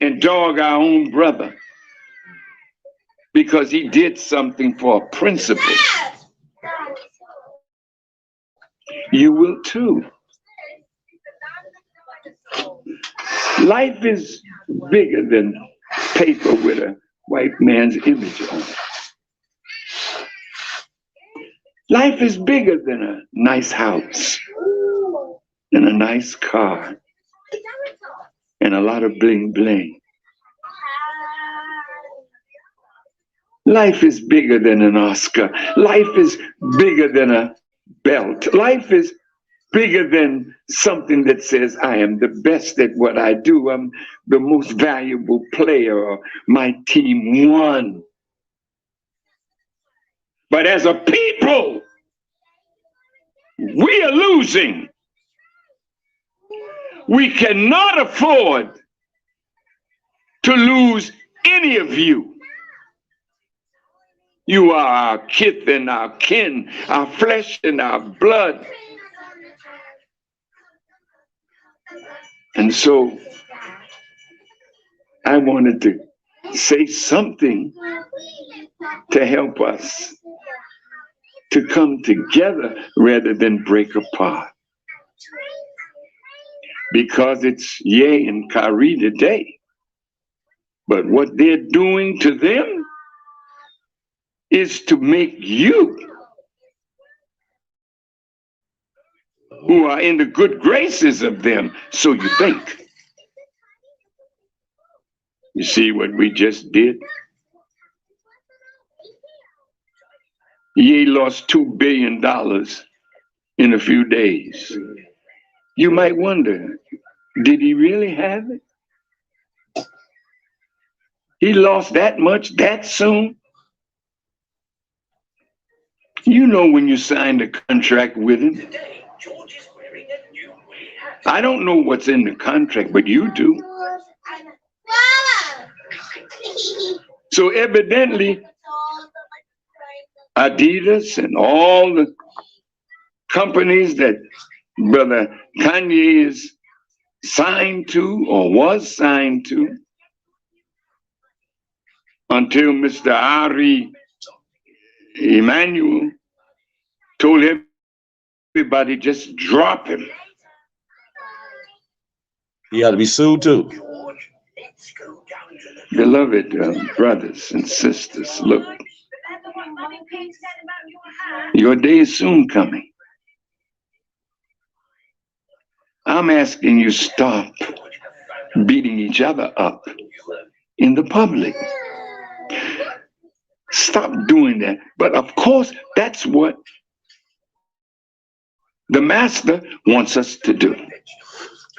and dog our own brother because he did something for a principle. You will too. Life is bigger than paper with a white man's image on it. Life is bigger than a nice house and a nice car and a lot of bling bling. Life is bigger than an Oscar. Life is bigger than a belt. Life is bigger than something that says I am the best at what I do. I'm the most valuable player, or my team won. But as a people, we are losing. We cannot afford to lose any of you. You are our kith and our kin, our flesh and our blood. And so I wanted to say something to help us to come together rather than break apart. Because it's Ye and Kyrie today. But what they're doing to them is to make you, who are in the good graces of them, so you think. You see what we just did? Ye lost $2 billion in a few days. You might wonder, did he really have it? He lost that much that soon? You know when you signed a contract with him, I don't know what's in the contract, but you do. So evidently, Adidas and all the companies that Brother Kanye is signed to or was signed to until Mr. Ari Emanuel told everybody just drop him. He ought to be sued too. Beloved brothers and sisters, look, your day is soon coming. I'm asking you stop beating each other up in the public. Stop doing that. But of course, that's what the master wants us to do.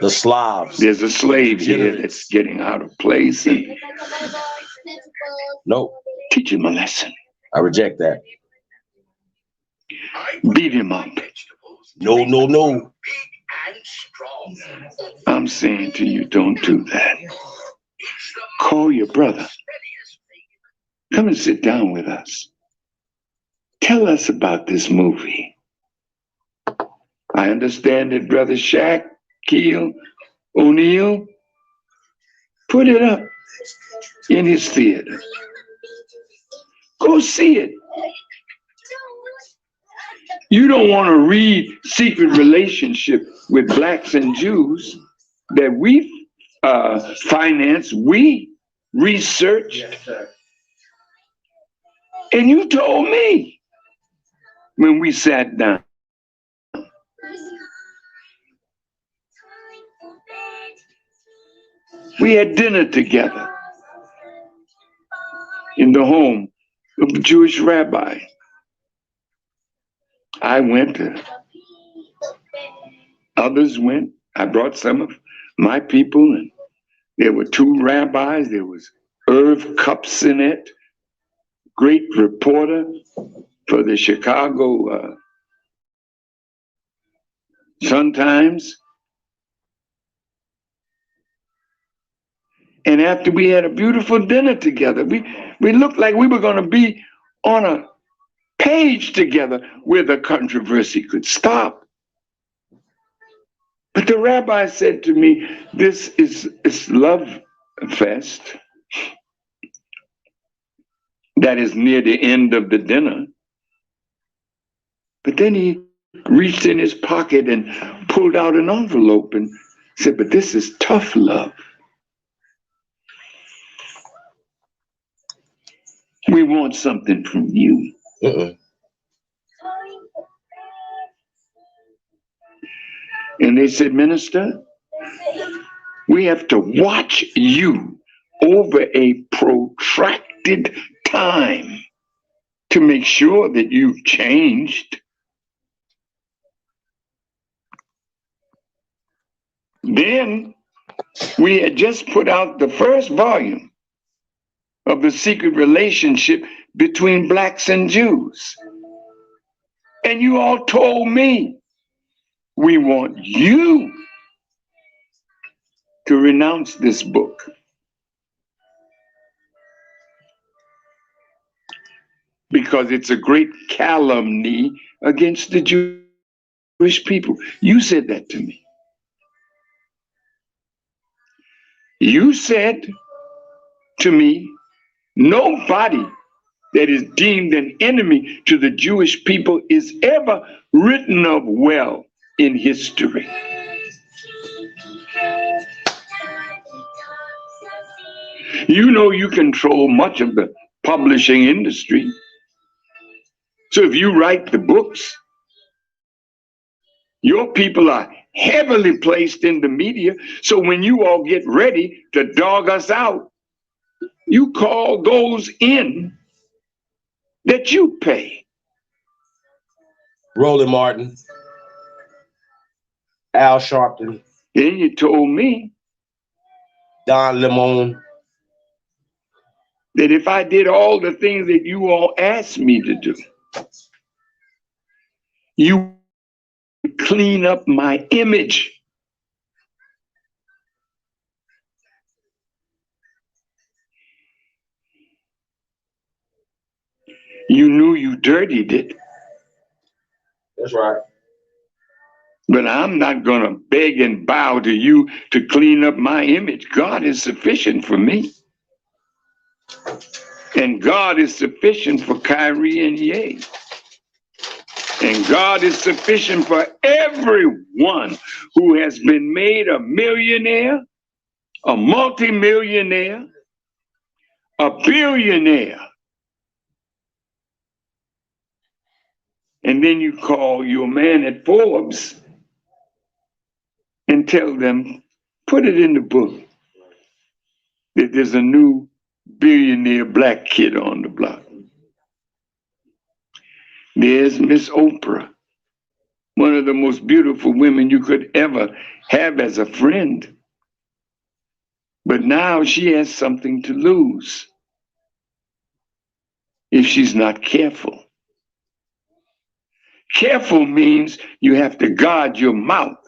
The Slavs. There's a slave here that's getting out of place. And nope. Teach him a lesson. I reject that. Beat him up. No, no, no. I'm saying to you, don't do that. Call your brother. Come and sit down with us. Tell us about this movie. I understand that Brother Shaquille O'Neal put it up in his theater. Go see it. You don't want to read Secret Relationship with Blacks and Jews that we financed, we researched. And you told me when we sat down. We had dinner together in the home of the Jewish rabbi. I went, others went. I brought some of my people, and there were two rabbis. There was Irv Kupcinet, great reporter for the Chicago Sun-Times. And after we had a beautiful dinner together, we looked like we were going to be on a page together where the controversy could stop. But the rabbi said to me, this is love fest. That is near the end of the dinner. But then he reached in his pocket and pulled out an envelope and said, but this is tough love. We want something from you. And they said, Minister, we have to watch you over a protracted time to make sure that you've changed. Then we had just put out the first volume of the secret relationship between blacks and Jews. And you all told me, we want you to renounce this book. Because it's a great calumny against the Jewish people. You said that to me. You said to me, nobody that is deemed an enemy to the Jewish people is ever written of well in history. You know you control much of the publishing industry. So if you write the books, your people are heavily placed in the media. So when you all get ready to dog us out, you call those in that you pay. Roland Martin, Al Sharpton. Then you told me, Don Lemon, that if I did all the things that you all asked me to do, you would clean up my image You knew you dirtied it. That's right. But I'm not going to beg and bow to you to clean up my image. God is sufficient for me. And God is sufficient for Kyrie and Ye. And God is sufficient for everyone who has been made a millionaire, a multimillionaire, a billionaire. And then you call your man at Forbes and tell them, put it in the book that there's a new billionaire black kid on the block. There's Miss Oprah, one of the most beautiful women you could ever have as a friend. But now she has something to lose if she's not careful. Careful means you have to guard your mouth.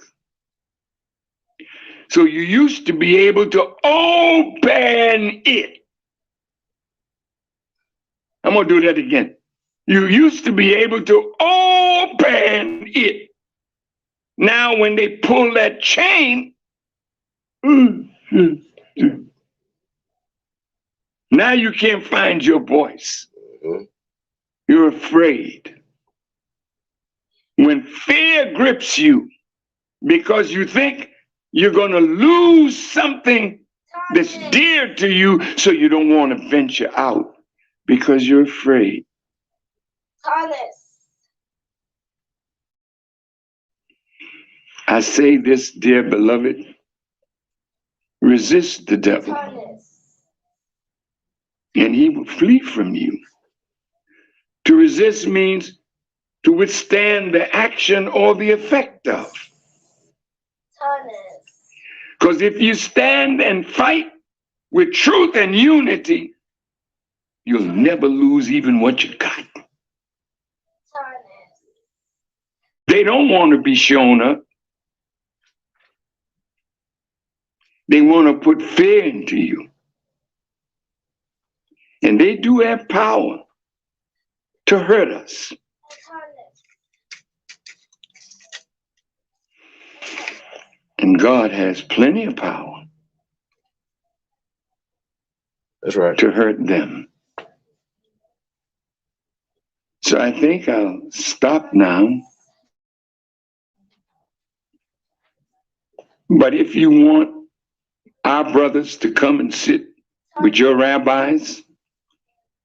So you used to be able to open it. I'm going to do that again. You used to be able to open it. Now when they pull that chain, now you can't find your voice. You're afraid. When fear grips you because you think you're going to lose something that's dear to you, so you don't want to venture out because you're afraid. I say this, dear beloved, resist the devil and he will flee from you. To resist means to withstand the action or the effect of. Because if you stand and fight with truth and unity, you'll never lose even what you got. They don't want to be shown up. They want to put fear into you. And they do have power to hurt us. And God has plenty of power. That's right. To hurt them. So I think I'll stop now. But if you want our brothers to come and sit with your rabbis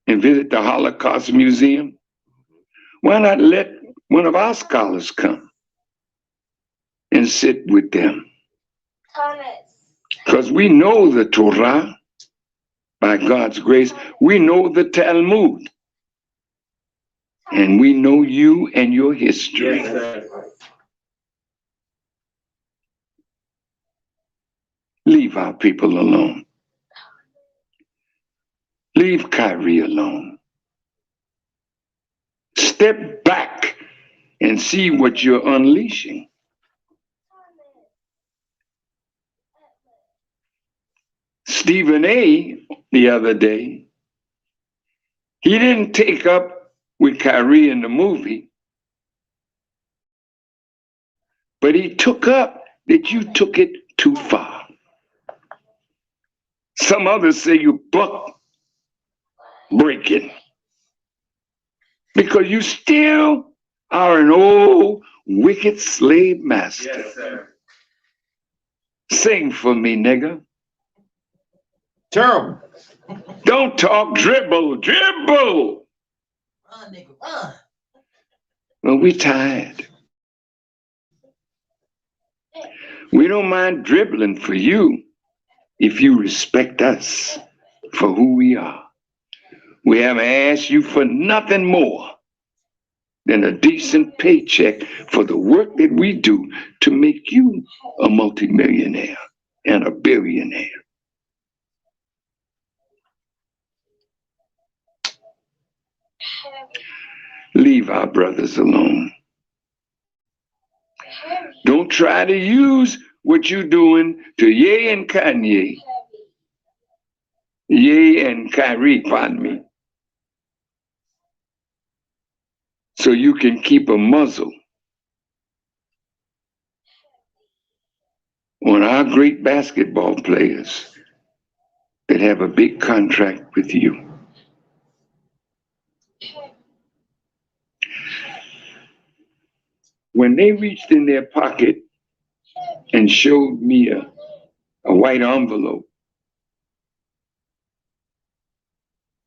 and visit the Holocaust Museum, why not let one of our scholars come and sit with them? Because we know the Torah, by God's grace. We know the Talmud. And we know you and your history. Leave our people alone. Leave Kyrie alone. Step back and see what you're unleashing. Stephen A. the other day, he didn't take up with Kyrie in the movie, but he took up that you took it too far. Some others say you buck breaking because you still are an old wicked slave master. Yes, sir. Sing for me, nigga. Terrible. Don't talk, dribble, dribble. Run, nigga, run. Well, we tired. We don't mind dribbling for you if you respect us for who we are. We haven't asked you for nothing more than a decent paycheck for the work that we do to make you a multimillionaire and a billionaire. Leave our brothers alone. Don't try to use what you're doing to Ye and Kanye. Ye and Kyrie, pardon me. so you can keep a muzzle on our great basketball players that have a big contract with you. When they reached in their pocket and showed me a white envelope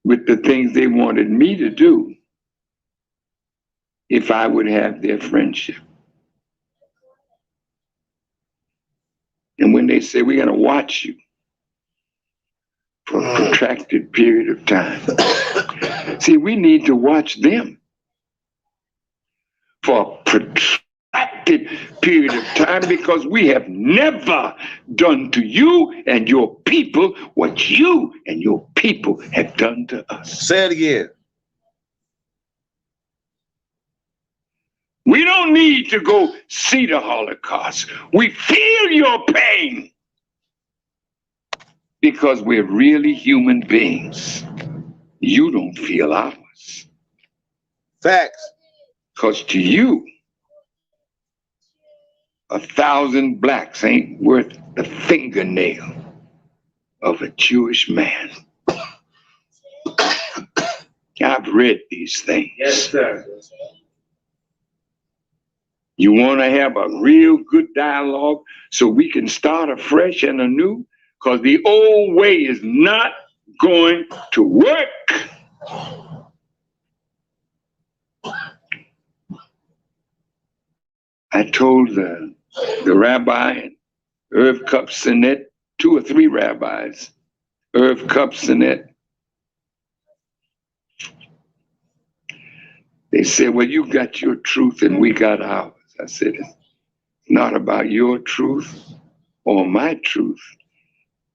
with the things they wanted me to do if I would have their friendship. And when they say, we're going to watch you for a protracted period of time. See, we need to watch them for a protracted period of time because we have never done to you and your people what you and your people have done to us. Say it again. We don't need to go see the Holocaust. We feel your pain because we're really human beings. You don't feel ours. Facts. Because to you, 1,000 blacks ain't worth the fingernail of a Jewish man. I've read these things. Yes, sir. You want to have a real good dialogue so we can start afresh and anew? Because the old way is not going to work. I told the rabbi and Irv Kupsinet, 2 or 3 rabbis, Irv Kupsinet, they said, well, you got your truth and we got ours. I said, it's not about your truth or my truth.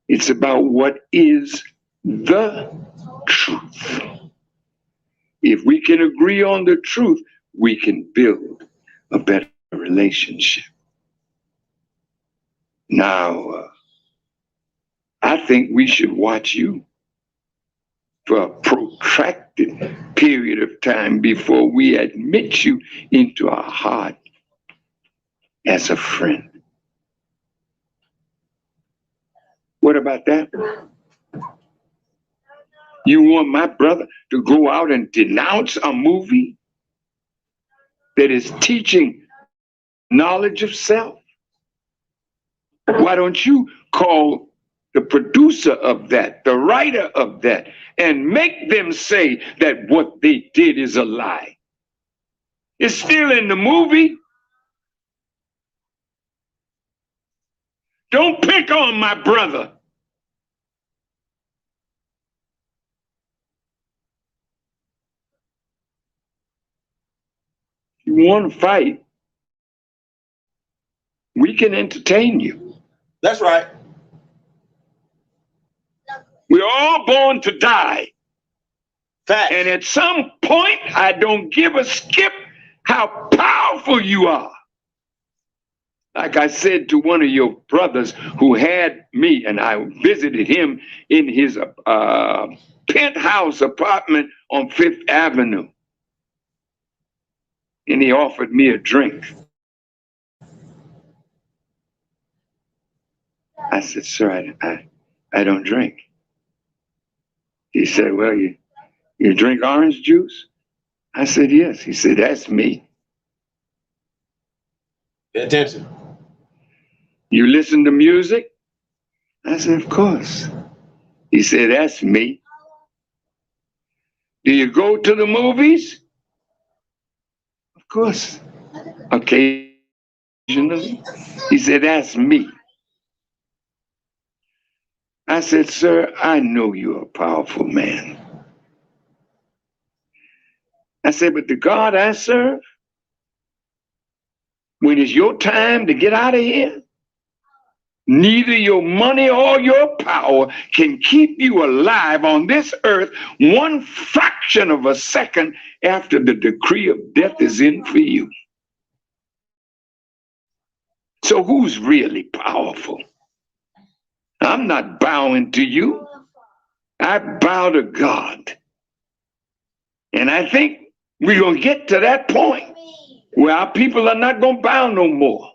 It's about what is the truth. If we can agree on the truth, we can build a better relationship. Now, I think we should watch you for a protracted period of time before we admit you into our heart as a friend. What about that? You want my brother to go out and denounce a movie that is teaching knowledge of self? Why don't you call the producer of that, the writer of that, and make them say that what they did is a lie? It's still in the movie. Don't pick on my brother. You want to fight, we can entertain you. That's right. We're all born to die. Facts. And at some point, I don't give a skip how powerful you are. Like I said to one of your brothers who had me, and I visited him in his penthouse apartment on 5th Avenue. And he offered me a drink. I said, sir, I don't drink. He said, well, you drink orange juice? I said, yes. He said, that's me. Pay attention. You listen to music? I said, of course. He said, that's me. Do you go to the movies? Of course. Occasionally. He said, that's me. I said, sir, I know you're a powerful man. I said, but the God I serve, when it's your time to get out of here, neither your money or your power can keep you alive on this earth 1 fraction of a second after the decree of death is in for you. So who's really powerful? I'm not bowing to you. I bow to God. And I think We're going to get to that point where our people are not going to bow no more.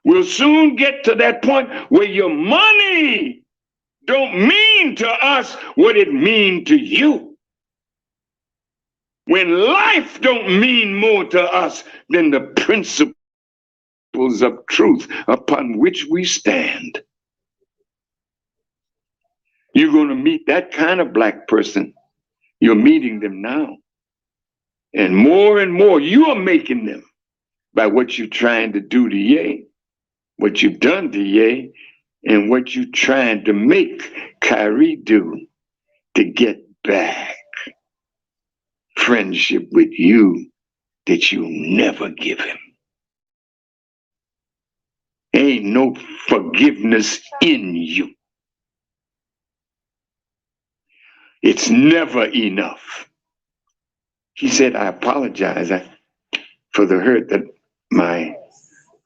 We'll soon get to that point where your money don't mean to us what it mean to you. When life don't mean more to us than the principles of truth upon which we stand. You're going to meet that kind of black person. You're meeting them now. And more, you are making them by what you're trying to do to Ye, what you've done to Ye, and what you're trying to make Kyrie do to get back friendship with you that you'll never give him. Ain't no forgiveness in you. It's never enough. He said, I apologize for the hurt that my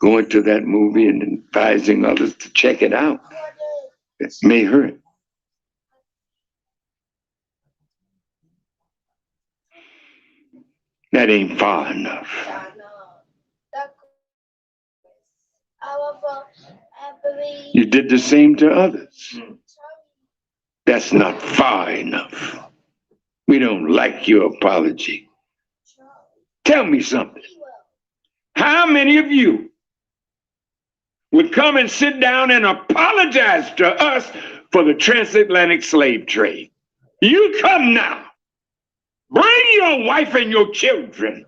going to that movie and advising others to check it out. It may hurt. That ain't far enough. You did the same to others. That's not far enough. We don't like your apology. Tell me something. How many of you would come and sit down and apologize to us for the transatlantic slave trade? You come now. Bring your wife and your children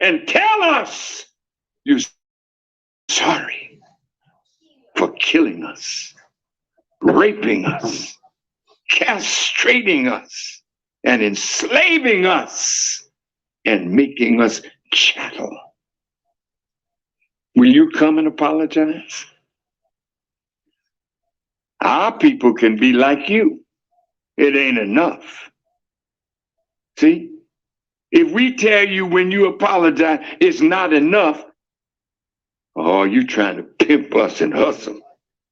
and tell us you're sorry for killing us, raping us, castrating us, and enslaving us, and making us chattel. Will you come and apologize? Our people can be like you. It ain't enough. See? If we tell you when you apologize, it's not enough, oh, you trying to pimp us and hustle.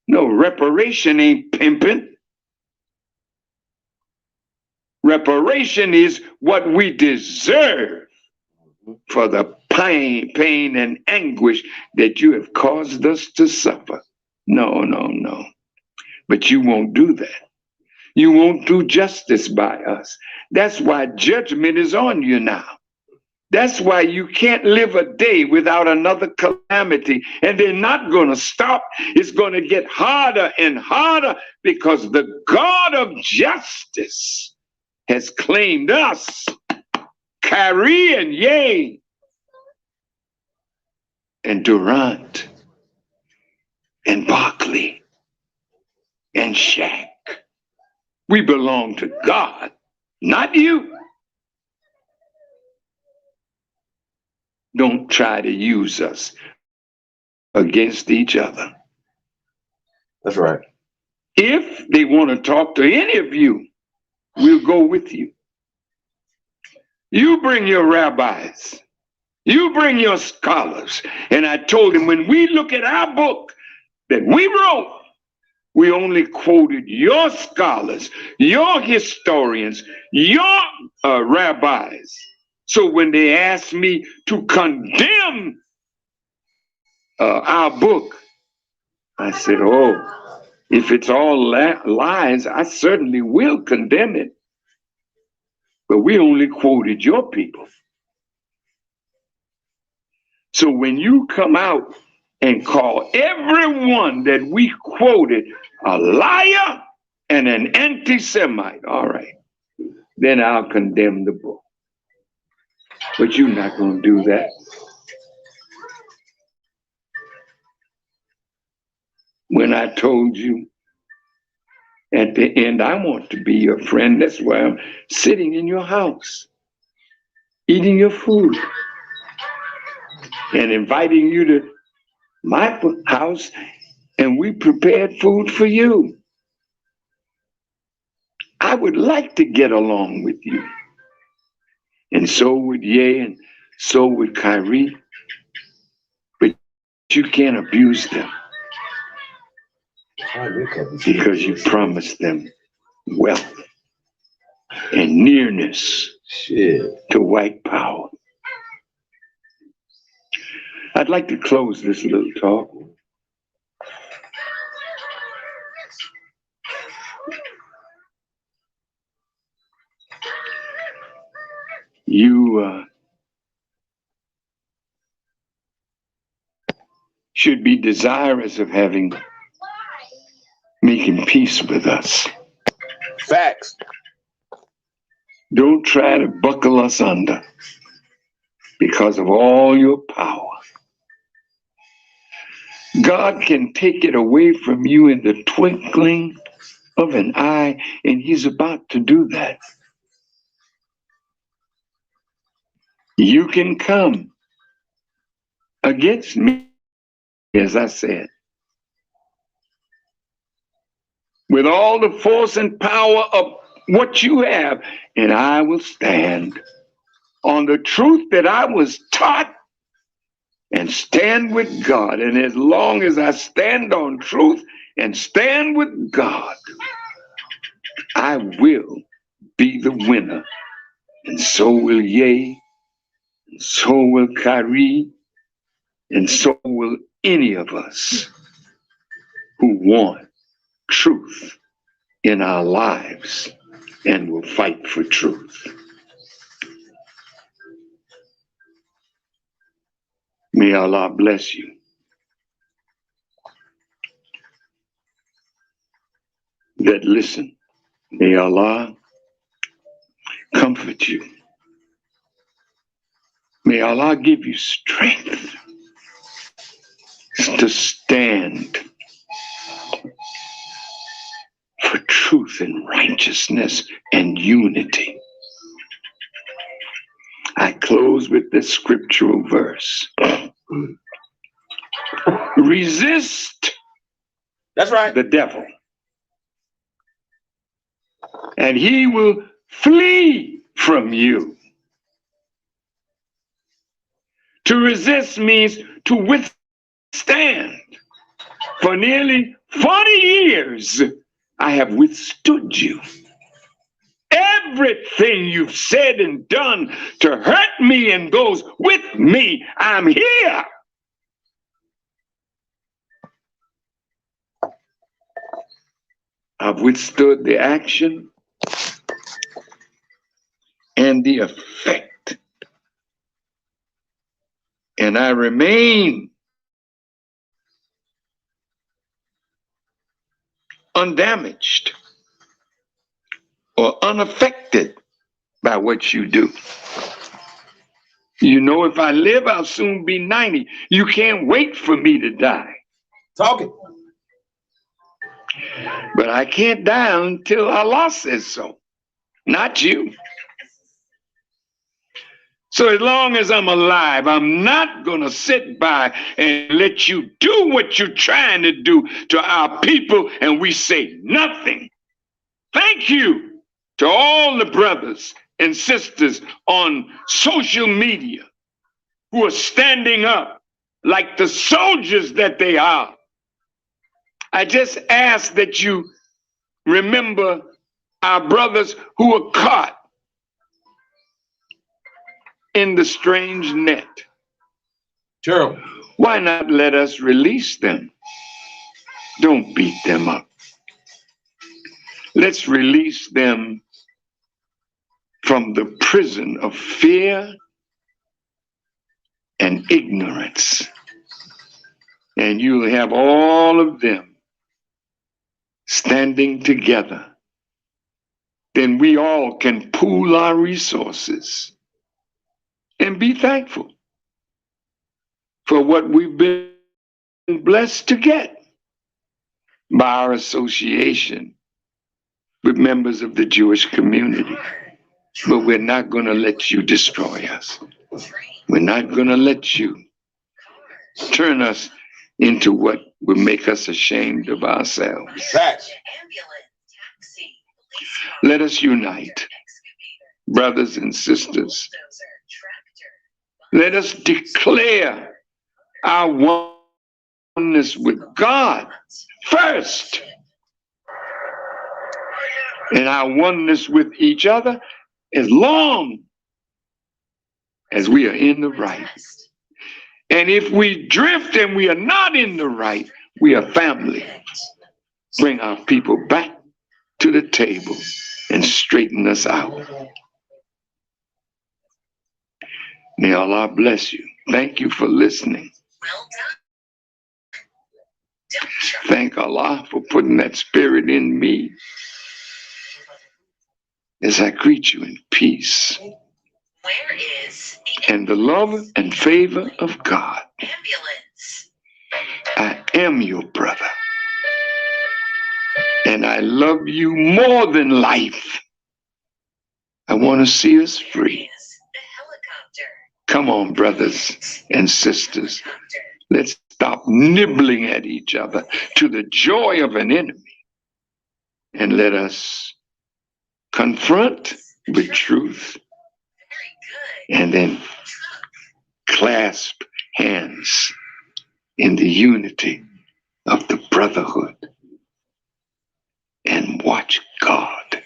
No, reparation ain't pimping. Reparation is what we deserve for the pain and anguish that you have caused us to suffer. No. But you won't do that. You won't do justice by us. That's why judgment is on you now. That's why you can't live a day without another calamity. And they're not going to stop. It's going to get harder and harder because the God of justice has claimed us, Kyrie and Ye and Durant and Barkley and Shaq. We belong to God, not you. Don't try to use us against each other. That's right. If they want to talk to any of you, we'll go with you. You bring your rabbis. You bring your scholars. And I told him, when we look at our book that we wrote, we only quoted your scholars, your historians, your rabbis. So when they asked me to condemn our book, I said, oh, if it's all lies, I certainly will condemn it. But we only quoted your people. So when you come out and call everyone that we quoted a liar and an anti-Semite, all right, then I'll condemn the book. But you're not going to do that. When I told you at the end, I want to be your friend, that's why I'm sitting in your house, eating your food, and inviting you to my house, and we prepared food for you. I would like to get along with you. And so would Ye, and so would Kyrie. But you can't abuse them. Because you promised them wealth and nearness Shit. To white power. I'd like to close this little talk you should be desirous of making peace with us. Facts. Don't try to buckle us under because of all your power. God can take it away from you in the twinkling of an eye, and he's about to do that. You can come against me, as I said, with all the force and power of what you have, and I will stand on the truth that I was taught and stand with God. And as long as I stand on truth and stand with God, I will be the winner. And so will Ye, and so will Kyrie, and so will any of us who want truth in our lives and will fight for truth. May Allah bless you. That listen. May Allah comfort you. May Allah give you strength to stand for truth and righteousness and unity. I close with this scriptural verse. Resist, that's right, the devil, and he will flee from you. To resist means to withstand. For nearly 40 years, I have withstood you. Everything you've said and done to hurt me and goes with me, I'm here. I've withstood the action and the effect. And I remain undamaged or unaffected by what you do. You know, if I live, I'll soon be 90. You can't wait for me to die. Talking. But I can't die until Allah says so, not you. So as long as I'm alive, I'm not going to sit by and let you do what you're trying to do to our people and we say nothing. Thank you to all the brothers and sisters on social media who are standing up like the soldiers that they are. I just ask that you remember our brothers who were caught in the strange net. Sure. Why not let us release them? Don't beat them up. Let's release them from the prison of fear and ignorance. And you'll have all of them standing together. Then we all can pool our resources and be thankful for what we've been blessed to get by our association with members of the Jewish community. But we're not going to let you destroy us. We're not going to let you turn us into what would make us ashamed of ourselves. Facts. Let us unite, brothers and sisters. Let us declare our oneness with God first, and our oneness with each other, as long as we are in the right. And if we drift and we are not in the right, we are family. Bring our people back to the table and straighten us out. May Allah bless you. Thank you for listening. Thank Allah for putting that spirit in me as I greet you in peace. Where is And the love and favor of God. ambulance? I am your brother. And I love you more than life. I want to see us free. The helicopter. Come on, brothers and sisters. Let's stop nibbling at each other to the joy of an enemy. And let us confront with truth. And then clasp hands in the unity of the brotherhood. And watch God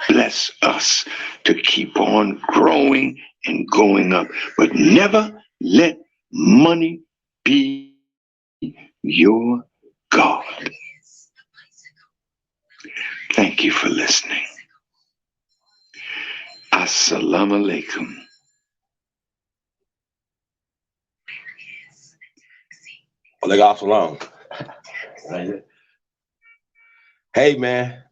bless us to keep on growing and going up. But never let money be your God. Thank you for listening. Assalamu alaikum. Alaikum salam. Hey man,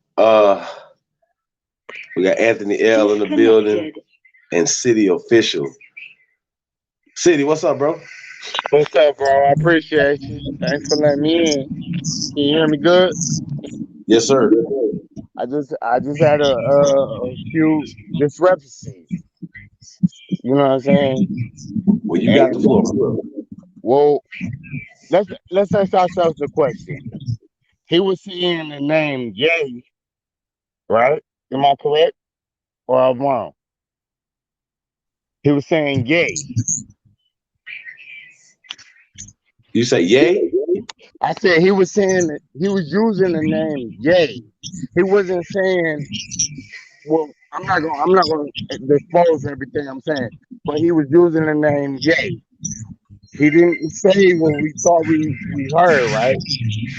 we got Anthony L in the building and City Official. City, what's up, bro? What's up, bro? I appreciate you. Thanks for letting me in. Can you hear me good? Yes, sir. I just had a few discrepancies. You know what I'm saying? Well, you got the floor. Well, let's ask ourselves the question. He was saying the name Ye, right? Am I correct? Or I'm wrong? He was saying Ye. You say yay? I said he was saying that he was using the name Ye. He wasn't saying, well, I'm not gonna disclose everything I'm saying, but he was using the name Ye. He didn't say what we thought we heard, right?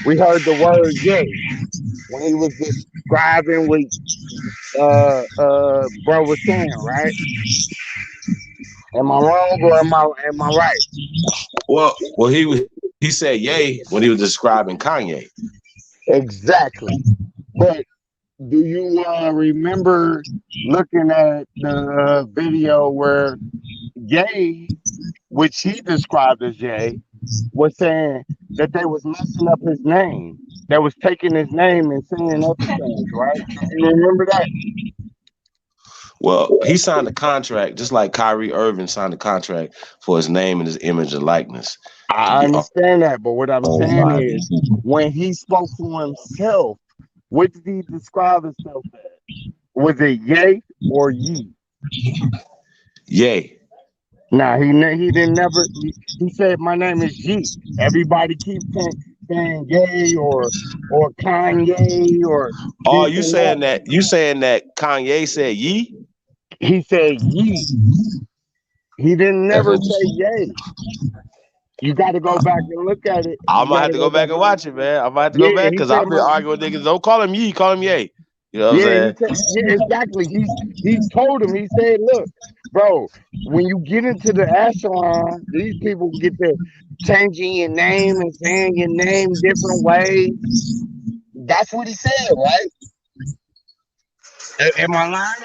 We heard the word Ye when he was describing what bro was saying, right? Am I wrong or am I right? Well, he said yay when he was describing Kanye. Exactly. But do you remember looking at the video where Ye, which he described as Ye, was saying that they was messing up his name. That was taking his name and saying other things, right? You remember that? Well, he signed a contract just like Kyrie Irving signed a contract for his name and his image and likeness. I understand that, but what I'm saying is when he spoke to himself, what did he describe himself as? Was it Ye or Ye? Yay. Nah, he didn't never. He said my name is Ye. Everybody keeps saying Ye or Kanye or. Oh, you saying that Kanye said ye? He said Ye. He didn't never say Ye. You got to go back and look at it. I might have to go back and watch it, man. I might have to go back because I've been arguing with niggas. Don't call him ye, call him yay. You know what I'm saying? Yeah, exactly. He told him. He said, "Look, bro, when you get into the echelon, these people get to changing your name and saying your name different ways." That's what he said, right? Am I lying?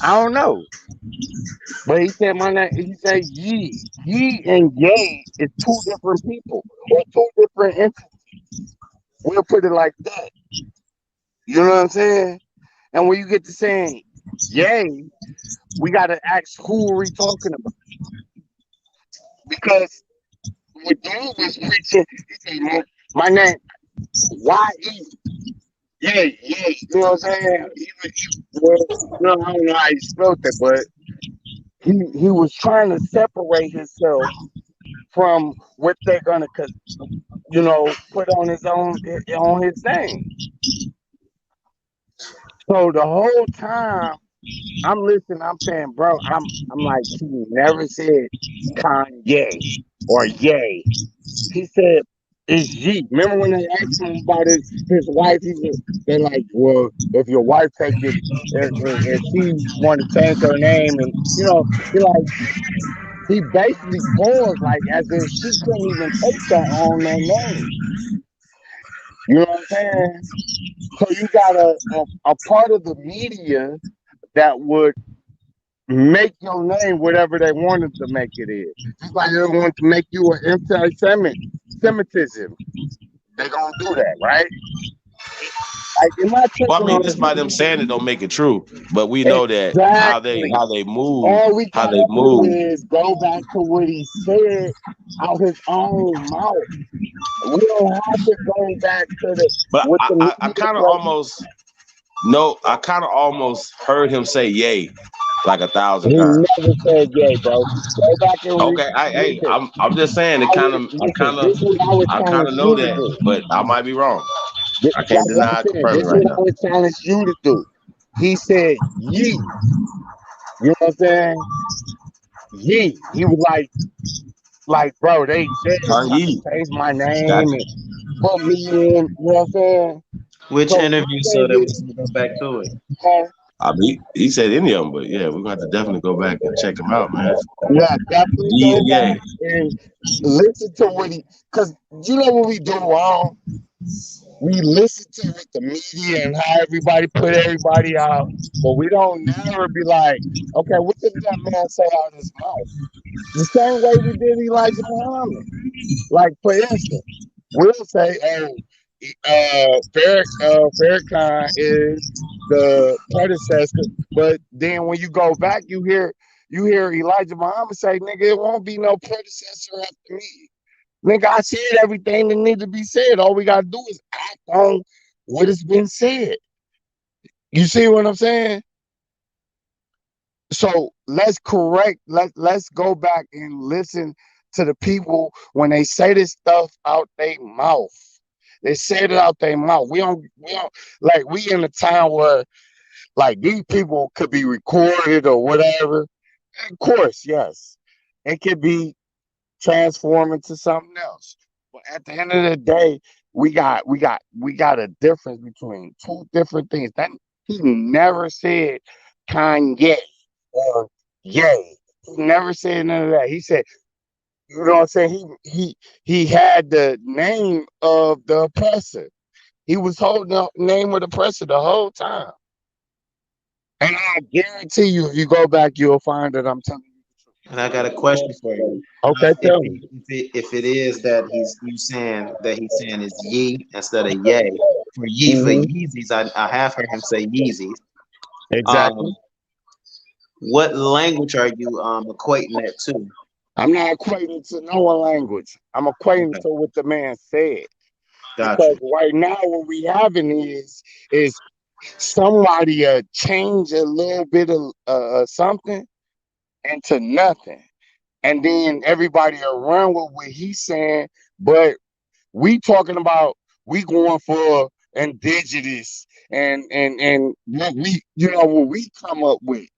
I don't know. But he said my name. He said ye and yay is two different people or two different entities. We'll put it like that. You know what I'm saying? And when you get to saying yay, we got to ask who are we talking about? Because when dude was preaching, he said, my name, Y-E. Yay. You know what I'm saying? I don't know how he spelled it, but he was trying to separate himself from what they're gonna, put on his thing. So the whole time I'm listening. I'm saying, bro, I'm like, he never said Kanye or Ye. He said it's Ye. Remember when they asked him about his wife? They're like, well, if your wife take it, if she want to change her name, and he like he basically paused, like as if she couldn't even take that on that name. You know what I'm saying? So you got a part of the media that would make your name whatever they wanted to make it is. Just like they want to make you an anti-Semitism. They gonna do that, right? Like, am I Well, I tripping mean, on just by them saying it don't make it true, but we know that exactly? how they move, All we how gotta they do move. is go back to what he said out his own mouth. We don't have to go back to the But what the I media kind of play. almost no, I kind of almost heard him say "yay" like 1,000 He times. never said yay, bro. Go back and Okay, listen. I'm just saying it kind of Listen. This is what I would I kind challenge of know you to that, do. but I might be wrong. I can't That's what I'm deny or saying. confirm This it is right what I now. would challenge you to do. He said ye. You know what I'm saying? Ye. He was like, bro, they tried to Kanye, change my name gotcha. and put me in. You know what I'm saying? Which So interview my so thing that we is, can go back to it? huh? I mean, he said any of them, but yeah, we're gonna have to definitely go back and check him out, man. Yeah, definitely Ye go and back yay. and listen to what because you know what we do wrong? We listen to what the media and how everybody put everybody out, but we don't never be like, okay, what did that man say out of his mouth? The same way we did Elijah Muhammad. Like, for instance, we'll say, oh, Farrakhan is the predecessor, but then when you go back, you hear Elijah Muhammad say, nigga, it won't be no predecessor after me. Nigga, I said everything that needs to be said. All we gotta do is act on what has been said. You see what I'm saying? So let's correct. Let's go back and listen to the people when they say this stuff out their mouth. They said it out their mouth. We don't like we in a time where like these people could be recorded or whatever. Of course, yes, it could be transform into something else. But at the end of the day, we got a difference between two different things. That he never said Kanye or Yay. He never said none of that. He said, you know what I'm saying? He had the name of the oppressor. He was holding the name of the oppressor the whole time. And I guarantee you, if you go back, you'll find that I'm telling you the truth. And I got a question for you. Okay, If tell me. it is that you saying that he's saying is ye instead of yay for ye for Hmm. Yeezys, I have heard him say Yeezys. Exactly. Um, what language are you equating that to? I'm not equating to no one language. I'm equating Okay, to what the man said. got Because you. right now what we having is somebody change a little bit of something into nothing. And then everybody will run with what he's saying, but we talking about we going for indigenous and what we what we come up with.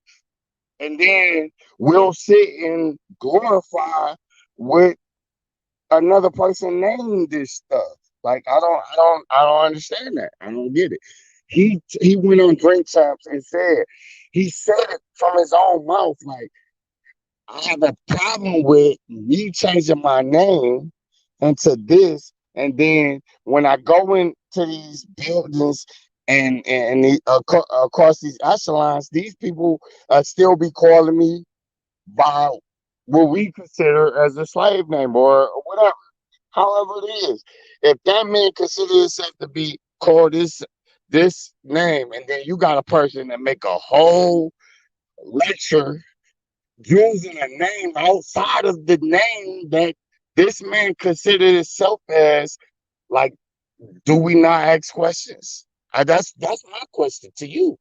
And then we'll sit and glorify what another person named this stuff. Like I don't understand that. I don't get it. He went on Drink Champs and he said it from his own mouth. Like I have a problem with me changing my name into this, and then when I go into these buildings across these echelons, these people still be calling me by what we consider as a slave name or whatever, however it is. If that man considers himself to be called this name, and then you got a person that make a whole lecture using a name outside of the name that this man considered himself as, like, do we not ask questions? That's my question to you.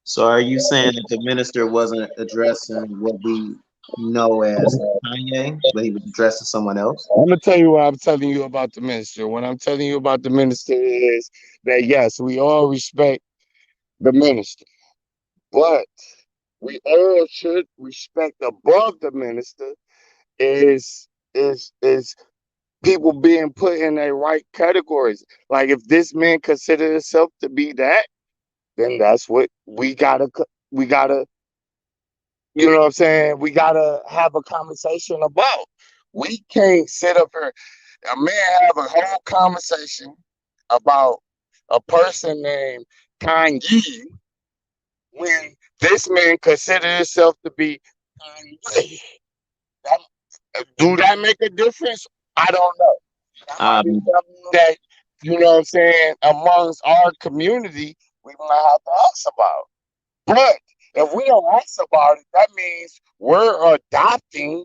So are you saying that the minister wasn't addressing what we know as Kanye, but he was addressing someone else? I'm gonna tell you what I'm telling you about the minister. What I'm telling you about the minister is that yes, we all respect the minister. but we all should respect above the minister is people being put in their right categories. Like if this man considered himself to be that, then that's what we gotta, you know what I'm saying? We gotta have a conversation about. We can't sit up here. A man have a whole conversation about a person named Kanye when this man considered himself to be Kanye. Do that make a difference? I don't know. That might be Um, something that, you know what I'm saying, amongst our community, we might have to ask about. But if we don't ask about it, that means we're adopting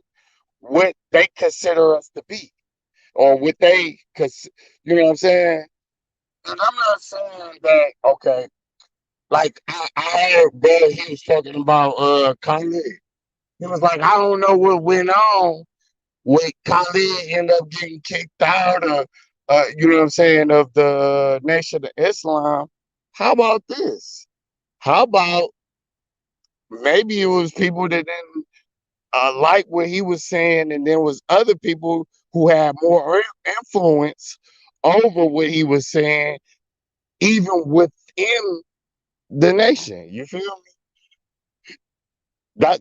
what they consider us to be, or what they, you know what I'm saying? And I'm not saying that, okay, like I heard Bud, he was talking about Kanye. He was like, I don't know what went on with Khalid end up getting kicked out of, you know what I'm saying, of the Nation of Islam. How about this? How about maybe it was people that didn't like what he was saying, and there was other people who had more influence over what he was saying, even within the nation. You feel me?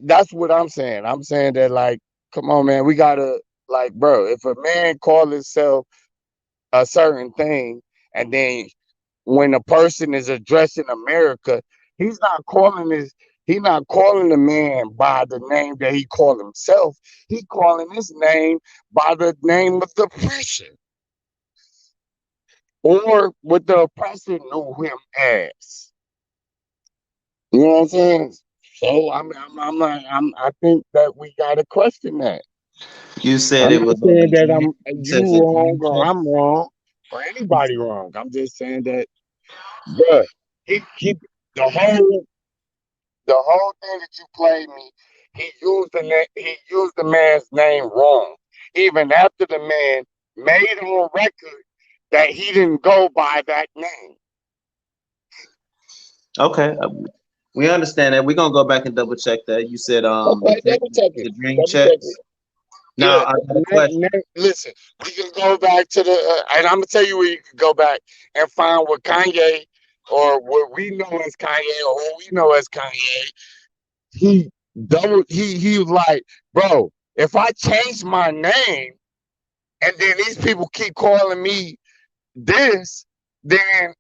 That's what I'm saying. I'm saying that, like, come on, man, we gotta, like, bro, if a man call himself a certain thing, and then when a person is addressing America, he's not calling his he's not calling the man by the name that he called himself. He calling his name by the name of the oppression, or what the oppressor knew him as. You know what I'm saying? So I think that we gotta question that. you said I'm it not was saying that you you said it's a wrong dream or check. I'm wrong or anybody wrong. I'm just saying that, bruh, he the whole thing that you played me, he used the man's name wrong. Even after the man made on record that he didn't go by that name. Okay, we understand that. We're gonna go back and double check that. You said Okay, double check it. the dream Double check it. checks. Now Yeah, I got a question. listen, we can go back to the, and I'm gonna tell you where you can go back and find what Kanye, or what we know as Kanye, or what we know as Kanye. He he was like, bro, if I change my name and then these people keep calling me this, then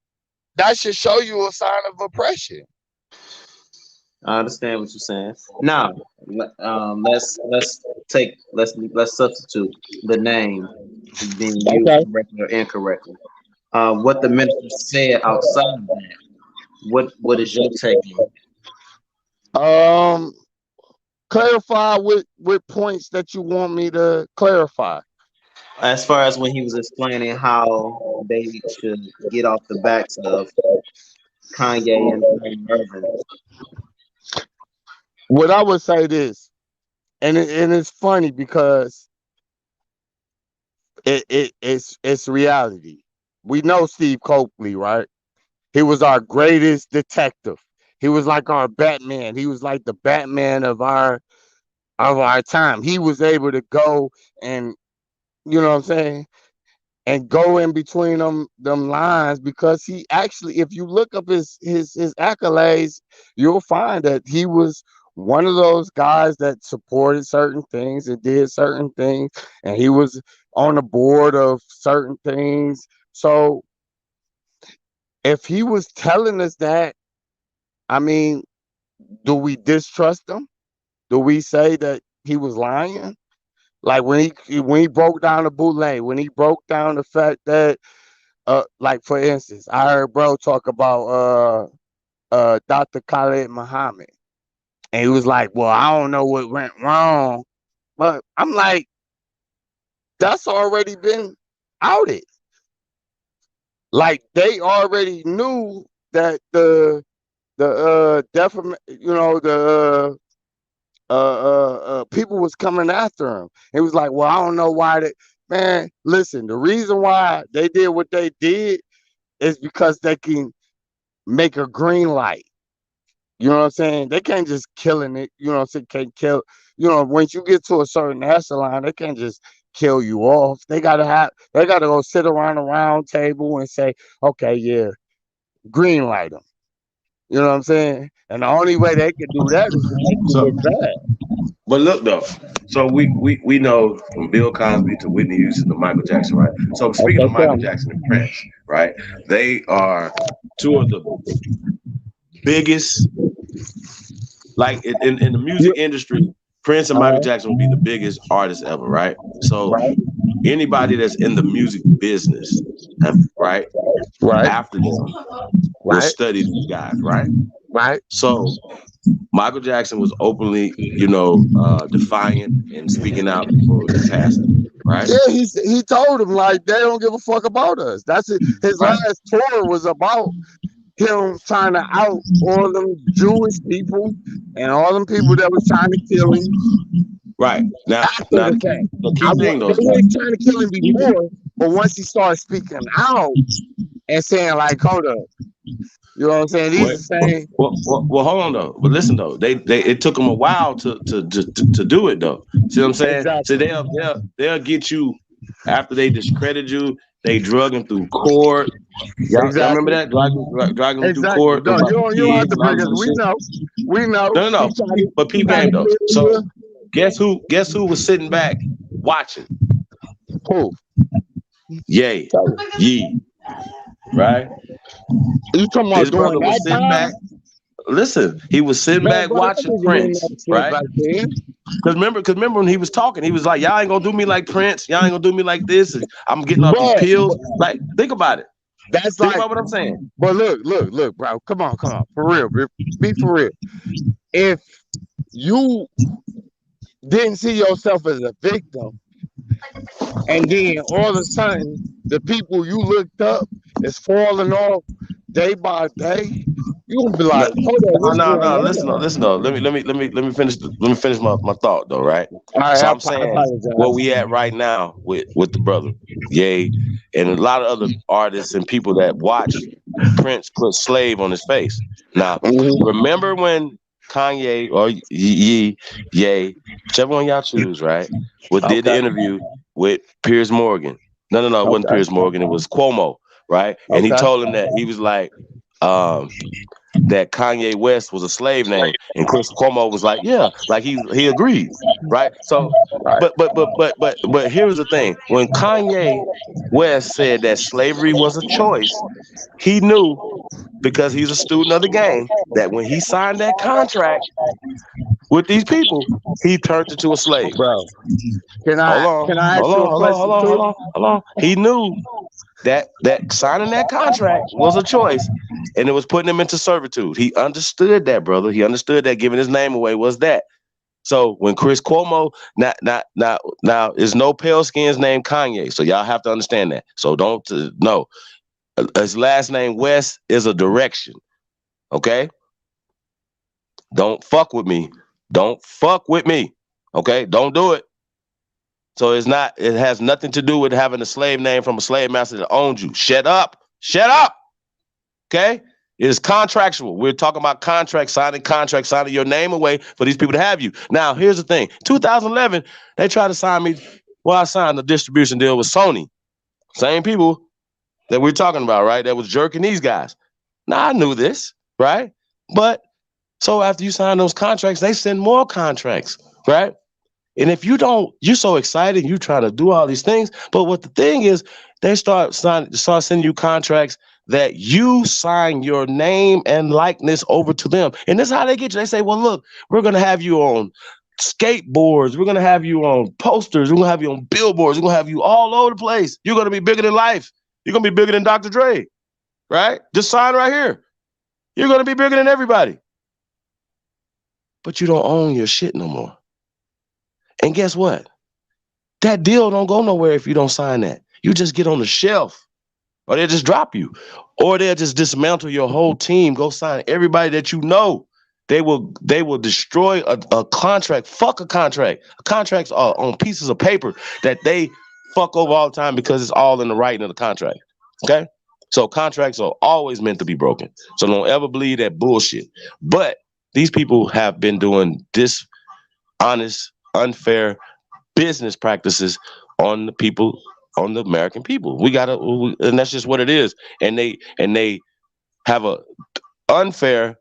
that should show you a sign of oppression. I understand what you're saying. Now, let's substitute the name being used Okay. correctly or incorrectly. What the minister said outside of that. What is your take on it? Um, clarify with points that you want me to clarify. As far as when he was explaining how they should get off the backs of Kanye and Kyrie Irving. What I would say this, and it's funny because it's reality. We know Steve Copley, right? He was our greatest detective. He was like our Batman. He was like the Batman of our time. He was able to go and, you know what I'm saying, and go in between them lines, because he actually, if you look up his accolades, you'll find that he was one of those guys that supported certain things and did certain things, and he was on the board of certain things. So if he was telling us that, I mean, do we distrust him? Do we say that he was lying? Like when he broke down the bootleg, when he broke down the fact that, like for instance, I heard bro talk about Dr. Khalid Muhammad, and he was like, "Well, I don't know what went wrong," but I'm like, that's already been outed. Like they already knew that the you know, the people was coming after him. It was like, well, I don't know why they, man, listen, the reason why they did what they did is because they can make a green light. You know what I'm saying? They can't just killing it. You know what I'm saying? Can't kill. You know, once you get to a certain echelon, they can't just kill you off. They gotta go sit around a round table and say, okay, yeah, green light them. You know what I'm saying? And the only way they can do that is to make you So, look bad. but look though. So we know from Bill Cosby to Whitney Houston to Michael Jackson, right? So speaking Okay, of tell Michael me. Jackson and Prince, right? They are two of the biggest, like in the music industry. Prince and Michael Jackson will be the biggest artists ever, right? So Right, anybody that's in the music business, right, right, after them will right, study these guys, right? right. So Michael Jackson was openly, defiant and speaking out for his passing, right? Yeah, he told him like they don't give a fuck about us. That's it. His Right. last tour was about him trying to out all them Jewish people and all them people that was trying to kill him Right. Now, after now the fact. the key thing though They is weren't trying to kill him key thing. before, but once he started speaking out and saying like, "Hold up," you know what I'm saying? These Well, are saying, well, hold on though. But listen though, they it took them a while to do it though. See what I'm saying? So exactly, they'll get you after they discredit you. They drug him through court. Y'all remember exactly, that? Dragging him through exactly. court No, about the you don't have kids to and all bring this us. other shit. We know. No, no, no. But He peep tried game to though. clear So the guess who was sitting back watching? who? Yay. Yee. Right? You talking about This brother during was that sitting time? back. Listen, he was sitting Man, back brother, I watching wasn't doing Prince, that shit right? back then. Cause remember when he was talking, he was like, "Y'all ain't gonna do me like Prince. Y'all ain't gonna do me like this. And I'm getting off these pills." But Like, think about it. that's Think like, about what I'm saying. but look, bro. Come on, for real, bro. Be for real. If you didn't see yourself as a victim, and then all of a sudden the people you looked up is falling off day by day, you gonna be No, like, hold on, what's no, going no. on? Listen though. Let me finish. Let me finish my thought though. Right. All right, So I I'm saying where apologize. we at right now with the brother, Yay, and a lot of other artists and people that watch Prince put slave on his face. Now, Mhm. remember when Kanye or Yay, whichever one y'all choose, right? Did the Okay, interview with Piers Morgan. No, it wasn't okay, Piers Morgan. It was Cuomo, right? And he okay. told him that he was like, um, that Kanye West was a slave name, and Chris Cuomo was like, yeah, like he agreed, right? So, Right. but here's the thing: when Kanye West said that slavery was a choice, he knew because he's a student of the game that when he signed that contract with these people, he turned into a slave. Bro, can Hold I on, can I ask hold you on, a hold on, hold question on, hold too? on, hold on. He knew that signing that contract was a choice and it was putting him into servitude. He understood that, brother. He understood that giving his name away was that. So when Chris Cuomo, now is no pale skins named Kanye. So y'all have to understand that. So don't no. His last name West is a direction. Okay? Don't fuck with me. Don't fuck with me. Okay? Don't do it. So it has nothing to do with having a slave name from a slave master that owned you. Shut up. Shut up. Okay? It is contractual. We're talking about contract, signing your name away for these people to have you. Now, here's the thing. 2011, they tried to sign me. Well, I signed a distribution deal with Sony. Same people that we're talking about, right? That was jerking these guys. Now, I knew this, right? But so after you sign those contracts, they send more contracts, right? And if you don't, you're so excited, you trying to do all these things. But what the thing is, they start sending you contracts that you sign your name and likeness over to them. And this is how they get you. They say, well, look, we're going to have you on skateboards. We're going to have you on posters. We're going to have you on billboards. We're going to have you all over the place. You're going to be bigger than life. You're going to be bigger than Dr. Dre, right? Just sign right here. You're going to be bigger than everybody. But you don't own your shit no more. And guess what? That deal don't go nowhere if you don't sign that. You just get on the shelf, or they'll just drop you, or they'll just dismantle your whole team. Go sign everybody that you know. They will destroy a contract. Fuck a contract. Contracts are on pieces of paper that they fuck over all the time because it's all in the writing of the contract. Okay? So contracts are always meant to be broken. So don't ever believe that bullshit. But these people have been doing dishonest, unfair business practices on the people, on the American people. And that's just what it is. And they have a unfair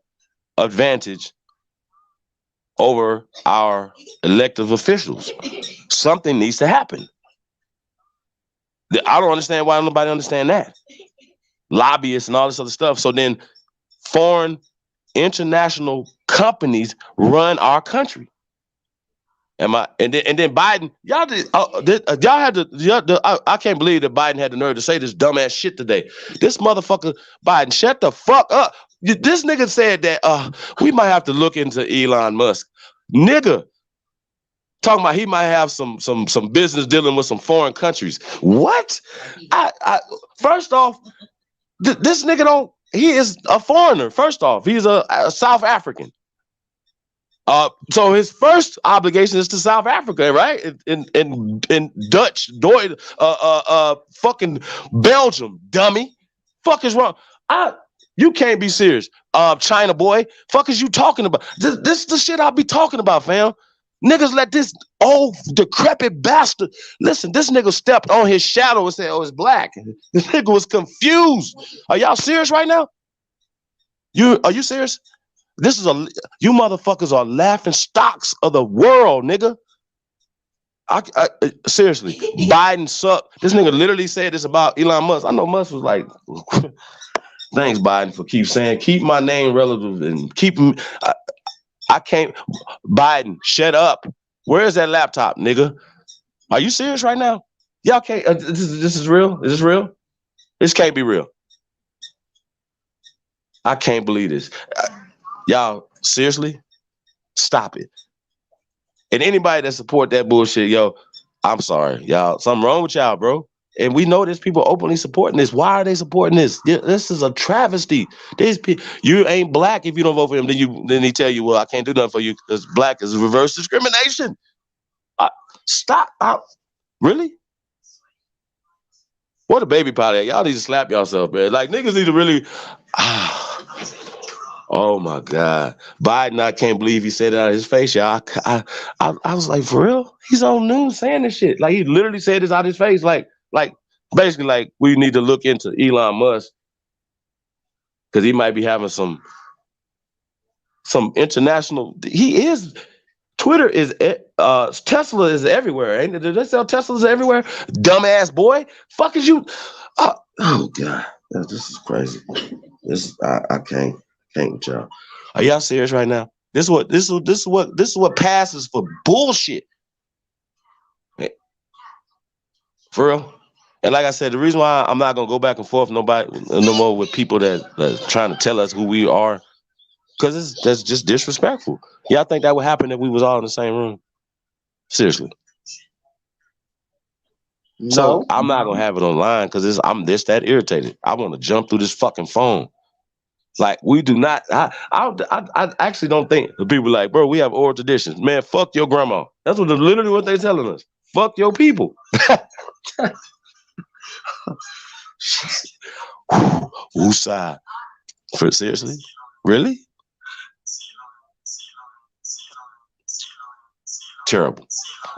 advantage over our elected officials. Something needs to happen. I don't understand why nobody understand that. Lobbyists and all this other stuff. So then foreign international companies run our country. And then Biden, y'all had to. I can't believe that Biden had the nerve to say this dumbass shit today. This motherfucker Biden, shut the fuck up. This nigga said that we might have to look into Elon Musk. Nigga, talking about he might have some business dealing with some foreign countries. What? First off, this nigga he is a foreigner. First off, he's a South African. So his first obligation is to South Africa, right? In Dutch, fucking Belgium, dummy. Fuck is wrong? You can't be serious. China boy, fuck is you talking about? This is the shit I be talking about, fam. Niggas let this old decrepit bastard. Listen, this nigga stepped on his shadow and said, "Oh, it's black." This nigga was confused. Are y'all serious right now? Are you serious? You motherfuckers are laughing stocks of the world, nigga. Seriously, Biden sucked. This nigga literally said this about Elon Musk. I know Musk was like, thanks, Biden, for keep my name relevant and keep me. I can't. Biden, shut up. Where is that laptop, nigga? Are you serious right now? Y'all can't. This is real. Is this real? This can't be real. I can't believe this. Y'all, seriously? Stop it. And anybody that support that bullshit, yo, I'm sorry, y'all. Something wrong with y'all, bro. And we know there's people openly supporting this. Why are they supporting this? This is a travesty. You ain't black if you don't vote for him. Then he tell you, well, I can't do nothing for you because black is reverse discrimination. Stop. Really? What a baby powder. Y'all need to slap yourself, man. Like, niggas need to really... Oh my God, Biden! I can't believe he said it out of his face, y'all. I was like, for real? He's on news saying this shit. Like, he literally said this out of his face. Like basically, like, we need to look into Elon Musk because he might be having some international. He is. Twitter is Tesla is everywhere. Ain't it? Did they sell Teslas everywhere? Dumbass boy. Fuck is you? Oh God, this is crazy. I can't. With y'all. Are y'all serious right now? This is what passes for bullshit. For real. And like I said, the reason why I'm not gonna go back and forth no more with people that's trying to tell us who we are, because that's just disrespectful. Y'all think that would happen if we was all in the same room? Seriously. No. So I'm not gonna have it online because I'm that irritated. I want to jump through this fucking phone. Like, we do not. I actually don't think the people like, bro, we have oral traditions. Man, fuck your grandma. That's literally what they're telling us. Fuck your people. Woosah. Seriously? Really? Terrible.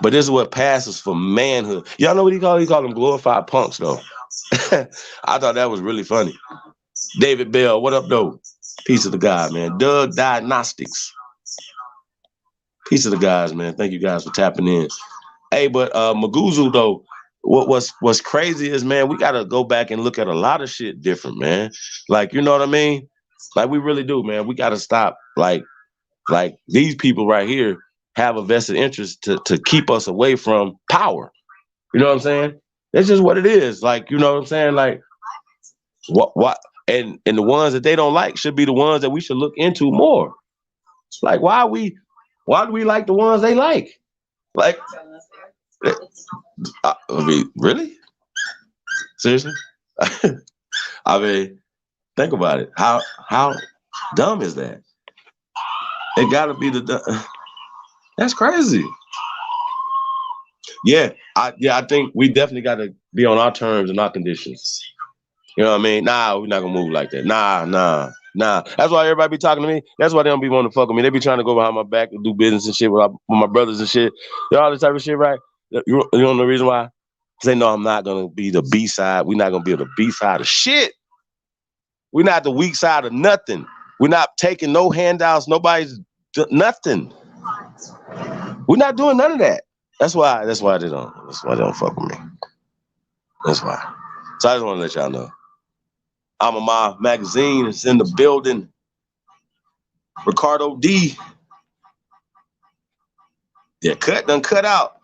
But this is what passes for manhood. Y'all know what he called? He called them glorified punks, though. I thought that was really funny. David Bell, what up, though? Peace of the God, man. Doug Diagnostics. Peace of the guys, man. Thank you guys for tapping in. Hey, but Maguzu, though, what's crazy is, man, we got to go back and look at a lot of shit different, man. Like, you know what I mean? Like, we really do, man. We got to stop. Like these people right here have a vested interest to keep us away from power. You know what I'm saying? That's just what it is. Like, you know what I'm saying? Like, what? And the ones that they don't like should be the ones that we should look into more. Like, why do we like the ones they like? Like, I mean, really? Seriously? I mean, think about it. How dumb is that? It gotta be that's crazy. Yeah, I think we definitely gotta be on our terms and our conditions. You know what I mean? Nah, we're not gonna move like that. Nah. Nah, that's why everybody be talking to me. That's why they don't be wanting to fuck with me. They be trying to go behind my back and do business and shit with my brothers and shit. All this type of shit, right? You know the reason why? Because they know I'm not gonna be the B side. We're not gonna be the B side of shit. We're not the weak side of nothing. We're not taking no handouts. Nobody's nothing. We're not doing none of that. That's why they don't fuck with me. That's why. So I just want to let y'all know. My magazine is in the building. Ricardo D. Yeah, done cut out.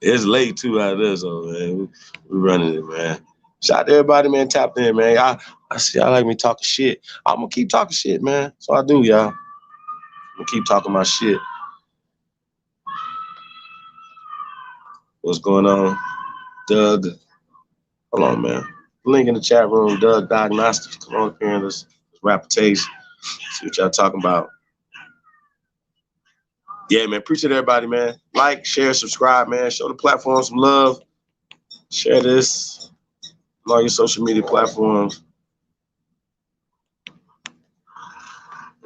It's late too out of this, so man, we running it, man. Shout out to everybody, man. Tapped in, man. I see y'all like me talking shit. I'm gonna keep talking shit, man. So I do, y'all. I'm gonna keep talking my shit. What's going on, Doug? Hold on, man. Link in the chat room, Doug Diagnostics. Come on up here and let's rap a taste. See what y'all talking about. Yeah, man. Appreciate everybody, man. Like, share, subscribe, man. Show the platform some love. Share this on all your social media platforms.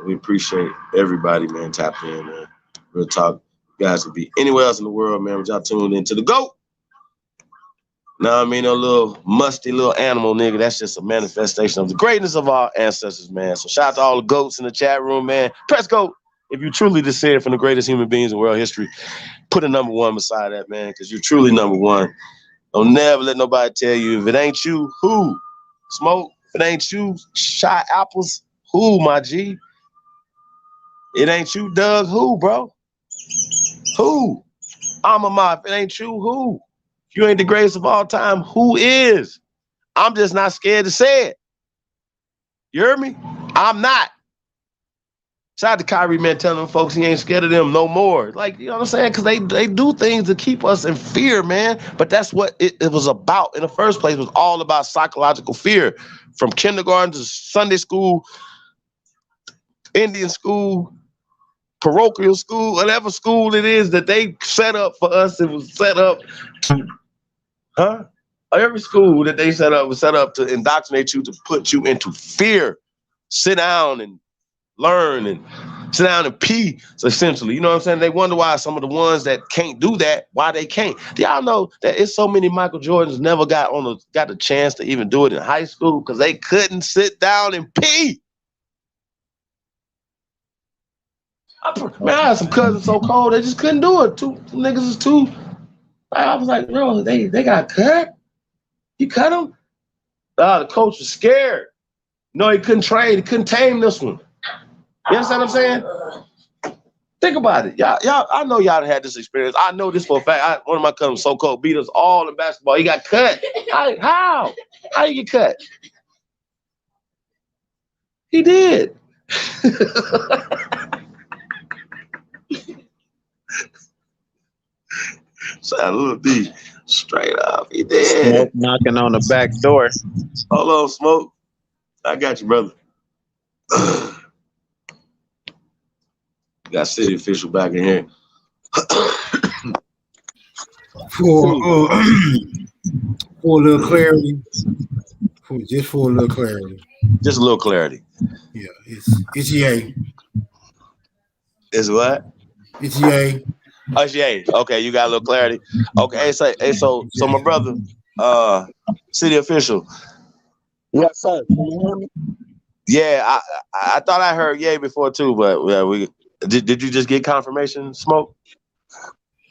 We appreciate everybody, man. Tap in, man. Real talk. You guys could be anywhere else in the world, man. But y'all tuned into the GOAT. Know what I mean? A little musty little animal, nigga. That's just a manifestation of the greatness of our ancestors, man. So shout out to all the GOATs in the chat room, man. Press GOAT if you truly descend from the greatest human beings in world history. Put a number one beside that, man, because you're truly number one. Don't never let nobody tell you if it ain't you, who? Smoke. If it ain't you, shot apples, who, my G? It ain't you, Doug, who, bro? Who? If it ain't you, who? If you ain't the greatest of all time, who is? I'm just not scared to say it. You heard me? I'm not. Shout out to Kyrie, man, telling them folks he ain't scared of them no more. Like, you know what I'm saying? Because they do things to keep us in fear, man. But that's what it was about in the first place. It was all about psychological fear. From kindergarten to Sunday school, Indian school, parochial school, whatever school it is that they set up for us, it was set up to, every school that they set up was set up to indoctrinate you, to put you into fear. Sit down and learn and sit down and pee, so essentially. You know what I'm saying? They wonder why some of the ones that can't do that, why they can't. Do y'all know that it's so many Michael Jordans never got the chance to even do it in high school because they couldn't sit down and pee? Man, I had some cousins so cold they just couldn't do it. Two niggas is too. I was like, bro, they got cut. You cut them? The coach was scared. No, he couldn't train. He couldn't tame this one. You understand what I'm saying? Think about it. Y'all, I know y'all had this experience. I know this for a fact. One of my cousins so cold beat us all in basketball. He got cut. How? How you get cut? He did. Shout out to Lil D. Straight up, he did. Smoke knocking on the back door. Hold on, Smoke. I got you, brother. Got city official back in here. For a little clarity. Just a little clarity. Just a little clarity. Yeah, it's yay. It's what? It's yay. Oh, it's yay. Okay, you got a little clarity. Okay, so my brother, city official. Yes, sir. Can you hear me? Yeah, I thought I heard yay before too, but did you just get confirmation, Smoke?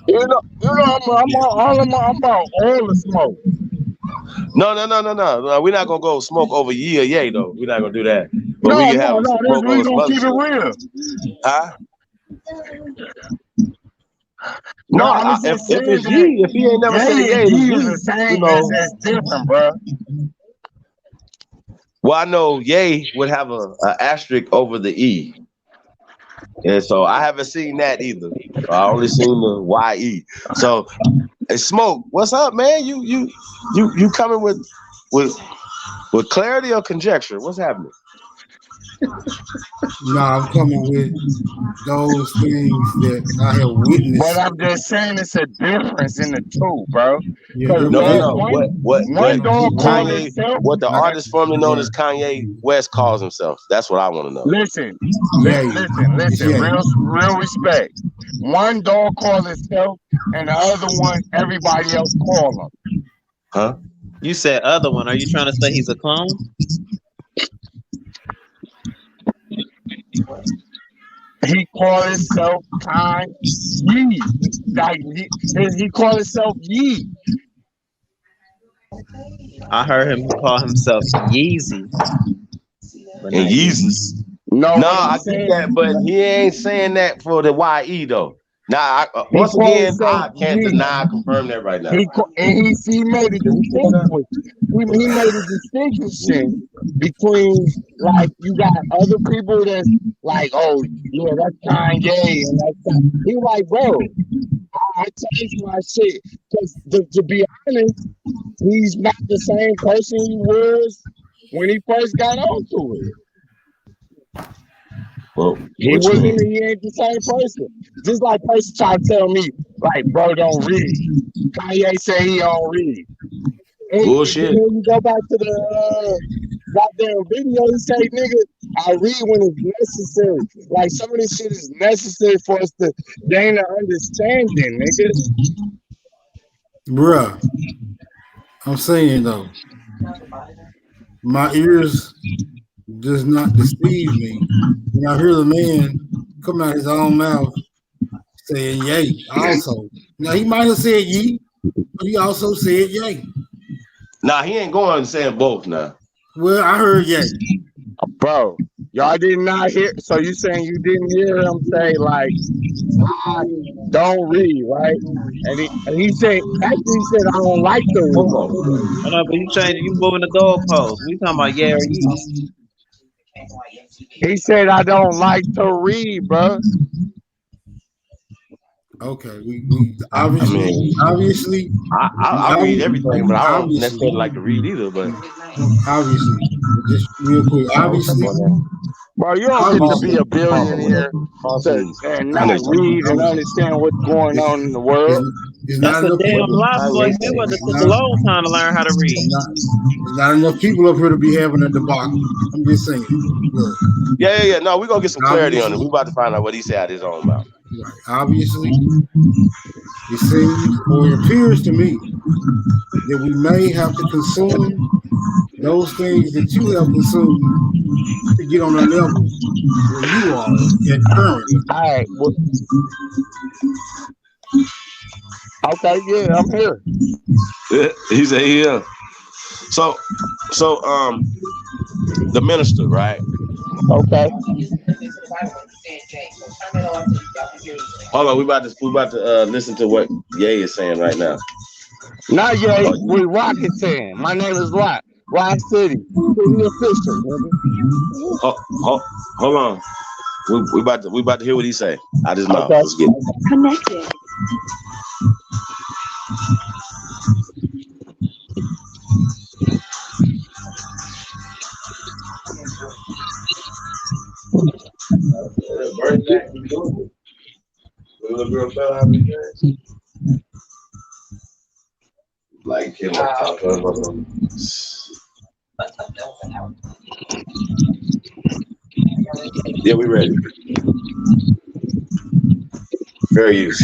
I'm about all the smoke. No. We're not gonna go smoke over ye or yay though. We're not gonna do that. But we can have smoke over some other shit. Huh? No, if it's ye, if he ain't never said yay, it's ye. You know, that's different, bro. Well, I know yay would have a asterisk over the e. And so I haven't seen that either. I only seen the YE. So, hey, Smoke, what's up, man? You coming with clarity or conjecture? What's happening? Nah, I'm coming with those things that I have witnessed. But I'm just saying it's a difference in the two, bro. Yeah, Because No. one dog called Kanye, himself. what the artist formerly known as Kanye West calls himself. That's what I want to know. Listen, Yay. listen. Yay. Real respect. One dog called himself, and the other one everybody else call him. Huh? You said other one. Are you trying to say he's a clone? He called himself Kanye. Like he called himself Yee. I heard him call himself Yeezy. And Yeezus. No, I get that, but he ain't saying that for the YE though. Now, once again, I can't deny, confirm that right now. He made a distinction. He made a distinction between like you got other people that's like, oh yeah, that's Kanye, and that's he like, bro, I changed my shit because to be honest, he's not the same person he was when he first got onto it. Well, he ain't the same person. Just like person try to tell me, like, bro, don't read. Kanye say he don't read. And bullshit. When you go back to the goddamn video, he say, nigga, I read when it's necessary. Like, some of this shit is necessary for us to gain an understanding, nigga. Bruh, I'm saying though, my ears does not deceive me. When I hear the man come out his own mouth saying yay, also. Now he might have said ye, but he also said yay. Nah, he ain't going saying both now. Well, I heard yay. Bro, y'all did not hear. So you saying you didn't hear him say like, I don't read, right? And he said, actually he said, I don't like to read. I know, but you moving the goalpost. We talking about yeah or ye. He said, I don't like to read, bro. Okay, we obviously. I read everything, but I don't necessarily like to read either. But obviously, just real quick, obviously, bro, you don't get to be a billionaire and not read and understand what's going on in the world. That's a damn lie, boy. It took a long time to learn how to read. There's not enough people up here to be having a debacle. I'm just saying. Look. Yeah. No, we're gonna get some clarity on it. We're about to find out what he said out his own mouth. Right. Obviously, it seems or it appears to me that we may have to consume those things that you have consumed to get on the level where you are at currently. All right. Well, okay, yeah, I'm here. He said, yeah. So, the minister, right? Okay. Hold on, we about to listen to what Ye is saying right now. Not Ye, we Rocket saying. My name is Rock. Rock City. City official. Hold on. We about to hear what he say out his mouth. Let's get it. Connected. Like him talk about them. Yeah, we ready. Fair use.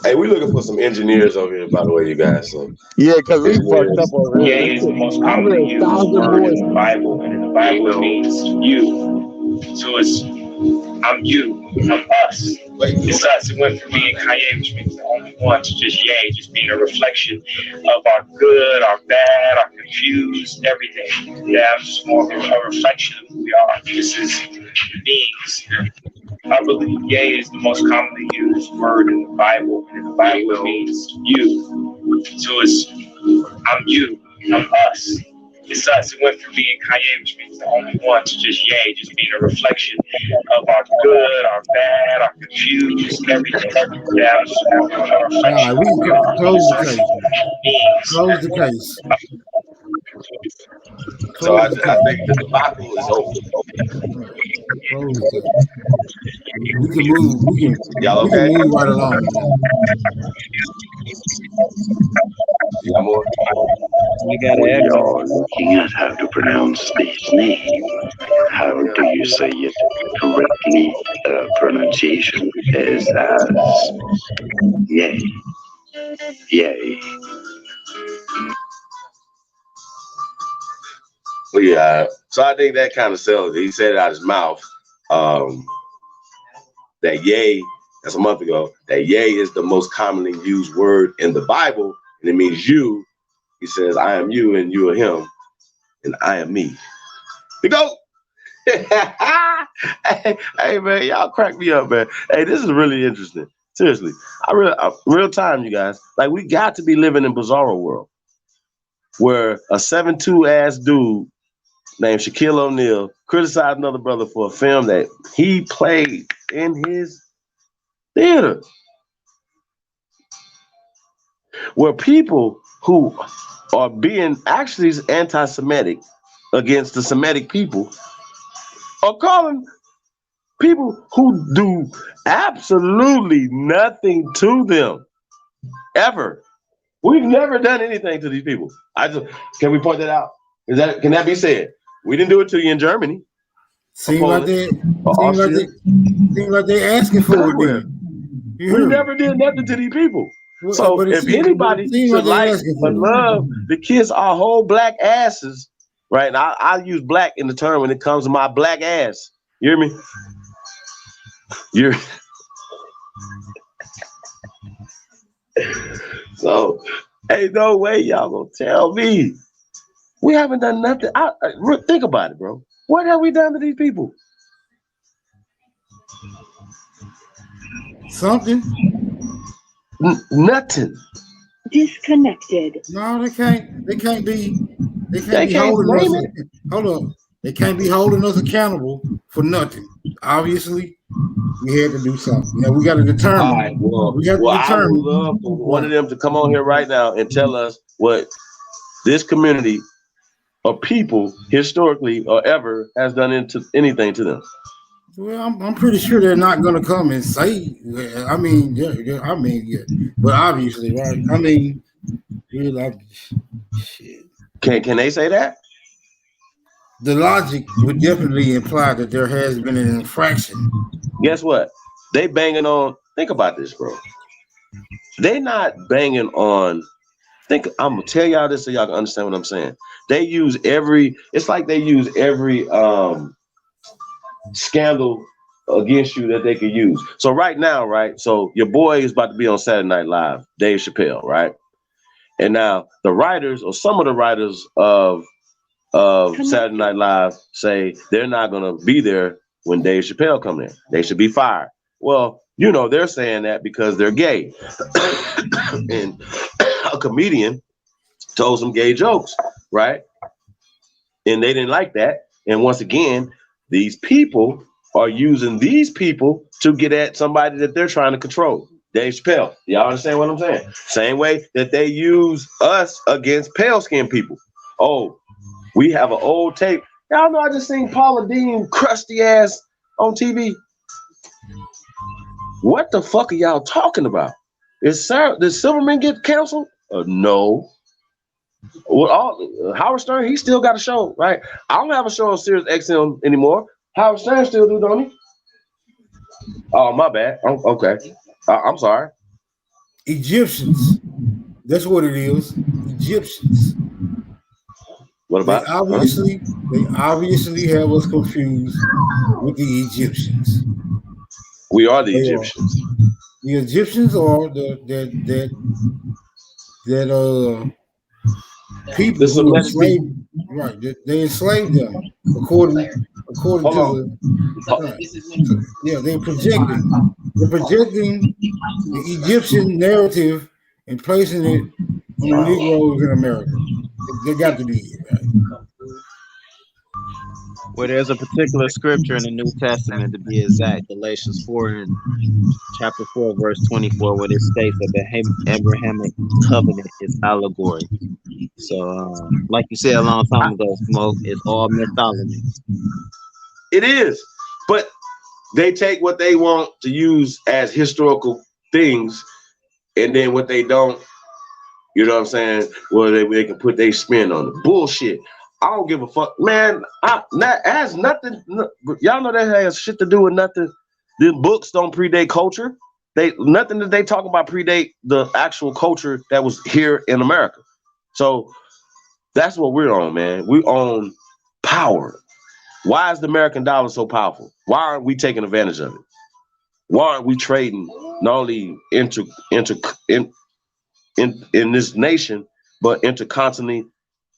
Hey, we looking for some engineers over here, by the way, you guys. So. Yeah, because we fucked up over here. Yeah, is the most commonly used word in the Bible, and in the Bible it means you. So it's I'm you, I'm us. It's us. It went from being Kanye, which means the only one, to just Ye, just being a reflection of our good, our bad, our confused, everything. Yeah, I'm just more of a reflection of who we are. This is beings. I believe Ye is the most commonly used word in the Bible, and in the Bible it means you. So it's I'm you, I'm us. It's us. It went from being Kanye, which means the only one, to just Ye, just being a reflection of our good, our bad, our confused, everything. Yeah, I'm just more of a reflection. We close the case. Close the case. So I Close the think tab. the debacle is over. Close the tab. We can move. Y'all We can okay? move right along. Y'all more? You gotta When ask him. you're looking at how to pronounce this name, how do you say it correctly? Pronunciation is as yay. Yay. Well, yeah. So I think that kind of sells it. He said it out his mouth. That yay, that's a month ago, that yay is the most commonly used word in the Bible, and it means you. He says, I am you and you are him, and I am me. The GOAT. Hey, man, y'all crack me up, man. Hey, this is really interesting. Seriously. Real time, you guys. Like, we got to be living in bizarro world where a 7'2" ass dude named Shaquille O'Neal criticized another brother for a film that he played in his theater. Where people who are being actually anti-Semitic against the Semitic people are calling people who do absolutely nothing to them ever. We've never done anything to these people. Can we point that out? Can that be said? We didn't do it to you in Germany. Seems like they asking for it. Then. We never did nothing to these people. Well, So if anybody should like or love to kiss our whole black asses, right? And I use black in the term when it comes to my black ass. You hear me? So, ain't no way y'all gonna tell me we haven't done nothing. Think about it, bro. What have we done to these people? Something. Nothing. Disconnected. No, they can't be holding us. Hold on. They can't be holding us accountable for nothing. Obviously, we had to do something. Now we got to determine. All right, I would love for one of them to come on here right now and tell us what this community of people historically or ever has done into anything to them. Well, I'm pretty sure they're not going to come and say. I mean, yeah. But obviously, right? I mean, you're like, shit. Can they say that? The logic would definitely imply that there has been an infraction. Guess what? They banging on. Think about this, bro. They not banging on. I'm gonna tell y'all this so y'all can understand what I'm saying. They use it's like they use every scandal against you that they could use. So right now, right? So your boy is about to be on Saturday Night Live, Dave Chappelle, right? And now the writers or some of the writers of Saturday Night Live say they're not gonna be there when Dave Chappelle come in. They should be fired. Well, they're saying that because they're gay. And a comedian told some gay jokes, right? And they didn't like that. And once again, these people are using these people to get at somebody that they're trying to control. Dave Chappelle. Y'all understand what I'm saying? Same way that they use us against pale skinned people. Oh, we have an old tape. Y'all know I just seen Paula Deen crusty ass on TV. What the fuck are y'all talking about? Did Silverman get canceled? No. Well, Howard Stern, he still got a show, right? I don't have a show on Sirius XM anymore. Howard Stern still do, don't he? Oh, my bad. Okay. I'm sorry. Egyptians. That's what it is. Egyptians. What about? They obviously have us confused with the Egyptians. We are the Egyptians. The Egyptians are people who enslaved, right? They enslaved them according to they're projecting the Egyptian narrative and placing it on the Negroes in America. They got to be here, right? Well, there's a particular scripture in the New Testament, to be exact, Galatians 4 and chapter 4, verse 24, where it states that the Abrahamic covenant is allegory. So, like you said a long time ago, Smoke, it's all mythology. It is, but they take what they want to use as historical things, and then what they don't, you know what I'm saying? Well, they can put their spin on it. Bullshit. I don't give a fuck, man. That has nothing. Y'all know that has shit to do with nothing. The books don't predate culture. Nothing that they talk about predate the actual culture that was here in America. So that's what we're on, man. We own power. Why is the American dollar so powerful? Why aren't we taking advantage of it? Why aren't we trading not only in this nation, but intercontinentally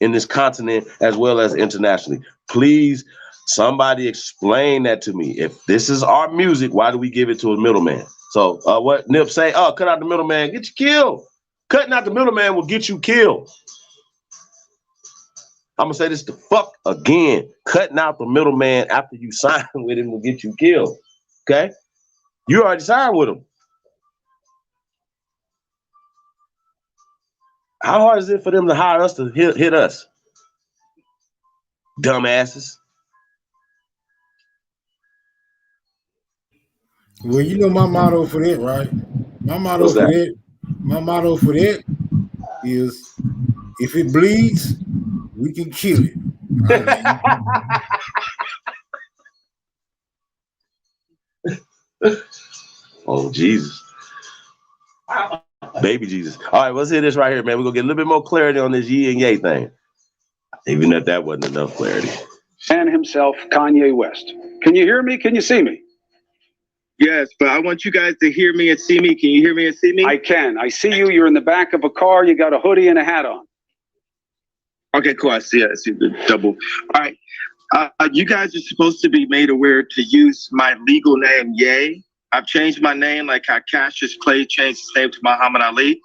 in this continent as well as internationally? Please, somebody explain that to me. If this is our music, why do we give it to a middleman? So what Nip say? Oh, cut out the middleman, get you killed. Cutting out the middleman will get you killed. I'm gonna say this the fuck again. Cutting out the middleman after you sign with him will get you killed. Okay? You already signed with him. How hard is it for them to hire us to hit us? Dumbasses. Well, you know my motto for that, right? My motto What's for that? that. My motto for that is, if it bleeds, we can kill it. Oh, Jesus. Baby Jesus. All right, let's hear this right here, man. We're going to get a little bit more clarity on this Ye and Ye thing. Even if that wasn't enough clarity. And himself, Kanye West. Can you hear me? Can you see me? Yes, but I want you guys to hear me and see me. Can you hear me and see me? I can. I see you. You're in the back of a car. You got a hoodie and a hat on. Okay, cool. I see the double. All right. You guys are supposed to be made aware to use my legal name, Ye. I've changed my name like how Cassius Clay changed his name to Muhammad Ali.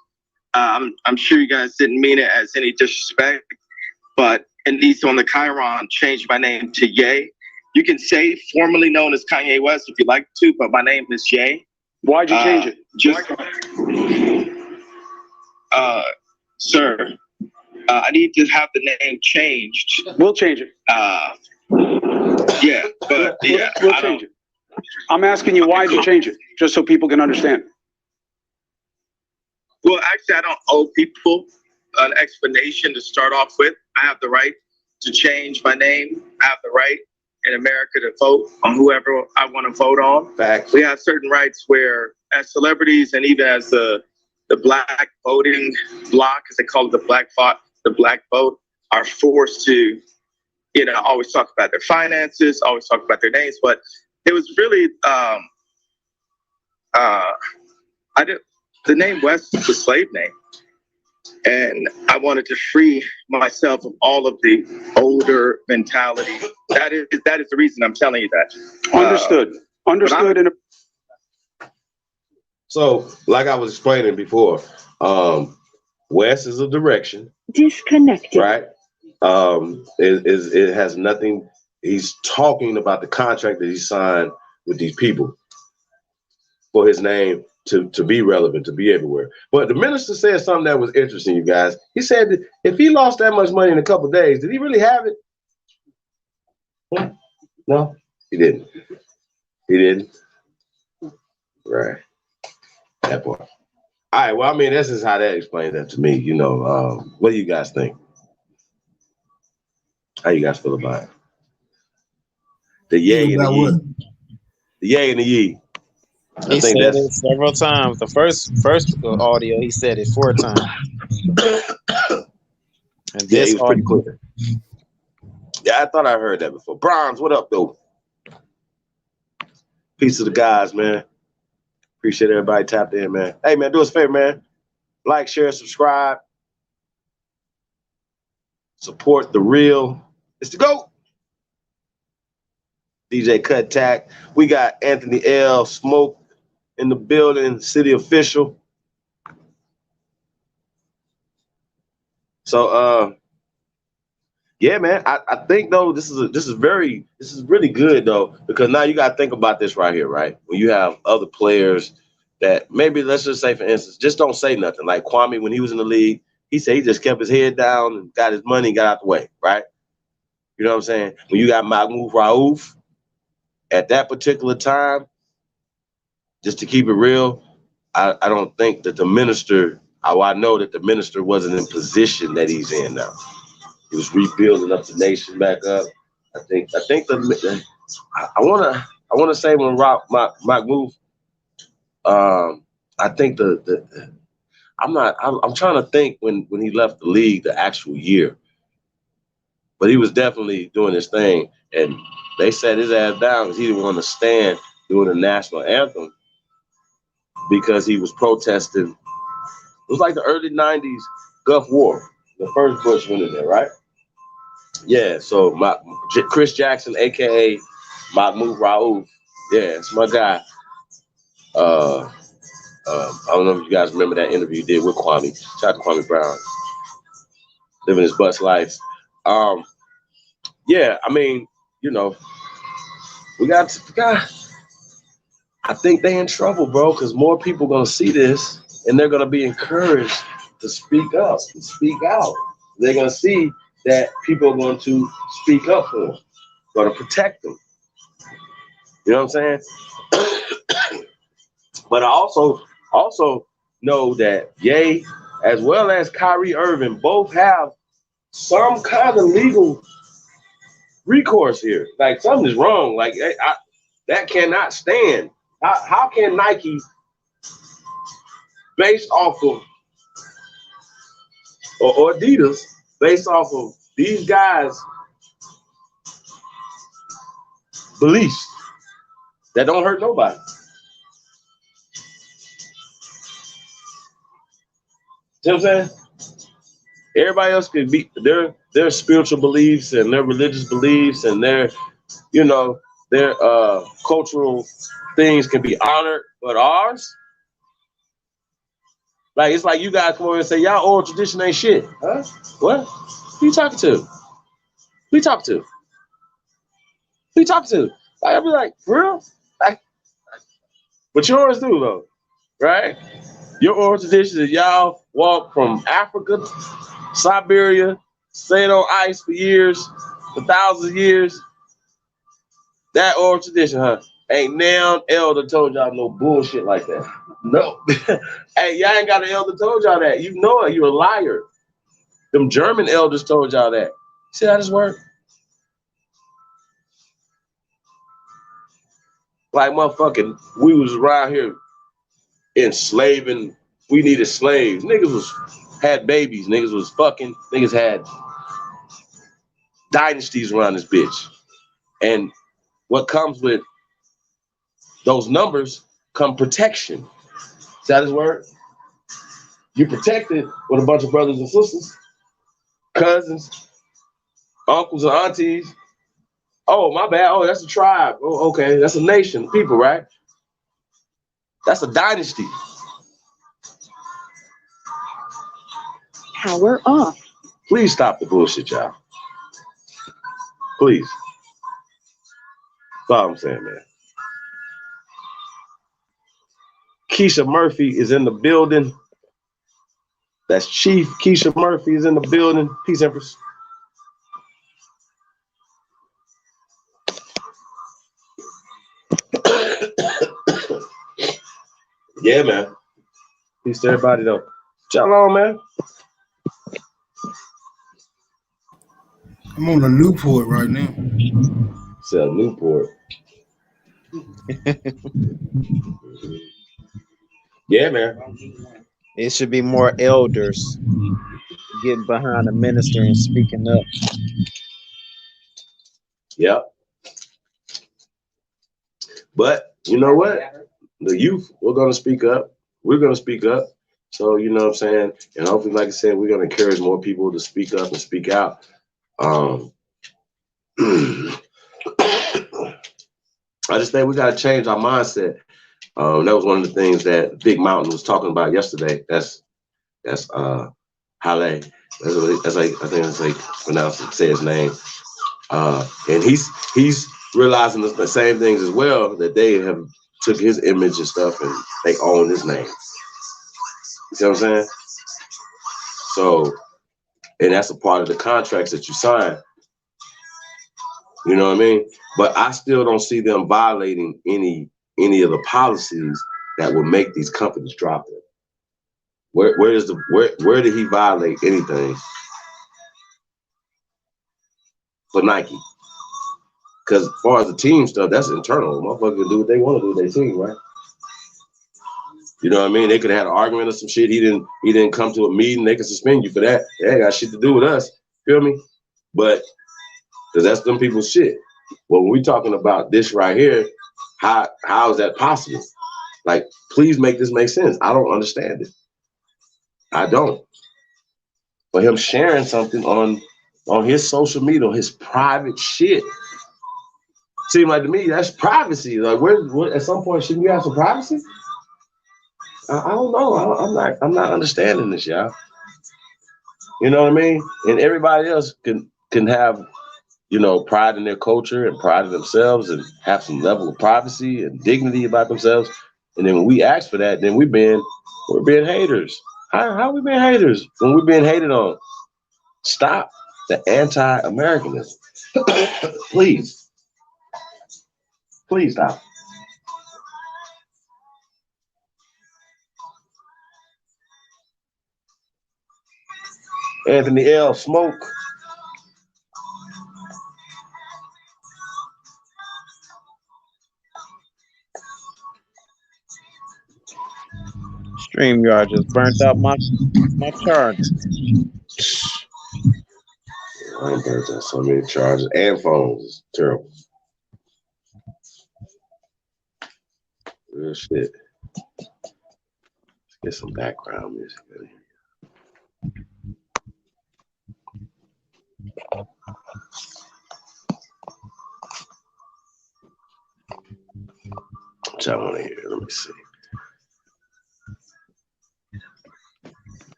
I'm sure you guys didn't mean it as any disrespect, but at least on the Chiron, changed my name to Ye. You can say formerly known as Kanye West if you like to, but my name is Ye. Why'd you change it? Sir, I need to have the name changed. We'll change it. Yeah, but yeah, we'll change it. I'm asking you, why'd you change it? Just so people can understand. Well, actually, I don't owe people an explanation to start off with. I have the right to change my name. I have the right in America to vote on whoever I want to vote on. Facts. We have certain rights where, as celebrities and even as the black voting bloc, as they call it, the black vote, are forced to, always talk about their finances, always talk about their names. But it was really, the name West is a slave name. And I wanted to free myself of all of the older mentality. That is the reason I'm telling you that. Understood. So, like I was explaining before, West is a direction. Disconnected. Right? It has nothing. He's talking about the contract that he signed with these people for his name to be relevant, to be everywhere. But the minister said something that was interesting, you guys. He said that if he lost that much money in a couple of days, did he really have it? No, he didn't. He didn't. Right. That part. All right. Well, I mean, this is how that explains that to me. What do you guys think? How you guys feel about it? The Ye and the Ye. The Ye and the Ye. He said it several times. The first audio, he said it 4 times. And this was pretty clear. Yeah, I thought I heard that before. Bronze, what up, though? Peace to the guys, man. Appreciate everybody tapped in, man. Hey, man, do us a favor, man. Like, share, subscribe. Support the real. It's the GOAT. DJ Cut Tack. We got Anthony L. Smoke in the building, city official. So yeah, man, I think though this is really good though, because now you gotta think about this right here, right? When you have other players that maybe, let's just say for instance, just don't say nothing. Like Kwame, when he was in the league, he said he just kept his head down and got his money and got out the way, right? You know what I'm saying? When you got Mahmoud Raouf at that particular time, just to keep it real, I don't think that the minister, I know that the minister wasn't in position that he's in now. He was rebuilding up the nation back up. I think I wanna say when Mahmoud, I think I'm trying to think when he left the league the actual year. But he was definitely doing his thing, and they sat his ass down because he didn't want to stand doing the national anthem because he was protesting. It was like the early 90s Gulf War. The first Bush went in there, right? Yeah, so Chris Jackson, a.k.a. Mahmoud Raouf. Yeah, it's my guy. I don't know if you guys remember that interview he did with Kwame. Shout out to Kwame Brown. Living his best life. Yeah, I mean, you know, we got. I think they in trouble, bro, because more people gonna see this and they're gonna be encouraged to speak up and speak out. They're gonna see that people are going to speak up for them, going to protect them. You know what I'm saying? But I also know that Ye, as well as Kyrie Irving, both have some kind of legal recourse here. Like something is wrong. Like that cannot stand. How can Nike, based off of, or Adidas, based off of these guys' beliefs that don't hurt nobody? You know what I'm saying? Everybody else can be their spiritual beliefs and their religious beliefs and their, you know, their cultural things can be honored, but ours, like it's like you guys come over and say y'all oral tradition ain't shit. Huh? What? Who you talking to? Who you talking to? Who you talking to? Like, I'll be like, for real? Like, but yours do though, right? Your oral tradition is y'all walk from Africa, Siberia, stayed on ice for years, for thousands of years. That oral tradition, huh? Ain't now elder told y'all no bullshit like that. No. Hey, y'all ain't got an elder told y'all that. You know it. You're a liar. Them German elders told y'all that. See how this work? Like motherfucking, we was around here enslaving. We needed slaves. Niggas had babies. Niggas was fucking. Niggas had dynasties around this bitch. And what comes with those numbers come protection. See how this work? You're protected with a bunch of brothers and sisters, cousins, uncles and aunties. Oh, my bad. Oh, that's a tribe. Oh, okay. That's a nation, people, right? That's a dynasty. Power off. Please stop the bullshit, y'all. Please. That's all I'm saying, man. Keisha Murphy is in the building. That's Chief Keisha Murphy is in the building. Peace, Empress. Yeah, man. Peace to everybody, though. Shalom, man. I'm on a Newport right now. Sell Newport. Yeah, man. It should be more elders getting behind the minister and speaking up. Yep. But you know what? The youth, we're going to speak up. We're going to speak up. So, you know what I'm saying? And hopefully, like I said, we're going to encourage more people to speak up and speak out. I just think we got to change our mindset. That was one of the things that Big Mountain was talking about yesterday. That's Halle. That's like, I think that's like pronounce it, say his name. And he's realizing the same things as well, that they have took his image and stuff and they own his name. You see what I'm saying? So, and that's a part of the contracts that you sign. You know what I mean? But I still don't see them violating any of the policies that will make these companies drop them. Where did he violate anything for Nike? Because as far as the team stuff, that's internal. Motherfuckers can do what they want to do with their team, right? You know what I mean? They could have had an argument or some shit. He didn't come to a meeting. They could suspend you for that. That ain't got shit to do with us. Feel me? But because that's them people's shit. Well, when we talking about this right here, how is that possible? Like, please make this make sense. I don't understand it. I don't. But him sharing something on his social media, his private shit, seemed like to me that's privacy. Like, where at some point shouldn't you have some privacy? I don't know. I'm not understanding this, y'all. You know what I mean? And everybody else can have, you know, pride in their culture and pride in themselves and have some level of privacy and dignity about themselves. And then when we ask for that, then we're being haters. How we being haters when we're being hated on? Stop the anti-Americanism. Please. Please stop. Anthony L. Smoke. StreamYard just burnt out my charger. I ain't burnt out so many chargers and phones. It's terrible. Real shit. Let's get some background music in here. What y'all want to hear? Let me see.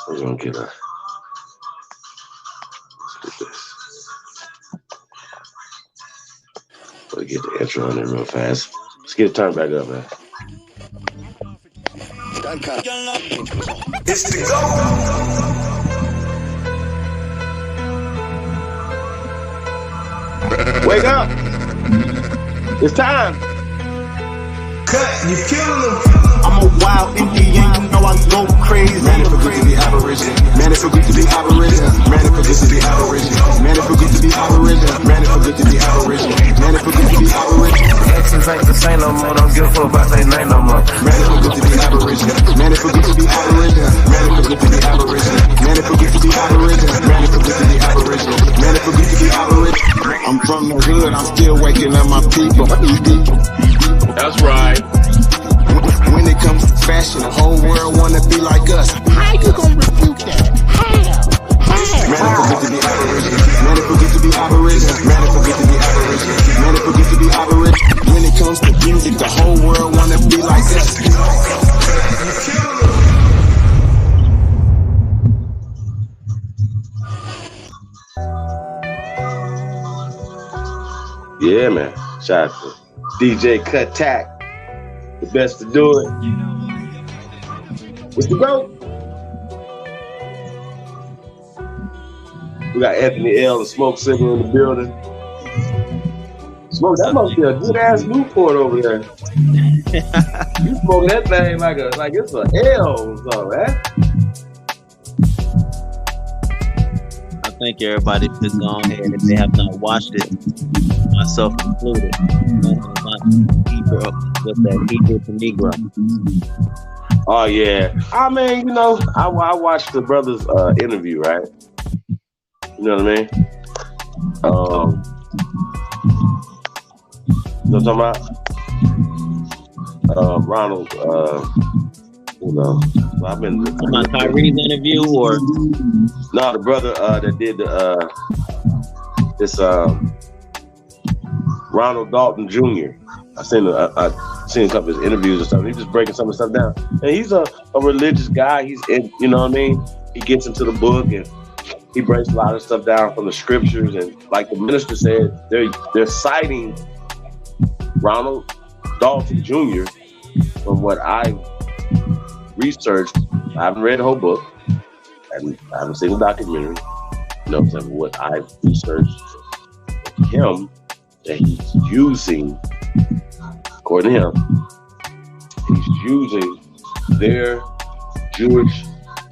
We're gonna get let's get this. We'll get the intro in there real fast. Let's get it turned back up, man. It's the GOAT. Wake up! It's time. Cut, you killing them. I'm a wild Indian, you know I go crazy. Man, it feel good to be Aboriginal. Man, it feel good to be Aboriginal. Man, it feel good to be Aboriginal. Man, it feel good to be Aboriginal. Man, it feel good to be Aboriginal. Man, it feel good to be Aboriginal. Exes ain't the same no more, don't give a fuck about their name no more. Man, it feel good to be Aboriginal. Man, it feel good to be Aboriginal. Man, it feel good to be Aboriginal. Man, it feel good to be Aboriginal. Man, it feel good to be Aboriginal. Man, it feel good to be Aboriginal. I'm from the hood, I'm still waking up my people. That's right. When it comes to fashion, the whole world wanna be like us. How you gonna refute that? How? Man, it feel good to be Aboriginal. Man, it feel good to be Aboriginal. Man, it feel good to be Aboriginal. Man, it feel good to be Aboriginal. When it comes to music, the whole world wanna be like us. Yeah, man. Shout out to DJ Cut Tack. The best to do it. What's the GOAT? We got Anthony L. and Smoke Signal in the building. Smoke, that must be a good ass Newport over there. You smoking that thing like it's a L or something, man. I think everybody has gone ahead if they have not watched it, myself included. With that Hebrew to Negro. Oh yeah, I mean, you know, I watched the brother's interview, right? You know what I mean? You know what I'm talking about? Ronald, you know, I've been about Kyrie's interview or no, the brother that did this Ronald Dalton Jr. I seen a couple of his interviews and stuff. He's just breaking some of the stuff down. And he's a religious guy. He's in, you know what I mean? He gets into the book and he breaks a lot of stuff down from the scriptures, and like the minister said, they're citing Ronald Dalton Jr. from what I researched. I haven't read the whole book, and I haven't seen the documentary. You know what I'm saying? What I've researched him, that he's using, according to him, he's using their Jewish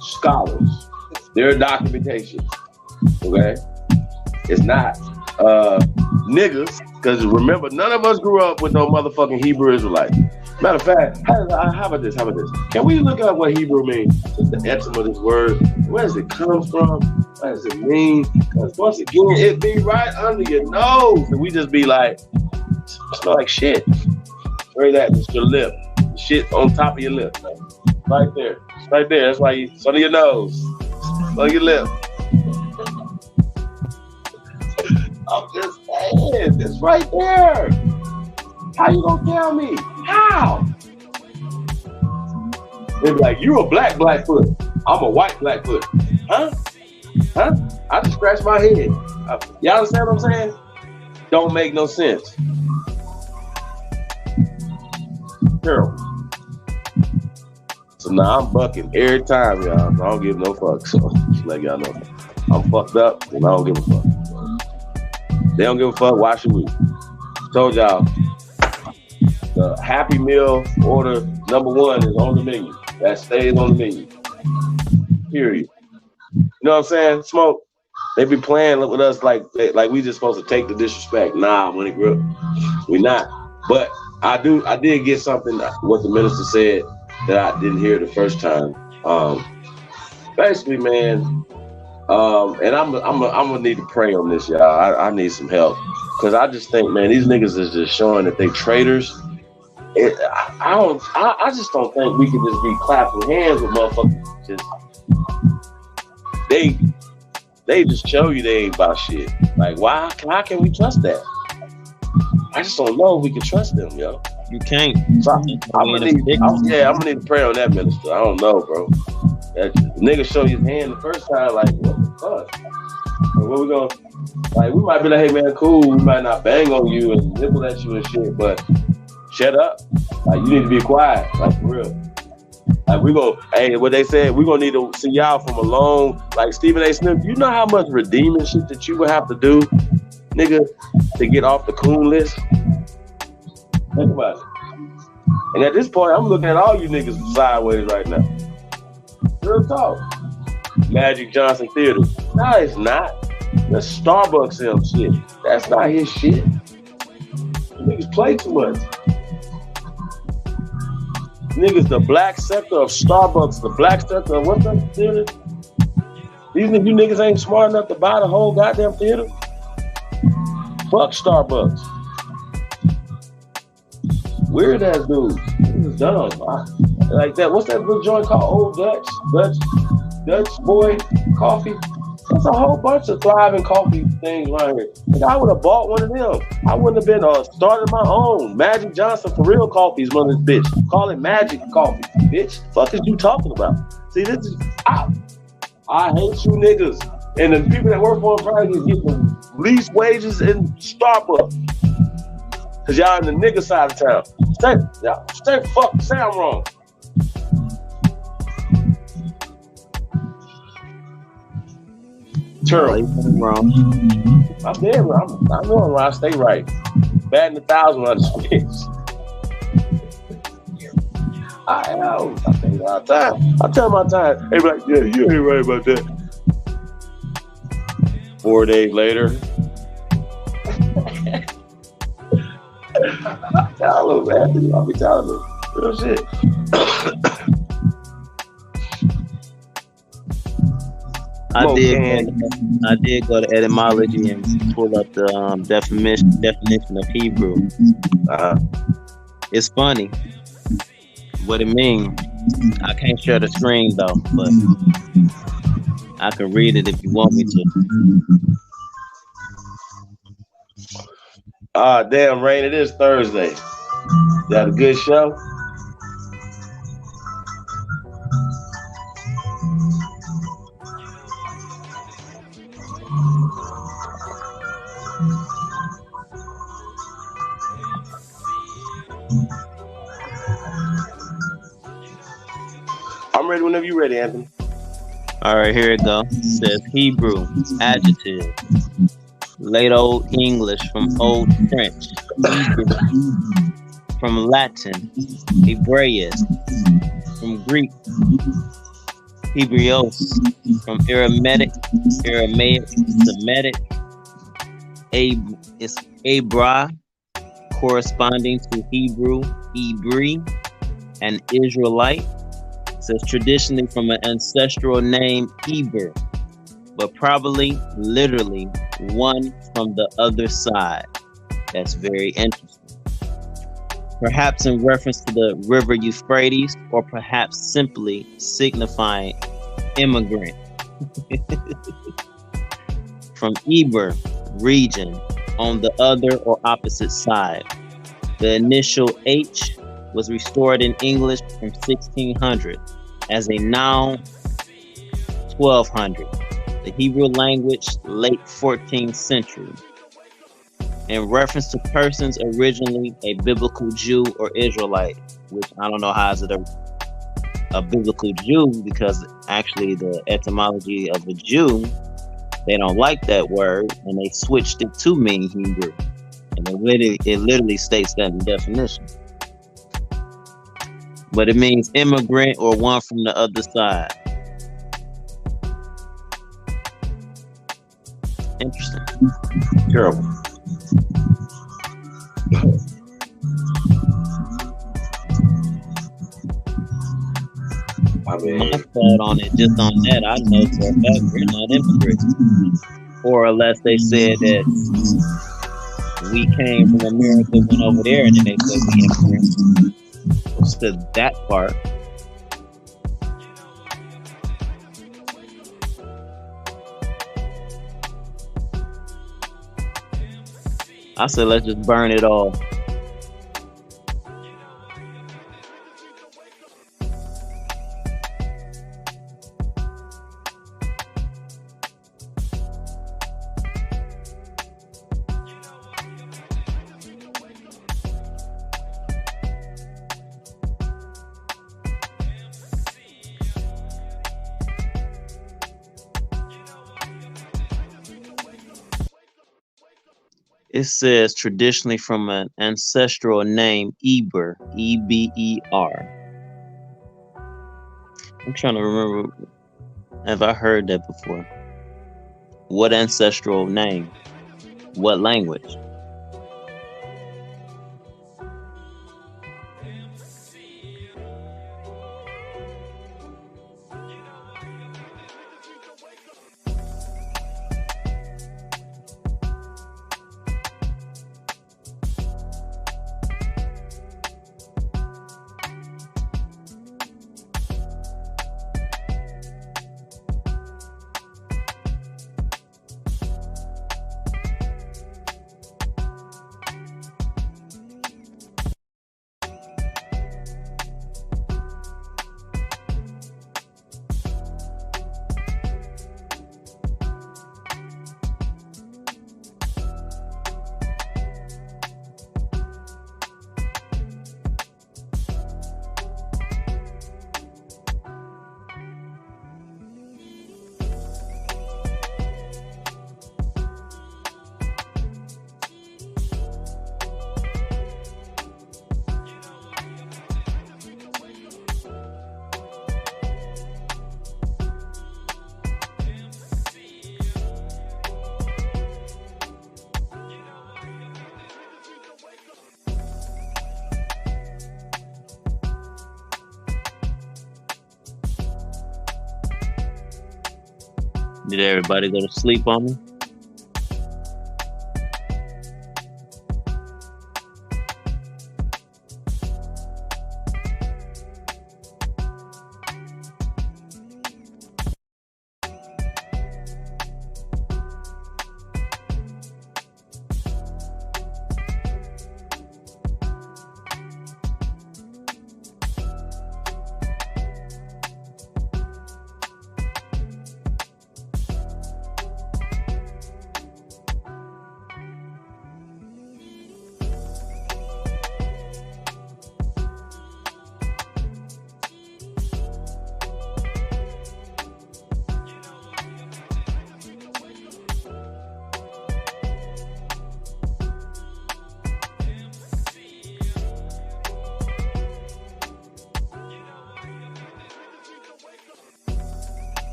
scholars, their documentation. Okay? It's not niggas, because remember, none of us grew up with no motherfucking Hebrew Israelite. Matter of fact, how about this? Can we look up what Hebrew means? Just the etymology of this word. Where does it come from? What does it mean? Because once again, it be right under your nose. And we just be like, smell like shit. Where that? It's your lip. Shit on top of your lip. Right there. It's right there. That's why it's under your nose. It's on your lip. I'm just saying, it's right there. How you gonna tell me? How? They be like, you a Blackfoot. I'm a white Blackfoot. Huh? I just scratched my head. Y'all understand what I'm saying? Don't make no sense. Terrible. So now I'm bucking every time, y'all. I don't give no fuck. So just let y'all know. I'm fucked up and I don't give a fuck. They don't give a fuck. Why should we? Told y'all. The Happy Meal order #1 is on the menu. That stays on the menu. Period. You know what I'm saying? Smoke. They be playing with us like we just supposed to take the disrespect. Nah, when it grew up, we not. But I did get something what the minister said that I didn't hear the first time. Basically, man. And I'm gonna need to pray on this, y'all. I need some help because I just think, man, these niggas is just showing that they traitors. I just don't think we can just be clapping hands with motherfuckers. Just they just show you they ain't about shit. Like, why? How can we trust that? I just don't know if we can trust them, yo. You can't. So I'm gonna need to pray on that, minister. I don't know, bro. That nigga show his hand the first time, like, what the fuck? Like, what we gonna? Like, we might be like, hey man, cool. We might not bang on you and nibble at you and shit, but shut up. Like, you need to be quiet. Like, for real. Like, we gonna, hey, what they said, we gonna need to see y'all from alone. Like Stephen A. Smith, you know how much redeeming shit that you would have to do, nigga, to get off the coon list? Think about it. And at this point, I'm looking at all you niggas sideways right now. Real talk. Magic Johnson Theater. No, it's not. That's Starbucks him shit. That's not his shit. You niggas play too much. Niggas, the black sector of Starbucks, the black sector of what's that theater? You niggas ain't smart enough to buy the whole goddamn theater? Fuck Starbucks. Weird ass dudes. This is dumb. Like that. What's that little joint called? Old Dutch Boy Coffee. There's a whole bunch of thriving coffee things around here. Like, I would have bought one of them. I wouldn't have been started my own. Magic Johnson for real coffee is one of this bitch. Call it Magic Coffee, bitch. The fuck is you talking about? See, this is I hate you niggas. And the people that work for them probably get the least wages in Starbucks. Cause y'all in the nigga side of town. Say I'm wrong. Terrible. Wrong. I'm dead wrong. I know I'm right. I stay right. Batting 1,000 on this bitch. I know. I think all the time. I tell my time. Hey, like, yeah, you ain't right about that. 4 days later. Tell them, man. I'll be telling them. Real shit. I did go to etymology and pull up the definition of Hebrew. It's funny what it means. I can't share the screen though, but I can read it if you want me to. Damn, Rain, it is Thursday. You had a good show? I'm ready whenever you're ready, Anthony. All right, here it go. It says Hebrew, adjective. Late Old English from Old French. Hebrew from Latin. Hebraeus from Greek. Hebreos from Aramaic, Semitic. It's Abra, corresponding to Hebrew, Hebri, and Israelite. It says traditionally from an ancestral name Eber, but probably literally one from the other side. That's very interesting. Perhaps in reference to the river Euphrates, or perhaps simply signifying immigrant. From Eber, region, on the other or opposite side. The initial H was restored in English from 1600 as a noun 1200. The Hebrew language, late 14th century. In reference to persons originally a biblical Jew or Israelite, which I don't know how is it a biblical Jew, because actually the etymology of a Jew, they don't like that word, and they switched it to mean Hebrew. And it literally states that in the definition. But it means immigrant or one from the other side. Interesting. Terrible. My thought on it, just on that, I know for a fact we're not immigrants. Or unless they said that we came from America, went over there, and then they said we immigrants. To that part. I said, let's just burn it all. It says traditionally from an ancestral name, Eber, E-B-E-R. I'm trying to remember, have I heard that before? What ancestral name? What language? Did everybody go to sleep on me?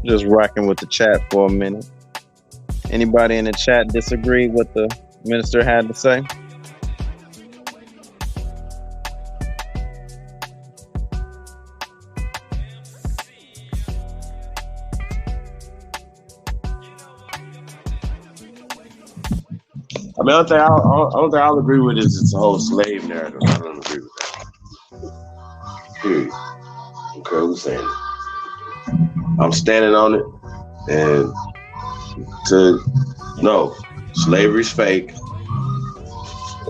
Just rocking with the chat for a minute. Anybody in the chat disagree with what the minister had to say? I mean, I don't think I'll agree with is the whole slave narrative. I don't agree with that. Period. Okay, who's saying it? I'm standing on it, and no, slavery's fake.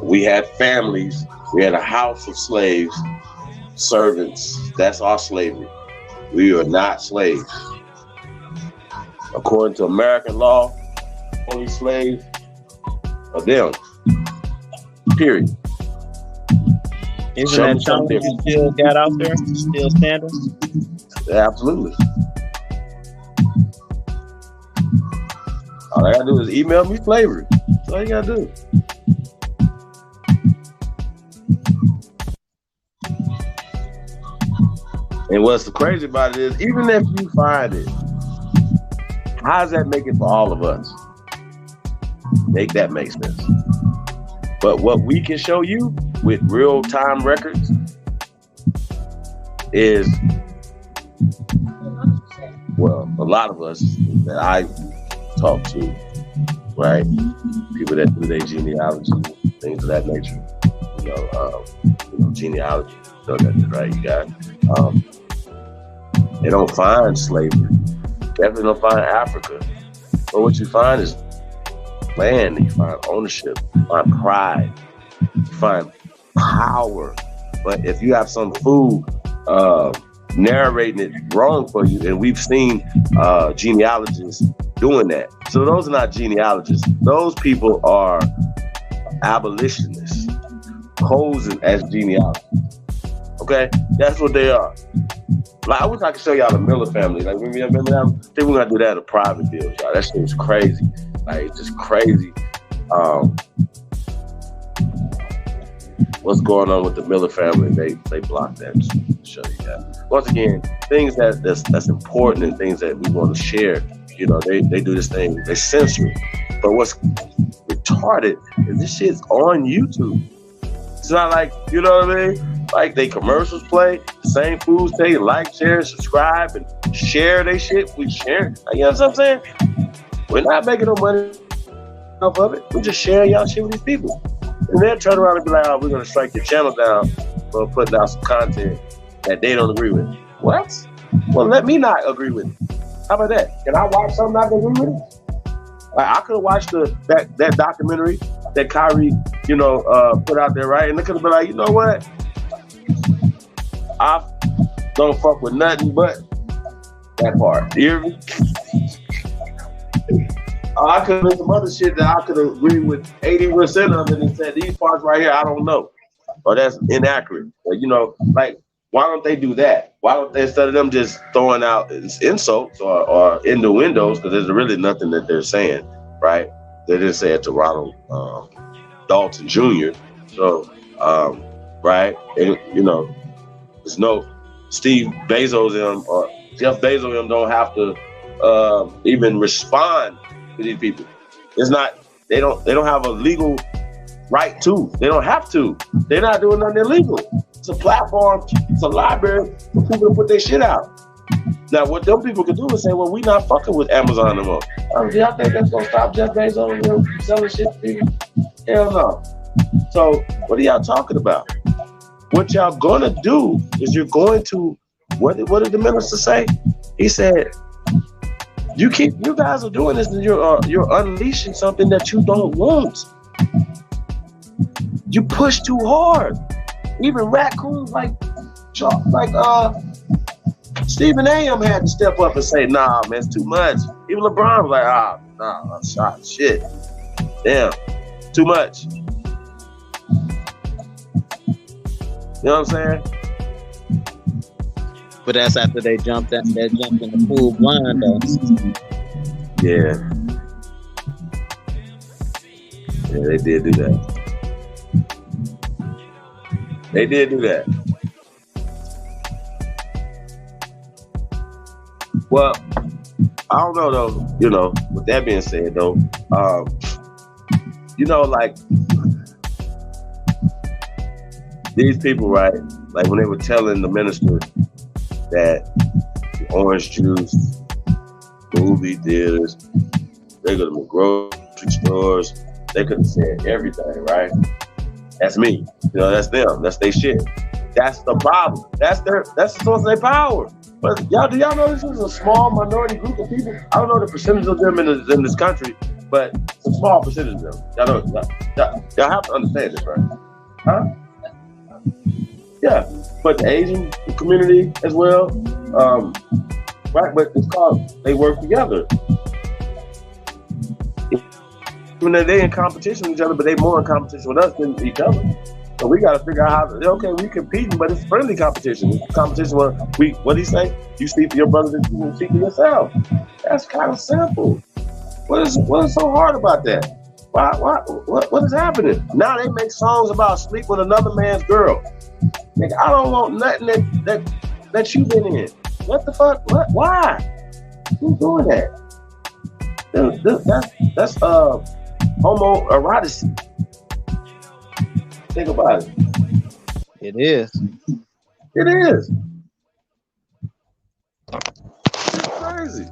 We had families. We had a house of slaves, servants. That's our slavery. We are not slaves. According to American law, only slaves are them. Period. Isn't that challenge you still got out there? Still standing? Yeah, absolutely. All I gotta do is email me slavery. That's all you gotta do. And what's crazy about it is, even if you find it, how does that make it for all of us? Make that make sense. But what we can show you with real-time records is, well, a lot of us that I talk to, right? People that do their genealogy, things of that nature. Genealogy, that's right, you got. They don't find slavery. Definitely don't find Africa. But what you find is land, you find ownership, you find pride, you find power. But if you have some fool narrating it wrong for you, and we've seen genealogists doing that. So those are not genealogists. Those people are abolitionists posing as genealogists. Okay? That's what they are. Like, I wish I could show y'all the Miller family. Like, remember that? I think we're gonna do that at a private deal, y'all. That shit was crazy. Like, it's just crazy. What's going on with the Miller family? They blocked that. Just to show you that. Once again, things that's important and things that we want to share. They do this thing. They censor it. But what's retarded is this shit's on YouTube. It's not like, you know what I mean? Like, they commercials play, the same foods say like, share, subscribe, and share they shit. We share. You know what I'm saying? We're not making no money off of it. We're just sharing y'all shit with these people. And they'll turn around and be like, oh, we're going to strike your channel down for putting out some content that they don't agree with. What? Well, let me not agree with it. How about that? Can I watch something I can agree with it? Like, I could have watched that documentary that Kyrie, put out there, right? And they could have been like, you know what? I don't fuck with nothing but that part. You hear me? I could have been some other shit that I could agree with 80% of it and said, these parts right here, I don't know. Or that's inaccurate. Or, like, why don't they do that? Why don't they, instead of them just throwing out insults or innuendos, because there's really nothing that they're saying, right? They didn't say it to Ronald Dalton Jr. So, right? And, there's no Steve Bezos or Jeff Bezos don't have to even respond to these people. It's not, they don't have a legal right to. They don't have to. They're not doing nothing illegal. It's a platform, it's a library for people to put their shit out. Now, what them people can do is say, well, we not fucking with Amazon no more. Do y'all think that's gonna stop Jeff Bezos from selling shit to people? Hell no. So, what are y'all talking about? What y'all gonna do is you're going to, what did the minister say? He said, you guys are doing this and you're unleashing something that you don't want. You push too hard. Even raccoons like Stephen A.M. had to step up and say, nah, man, it's too much. Even LeBron was like, shit. Damn, too much. You know what I'm saying? But that's after they jumped in the pool blind, though. Yeah. Yeah, they did do that. They did do that. Well, I don't know though. With that being said though, like these people, right? Like when they were telling the minister that the orange juice, movie theaters, they're gonna be grocery stores, they could have said everything, right? That's me. That's them. That's their shit. That's the problem. That's the source of their power. But do y'all know this is a small minority group of people? I don't know the percentage of them in this country, but it's a small percentage of them. Y'all have to understand this, right? Huh? Yeah, but the Asian community as well, right? But it's called they work together. Even though they're in competition with each other, but they more in competition with us than each other. So we got to figure out how to, we competing, but it's friendly competition. It's competition where what do you say? You see for your brother that you can see for yourself. That's kind of simple. What is so hard about that? What is happening? Now they make songs about sleep with another man's girl. Nigga, I don't want nothing that you've been in. What the fuck? What? Why? Who's doing that? That's homoeroticy. Think about it. It is. It is. It's crazy.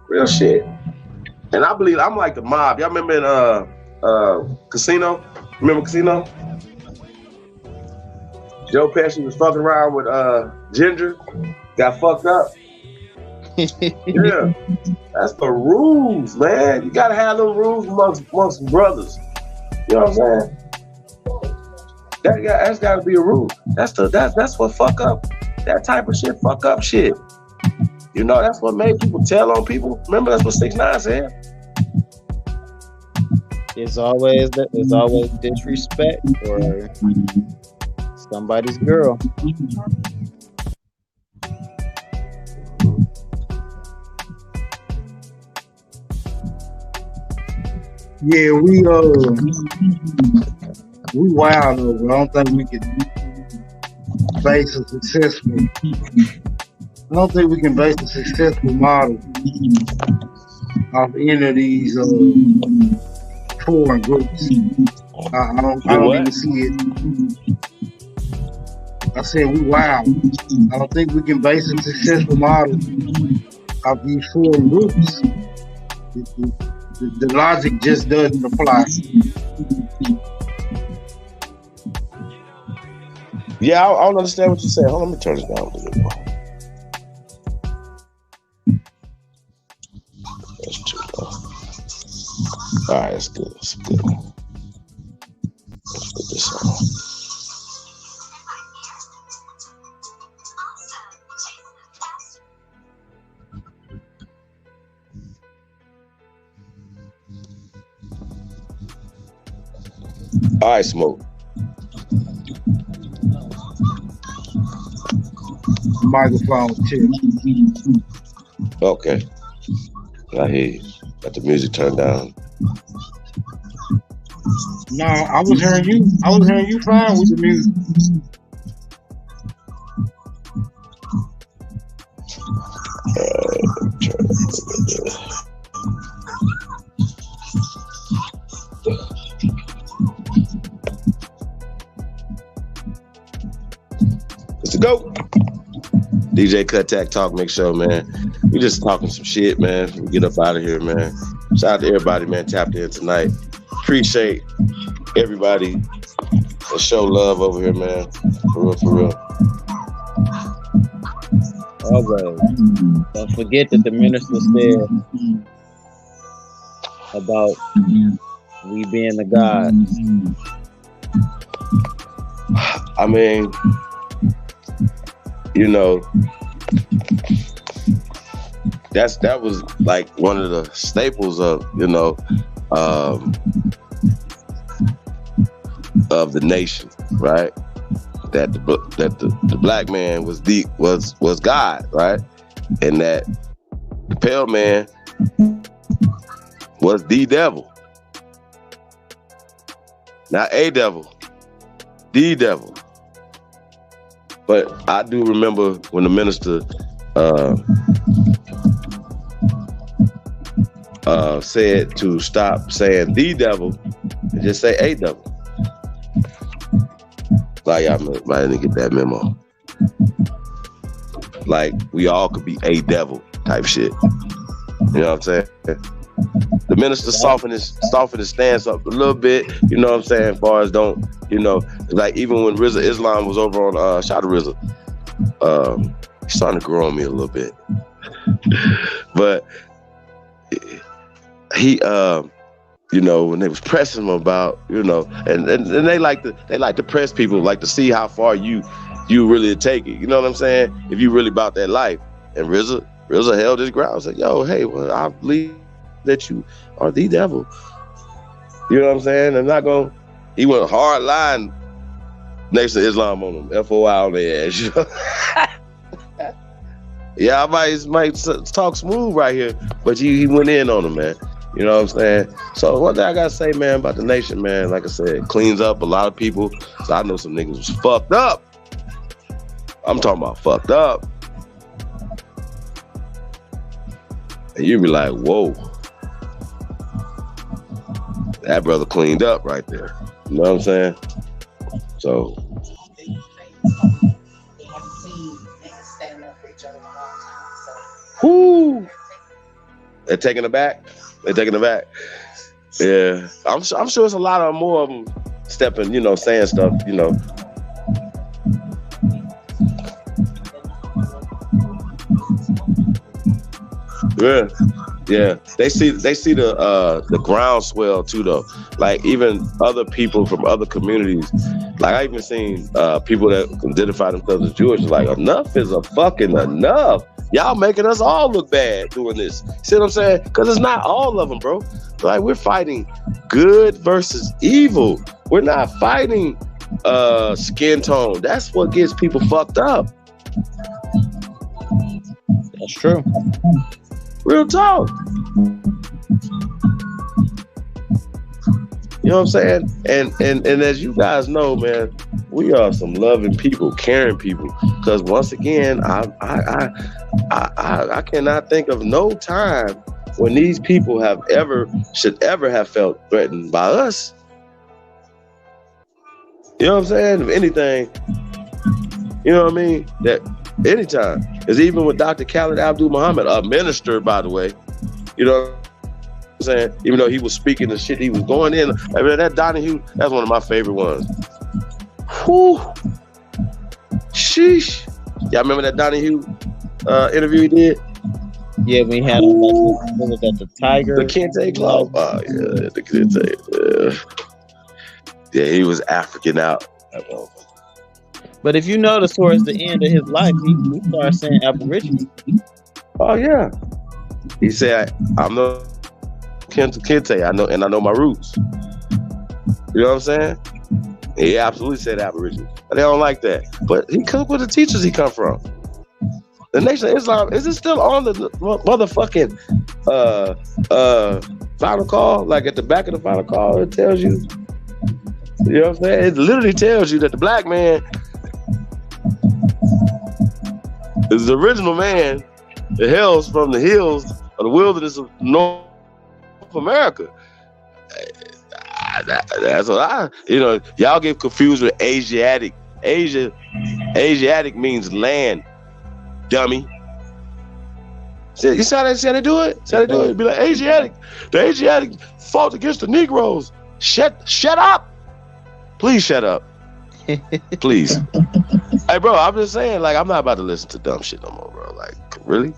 Real shit. And I believe I'm like the mob. Y'all remember in Casino? Remember Casino? Joe Pesci was fucking around with Ginger, got fucked up. Yeah, that's the rules, man. You gotta have them rules amongst brothers. You know what I'm saying? That's gotta be a rule. That's what fuck up. That type of shit fuck up shit. That's what made people tell on people. Remember, that's what 6ix9ine said. It's always disrespect for somebody's girl. Yeah, we wild though, but I don't think we can base a successful. I don't think we can base a successful model off any of these foreign groups. I don't even see it. I said we wild. I don't think we can base a successful model off these foreign groups. The logic just doesn't apply. Yeah, I don't understand what you said. Hold on, let me turn this down a little bit more. That's too low. All right, that's good. That's good. Let's put this on. All right, Smoke. Microphone check. Okay. I hear you. Got the music turned down. No, I was hearing you. I was hearing you fine with the music. Let's go. DJ Cut Talk Mix Show, man. We just talking some shit, man. We get up out of here, man. Shout out to everybody, man, tapped in tonight. Appreciate everybody that show love over here, man. For real. All right. Don't forget that the minister said about we being the gods. I mean, that was like one of the staples of of the nation, right? That the black man was God, right? And that the pale man was the devil. Not a devil, the devil. But I do remember when the minister said to stop saying the devil and just say a devil. Like I didn't get that memo. Like we all could be a devil type shit. You know what I'm saying? The minister softened his stance up a little bit. You know what I'm saying? As far as don't, you know, like even when Rizza Islam was over on shout out to Rizza, he's starting to grow on me a little bit. But he you know, when they was pressing him about, you know, and they like to press people, like to see how far you really take it. You know what I'm saying? If you really about that life. And Rizza held his ground. Said, "Yo, hey, well, I believe that you are the devil." You know what I'm saying? I'm not gonna. He went hard line Nation of Islam on them. FOI on their ass. You know? Yeah, I might talk smooth right here, but he went in on him, man. You know what I'm saying? So one thing I gotta say, man, about the nation, man, like I said, cleans up a lot of people. So I know some niggas was fucked up. I'm talking about fucked up. And you be like, whoa. That brother cleaned up right there. You know what I'm saying? So whoo. They're taking it back. Yeah. I'm sure it's a lot of more of them stepping, you know, saying stuff, you know. Yeah. They see the groundswell too, though. Like even other people from other communities. Like I even seen people that identify themselves as Jewish. Like enough is a fucking enough. Y'all making us all look bad doing this. See what I'm saying? Because it's not all of them, bro. Like we're fighting good versus evil. We're not fighting skin tone. That's what gets people fucked up. That's true. Real talk. You know what I'm saying? And as you guys know, man, we are some loving people, caring people. Because once again, I cannot think of no time when these people should ever have felt threatened by us. You know what I'm saying? If anything, you know what I mean? That anytime. It's even with Dr. Khalid Abdul Muhammad, a minister, by the way. You know what I'm saying? Even though he was speaking the shit he was going in. I mean, that Donahue, that's one of my favorite ones. Whew. Sheesh. Y'all remember that Donahue interview he did? Yeah, we had the Tiger. The Kente Club. Oh, yeah, the Kente. Yeah, he was African out. But if you notice towards the end of his life, he started saying Aboriginal. Oh, yeah. He said, I'm no Kente. I know my roots. You know what I'm saying? He absolutely said Aboriginal. They don't like that. But he comes with the teachers he come from. The Nation of Islam, is it still on the motherfucking final call? Like at the back of the final call, it tells you, you know what I'm saying? It literally tells you that the black man is the original man that hails from the hills of the wilderness of North America. That's what y'all get confused with Asiatic. Asiatic means land, dummy. See, you see how they do it? See how they do it? It'd be like Asiatic. The Asiatic fought against the Negroes. Shut up. Please shut up. Please. Hey, bro, I'm just saying, like, I'm not about to listen to dumb shit no more, bro. Like, really?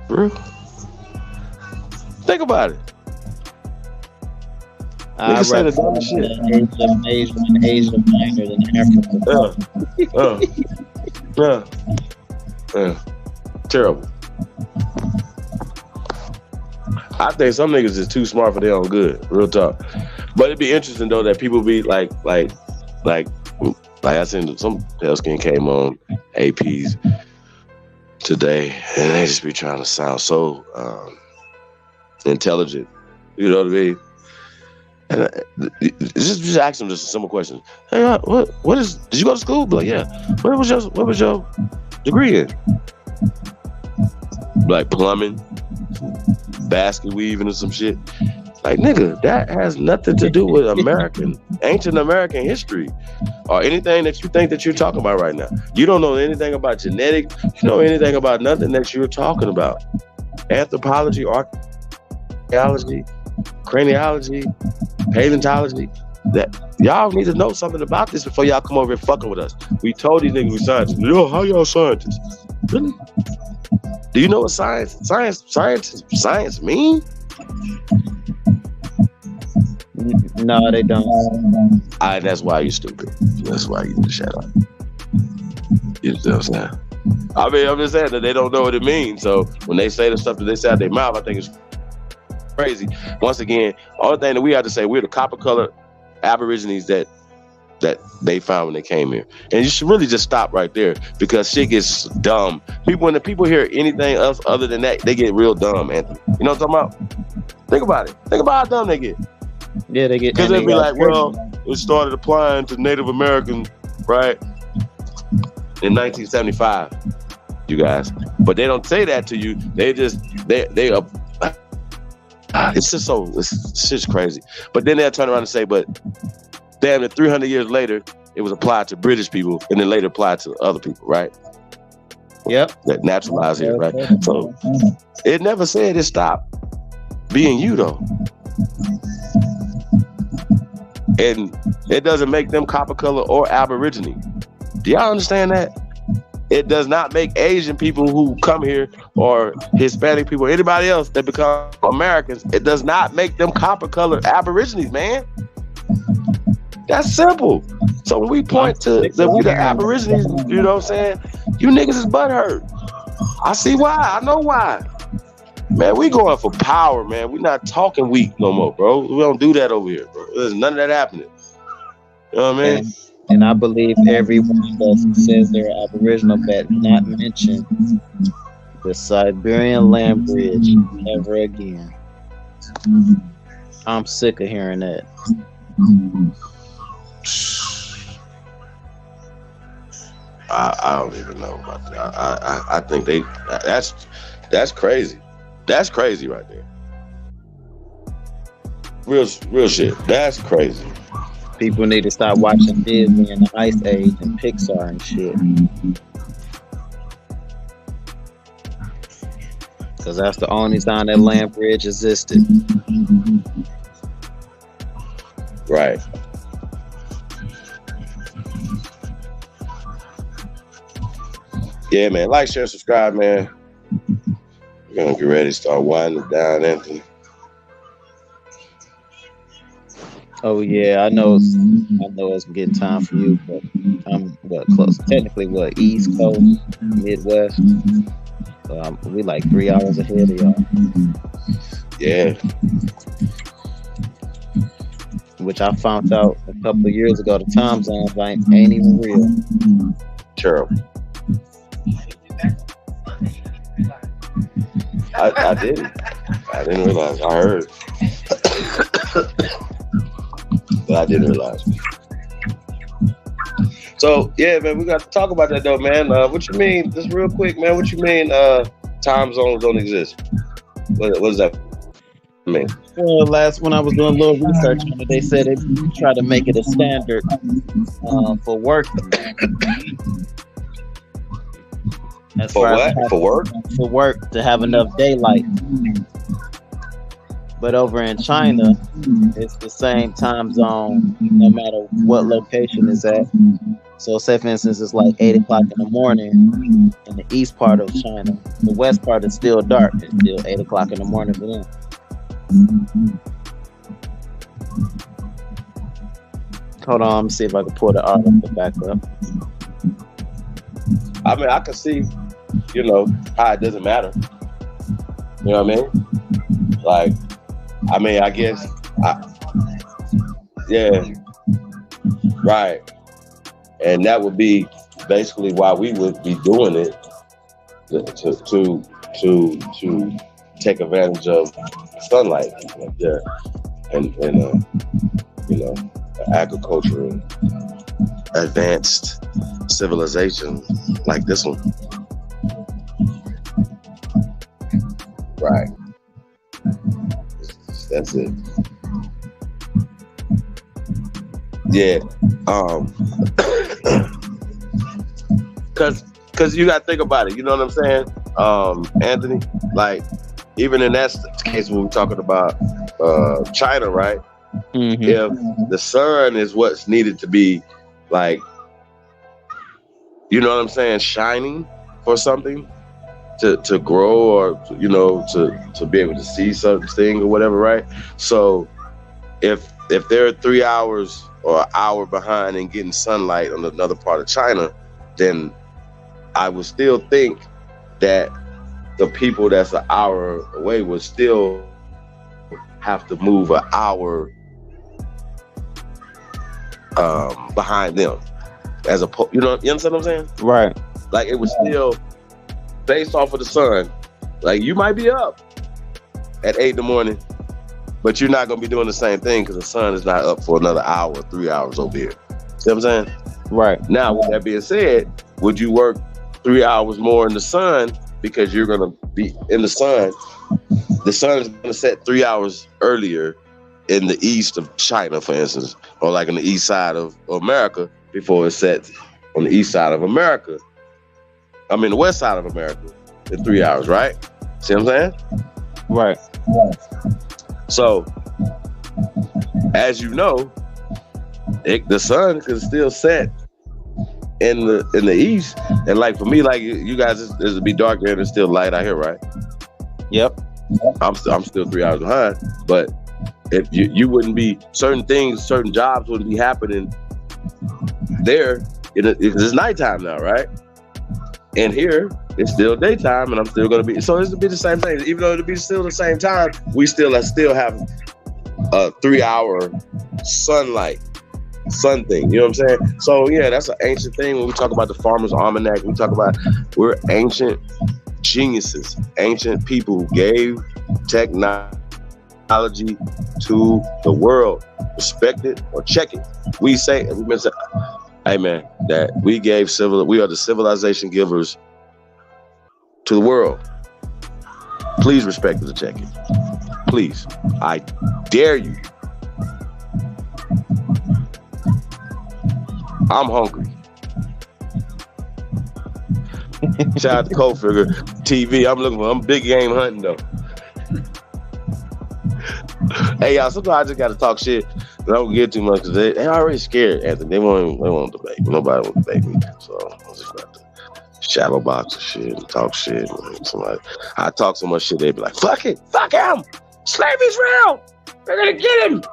For real? Think about it. I represent Asia Minor than Africa. Terrible. I think some niggas is too smart for their own good. Real talk. But it'd be interesting though that people be like I seen some pale skin came on APs today, and they just be trying to sound so intelligent. You know what I mean? And just ask them just a simple question. Hey, what is? Did you go to school? Be like, yeah. What was your degree in? like plumbing, basket weaving or some shit. Like, nigga, that has nothing to do with ancient American history or anything that you think that you're talking about right now. You don't know anything about genetics. You know anything about nothing that you're talking about. Anthropology, archaeology, craniology, paleontology. That y'all need to know something about this before y'all come over here fucking with us. We told these niggas we scientists. Yo, how y'all scientists? Really? Do you know what science mean? No, they don't. That's why you're stupid. That's why you need to shut up. You know what I'm saying? I mean, I'm just saying that they don't know what it means. So when they say the stuff that they say out their mouth, I think it's crazy. Once again, only thing that we have to say, we're the copper colored Aborigines that they found when they came here. And you should really just stop right there because shit gets dumb. When the people hear anything else other than that, they get real dumb, Anthony. You know what I'm talking about? Think about it. Think about how dumb they get. Yeah, they get. Because they'd be like, well, it started applying to Native Americans, right? In 1975, you guys. But they don't say that to you. They just, it's just crazy. But then they'll turn around and say, but damn it, 300 years later, it was applied to British people and then later applied to other people, right? Yep. That naturalized here, right? So it never said it stopped being you, though. And it doesn't make them copper color or Aborigine. Do y'all understand that? It does not make Asian people who come here or Hispanic people, anybody else that become Americans, it does not make them copper colored Aborigines, man. That's simple. So when we point to we the Aborigines, you know what I'm saying? You niggas is butthurt. I see why. I know why. Man, we going for power, man. We not talking weak no more, bro. We don't do that over here, bro. There's none of that happening. You know what I mean? And I believe everyone that says they're Aboriginal but not mention the Siberian land bridge ever again. I'm sick of hearing that. I don't even know about that. I think that's crazy. That's crazy right there. Real shit. That's crazy. People need to start watching Disney and the Ice Age and Pixar and shit. Because that's the only time that land bridge existed. Right. Yeah, man. Like, share, subscribe, man. We're going to get ready to start winding it down, Anthony. Oh yeah, I know it's getting time for you, but I'm close. Technically, East Coast, Midwest. So we like 3 hours ahead of y'all. Yeah. Which I found out a couple of years ago. The time zones ain't even real. Sure. I didn't. I didn't realize. I heard. But I didn't realize. So yeah, man, we got to talk about that though, man. What you mean? Just real quick, man. What you mean? Time zones don't exist. What does that mean? Well, when I was doing a little research on it, they said they try to make it a standard for work. For what? For work? For work to have enough daylight. But over in China, it's the same time zone no matter what location it's at. So say for instance it's like 8 o'clock in the morning in the east part of China. The west part is still dark. It's still 8 o'clock in the morning for them. Hold on, let me see if I can pull the article back up. I mean, I can see, how it doesn't matter. You know what I mean? Like, I mean, I guess, yeah, right. And that would be basically why we would be doing it to take advantage of sunlight, yeah, and agriculture and advanced civilization like this one. Right. That's it. Yeah. Cause you gotta think about it. You know what I'm saying, Anthony? Like, even in that case, when we're talking about China, right? Mm-hmm. If the sun is what's needed to be, like, you know what I'm saying, shining for something to grow, or you know, to be able to see something or whatever, right? So if they're 3 hours or an hour behind in getting sunlight on another part of China, then I would still think that the people that's an hour away would still have to move an hour behind them, as a you understand what I'm saying? Right. Like, it was still based off of the sun. Like, you might be up at 8 in the morning, but you're not gonna be doing the same thing because the sun is not up for another hour, 3 hours over here. See what I'm saying? Right. Now, with that being said, would you work 3 hours more in the sun because you're gonna be in the sun? The sun is gonna set 3 hours earlier in the east of China, for instance, or like on the east side of America before it sets on the east side of America. I mean, the west side of America in 3 hours, right? See what I'm saying? Right. So, as you know, the sun can still set in the east, and like for me, like you guys, it'll be dark there and it's still light out here, right? Yep. I'm still 3 hours behind, but if you wouldn't be, certain jobs wouldn't be happening there because it's nighttime now, right? And here it's still daytime, and I'm still gonna be. So it'll be the same thing, even though it'll be still the same time. We still have a 3 hour sun thing. You know what I'm saying? So yeah, that's an ancient thing. When we talk about the Farmer's Almanac, we talk about we're ancient geniuses, ancient people who gave technology to the world. Respect it or check it. We've been saying, hey man, that we are the civilization givers to the world. Please respect it or check it. Please. I dare you. I'm hungry. Shout out to Cold Figure TV. I'm big game hunting though. Hey y'all, sometimes I just gotta talk shit. I don't get too much because they already scared, Anthony. They won't debate. Nobody won't debate me. So I just got to shadow box and shit and talk shit. I talk so much shit, they be like, fuck it, fuck him. Slavery's real. They're gonna get him.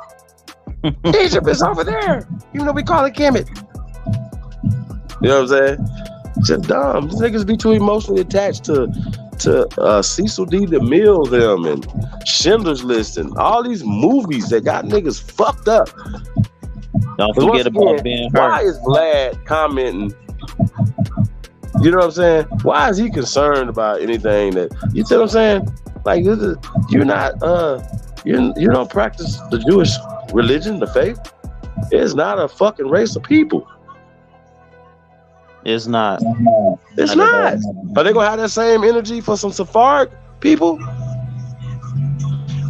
Egypt is over there. Even though we call it Kemet. You know what I'm saying? Just dumb. These niggas be too emotionally attached to Cecil D. DeMille them and Schindler's List and all these movies that got niggas fucked up. Don't forget about being hurt. Why is Vlad commenting? You know what I'm saying? Why is he concerned about anything that, you see what I'm saying? Like, you're not you don't practice the Jewish religion, the faith. It's not a fucking race of people. It's not. It's not. Are they gonna have that same energy for some Sephardic people?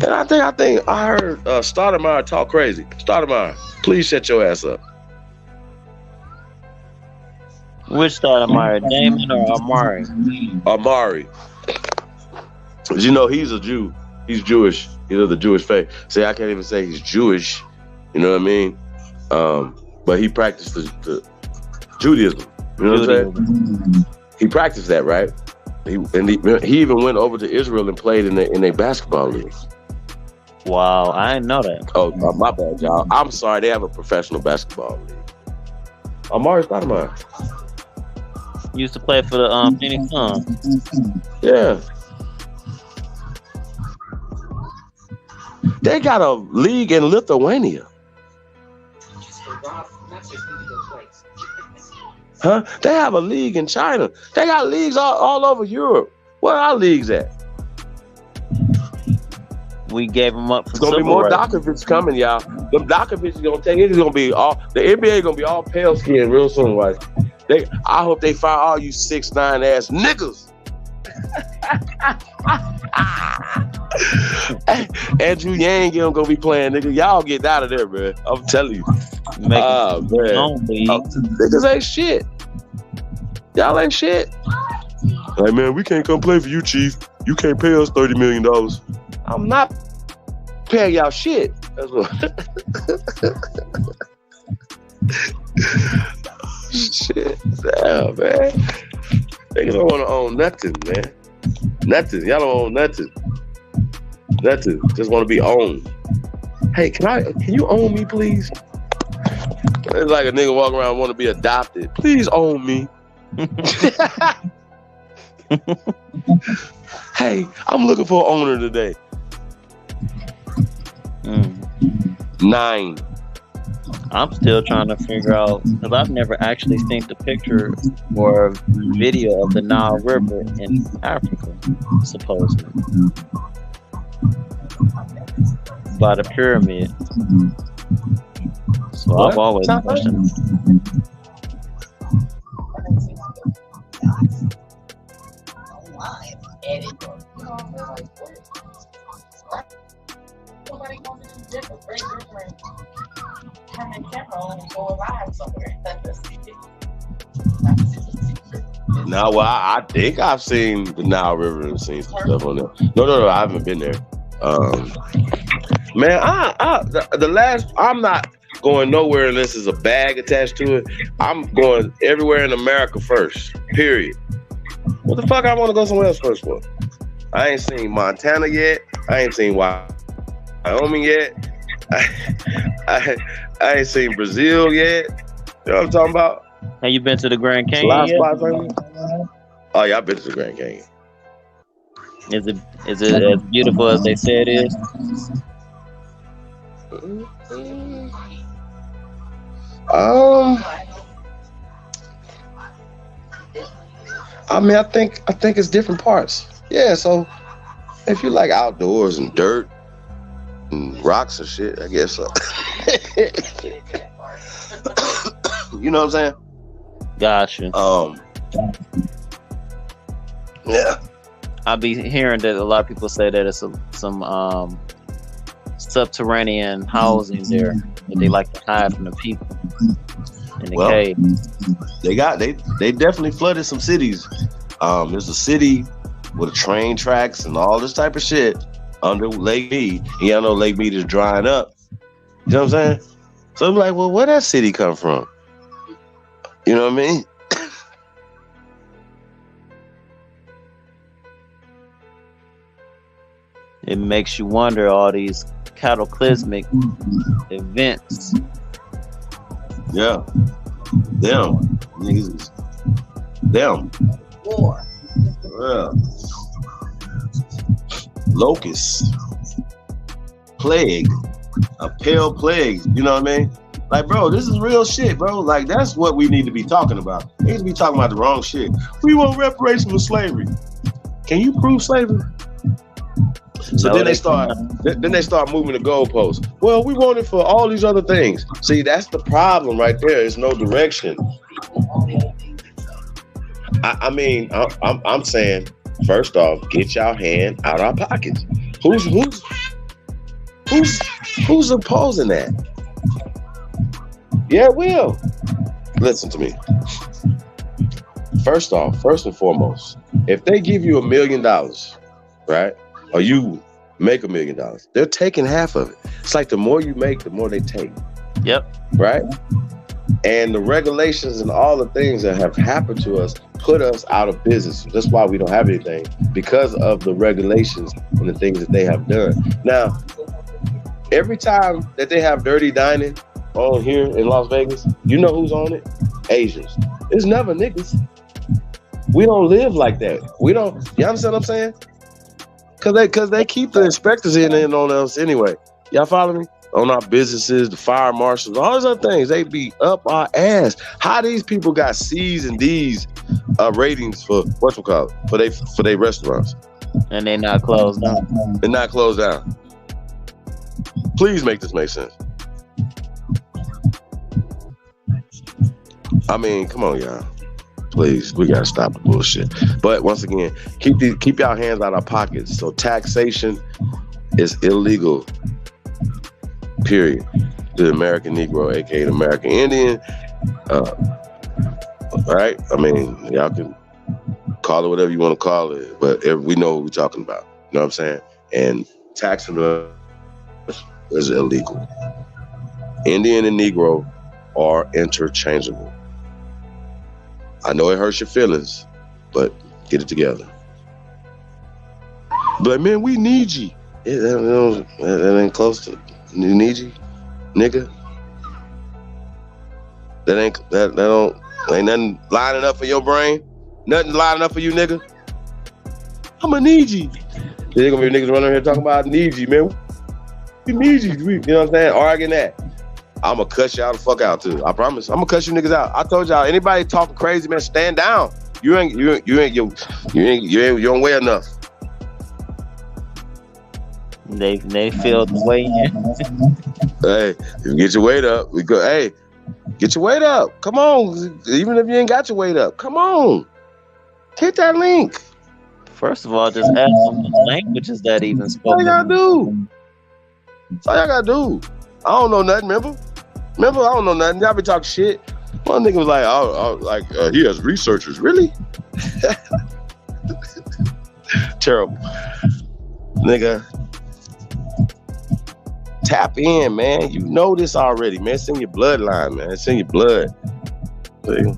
And I think I heard Stoudemire talk crazy. Stoudemire, please shut your ass up. Which Stoudemire, Damon or Amari? Amari. As you know, he's a Jew. He's Jewish. He's of the Jewish faith. See, I can't even say he's Jewish. You know what I mean? But he practiced the Judaism. You know what I'm saying? He practiced that, right? He even went over to Israel and played in a basketball league. Wow, I didn't know that. Oh, my bad, y'all. I'm sorry. They have a professional basketball league. Amari Stoudemire used to play for the Phoenix Suns. Yeah. They got a league in Lithuania. Huh? They have a league in China. They got leagues all over Europe. Where are our leagues at? We gave them up for It's gonna be more Djokovic coming, y'all. Them Djokovic is gonna take it. It's gonna be all the NBA gonna be all pale skin real soon. Like I hope they fire all you 6'9" ass niggas. Andrew Yang gonna be playing, nigga. Y'all get out of there, man. I'm telling you. Make Man. Niggas ain't shit. Y'all ain't shit. Like, man, we can't come play for you, Chief. You can't pay us $30 million. I'm not paying y'all shit. That's what. Shit. Damn, man. Niggas don't want to own nothing, man. Nothing. Y'all don't own nothing. Nothing. Just want to be owned. Hey, can you own me, please? It's like a nigga walking around want to be adopted. Please own me. Hey, I'm looking for an owner today. 9. I'm still trying to figure out, because I've never actually seen the picture or video of the Nile River in Africa, supposedly. By the pyramid. So What? I've always questioned. Now, well, I think I've seen the Nile River and seen some stuff on there. No, I haven't been there. Man, I'm not going nowhere unless there's a bag attached to it. I'm going everywhere in America first, period. What the fuck I want to go somewhere else first for? I ain't seen Montana yet. I ain't seen Wyoming yet. I ain't seen Brazil yet. You know what I'm talking about? Have you been to the Grand Canyon yet? Oh yeah, I've been to the Grand Canyon. Is it as beautiful as they say it is? I mean, I think it's different parts. Yeah, so if you like outdoors and dirt and rocks and shit, I guess so. You know what I'm saying? Gotcha. Yeah. I be hearing that a lot of people say that it's some subterranean housing there that they like to hide from the people in the cave. They definitely flooded some cities. There's a city with train tracks and all this type of shit under Lake Mead. And y'all know Lake Mead is drying up. You know what I'm saying? So I'm like, well, where that city come from? You know what I mean? It makes you wonder all these cataclysmic events. Yeah. Them. Niggas. Them. War. Yeah. Locusts. Plague. A pale plague. You know what I mean? Like, bro, this is real shit, bro. Like, that's what we need to be talking about. We need to be talking about the wrong shit. We want reparations for slavery. Can you prove slavery? So No, then they start moving the goalposts. Well, we want it for all these other things. See, that's the problem right there. There's no direction. I mean, I'm saying, first off, get your hand out of our pockets. Who's opposing that? Yeah, Will. Listen to me. First and foremost, if they give you $1 million, right? Or you make $1 million, they're taking half of it. It's like the more you make, the more they take. Yep. Right? And the regulations and all the things that have happened to us put us out of business. That's why we don't have anything, because of the regulations and the things that they have done. Now, every time that they have dirty dining on here in Las Vegas, you know who's on it? Asians. It's never niggas. We don't live like that. We don't, you understand what I'm saying? Cause they keep the inspectors in on us anyway. Y'all follow me? On our businesses, the fire marshals, all those other things, they be up our ass. How these people got C's and D's ratings for for they restaurants, and they not closed down. They're not closed down. Please make this make sense. I mean, come on, y'all. Please, we gotta stop the bullshit. But once again, keep y'all hands out of our pockets. So taxation is illegal. Period. The American Negro, aka the American Indian. Right? I mean, y'all can call it whatever you want to call it, but we know what we're talking about. You know what I'm saying? And taxing is illegal. Indian and Negro are interchangeable. I know it hurts your feelings, but get it together. But man, we need you. That ain't close to need you, nigga. Ain't nothing lining up for your brain. Nothing lining up for you, nigga. I'ma need you. There's gonna be niggas running here talking about need you, man. We need you. You know what I'm saying? Arguing that. I'ma cuss y'all the fuck out too. I promise. I'ma cuss you niggas out. I told y'all, anybody talking crazy, man, stand down. You don't weigh enough. They feel the way in. Hey, get your weight up. We go. Hey, get your weight up. Come on. Even if you ain't got your weight up, come on. Hit that link. First of all, just ask them the languages that even spoken. All y'all do. That's all y'all gotta do. I don't know nothing. Remember, I don't know nothing. Y'all be talking shit. One nigga was like, he has researchers. Really? Terrible. Nigga. Tap in, man. You know this already, man. It's in your bloodline, man. It's in your blood. See?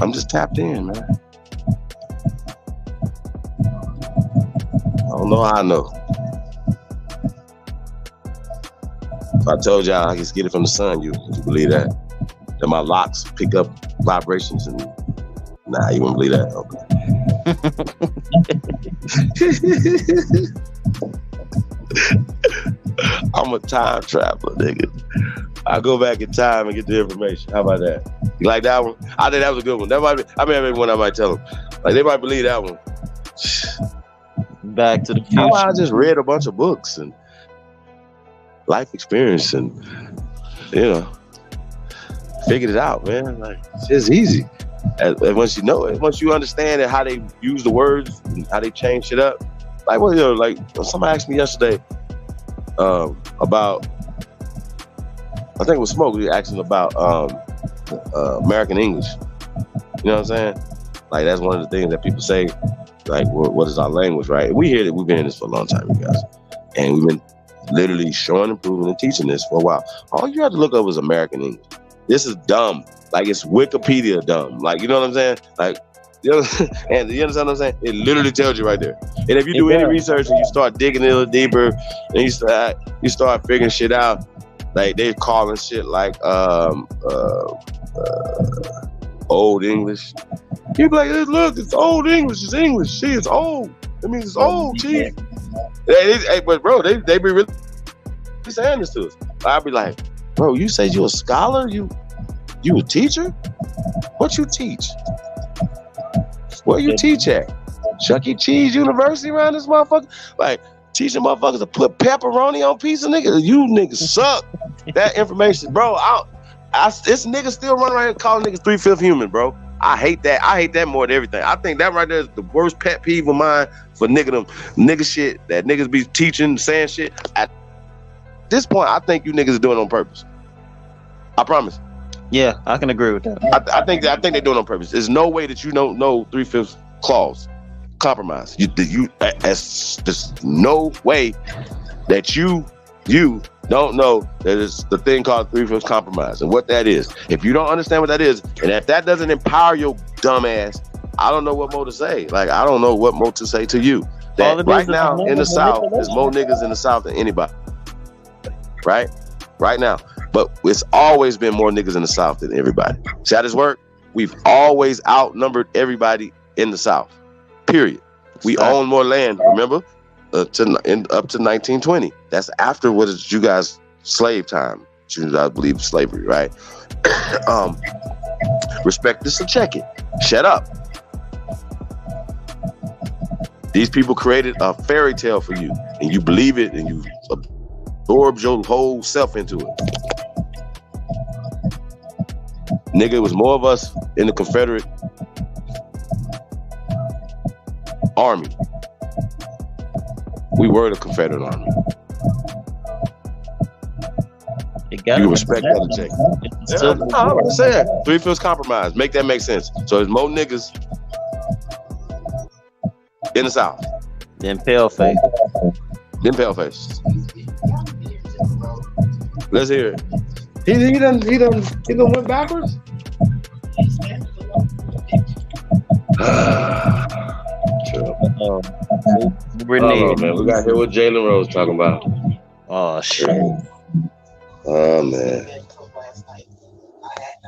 I'm just tapped in, man. I don't know how I know. If I told y'all I could get it from the sun, would you believe that? That my locks pick up vibrations and nah, you wouldn't believe that. Okay. I'm a time traveler, nigga. I go back in time and get the information. How about that? You like that one? I think that was a good one. That might be, I mean, one I might tell them. Like they might believe that one. Back to the Future. I just read a bunch of books and life experience and, you know, figured it out, man. Like, it's just easy. And once you know it, once you understand how they use the words and how they change shit up. Like, well, you know, like somebody asked me yesterday about, I think it was Smoke, he asked me about American English. You know what I'm saying? Like, that's one of the things that people say, like, what is our language, right? We hear that we've been in this for a long time, you guys. And we've been literally showing and proving and teaching this for a while. All you have to look up is American English. This is dumb. Like, it's Wikipedia dumb. Like, you know what I'm saying? Like, you know, and you understand what I'm saying? It literally tells you right there. And if you do any research and you start digging a little deeper and you start figuring shit out, like they're calling shit like old English. You be like, hey, look, it's old English. It's English. See, it's old. It means it's old, chief. Hey, but bro, they be really saying this to us. I'll be like, bro, you say you a scholar? You a teacher? What you teach? Where you teach at? Chuck E. Cheese University around this motherfucker? Like, teaching motherfuckers to put pepperoni on pizza, nigga? You niggas suck. That information, bro. This nigga still running around here calling niggas 3/5 human, bro. I hate that. I hate that more than everything. I think that right there is the worst pet peeve of mine for nigga shit that niggas be teaching, saying shit. At this point, I think you niggas are doing it on purpose. I promise. Yeah, I can agree with that. I think they're doing it on purpose. There's no way that you don't know 3/5 clause compromise. There's no way that you don't know that it's the thing called 3/5 compromise and what that is. If you don't understand what that is, and if that doesn't empower your dumb ass, I don't know what more to say. Like, I don't know what more to say to you. That right now in the South, there's more niggas in the South than anybody. Right now. But it's always been more niggas in the South than everybody. See how this work? We've always outnumbered everybody in the South. Period. We own more land, remember? Up to 1920. That's after what is you guys slave time. I believe slavery, right? Respect this and check it. Shut up. These people created a fairy tale for you, and you believe it, and you absorb your whole self into it. Nigga, it was more of us in the Confederate army. We were the Confederate Army. You can respect that, Jake. Yeah, I'm just saying. 3/5 compromise. Make that make sense. So there's more niggas in the South. Then Paleface. Let's hear it. He done went backwards. Renee, man, we got to hear what Jalen Rose talking about. Oh shit. Oh man.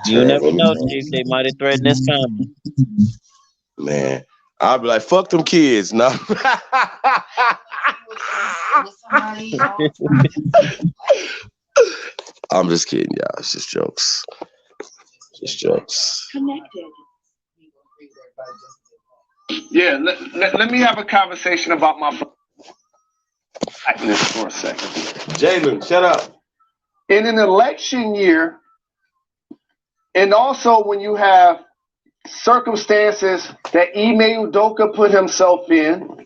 You never know, Chief. They might have threatened this family. Man, I'll be like, fuck them kids. No. I'm just kidding, y'all. It's just jokes. Just jokes. Connected. Yeah, let me have a conversation about my blackness for a second. Jalen, shut up. In an election year, and also when you have circumstances that Ime Udoka put himself in,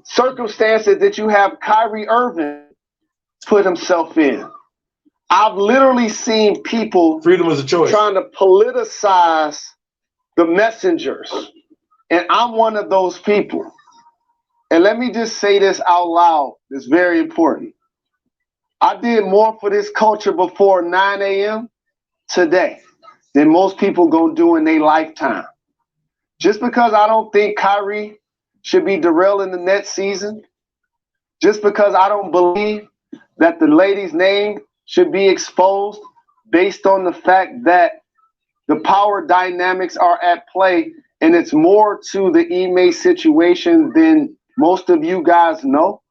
circumstances that you have Kyrie Irving put himself in. I've literally seen people freedom is a choice trying to politicize the messengers. And I'm one of those people. And let me just say this out loud. It's very important. I did more for this culture before 9 a.m. today than most people gonna do in their lifetime. Just because I don't think Kyrie should be derailing the next season, just because I don't believe that the lady's name should be exposed based on the fact that the power dynamics are at play, and it's more to the Ime situation than most of you guys know.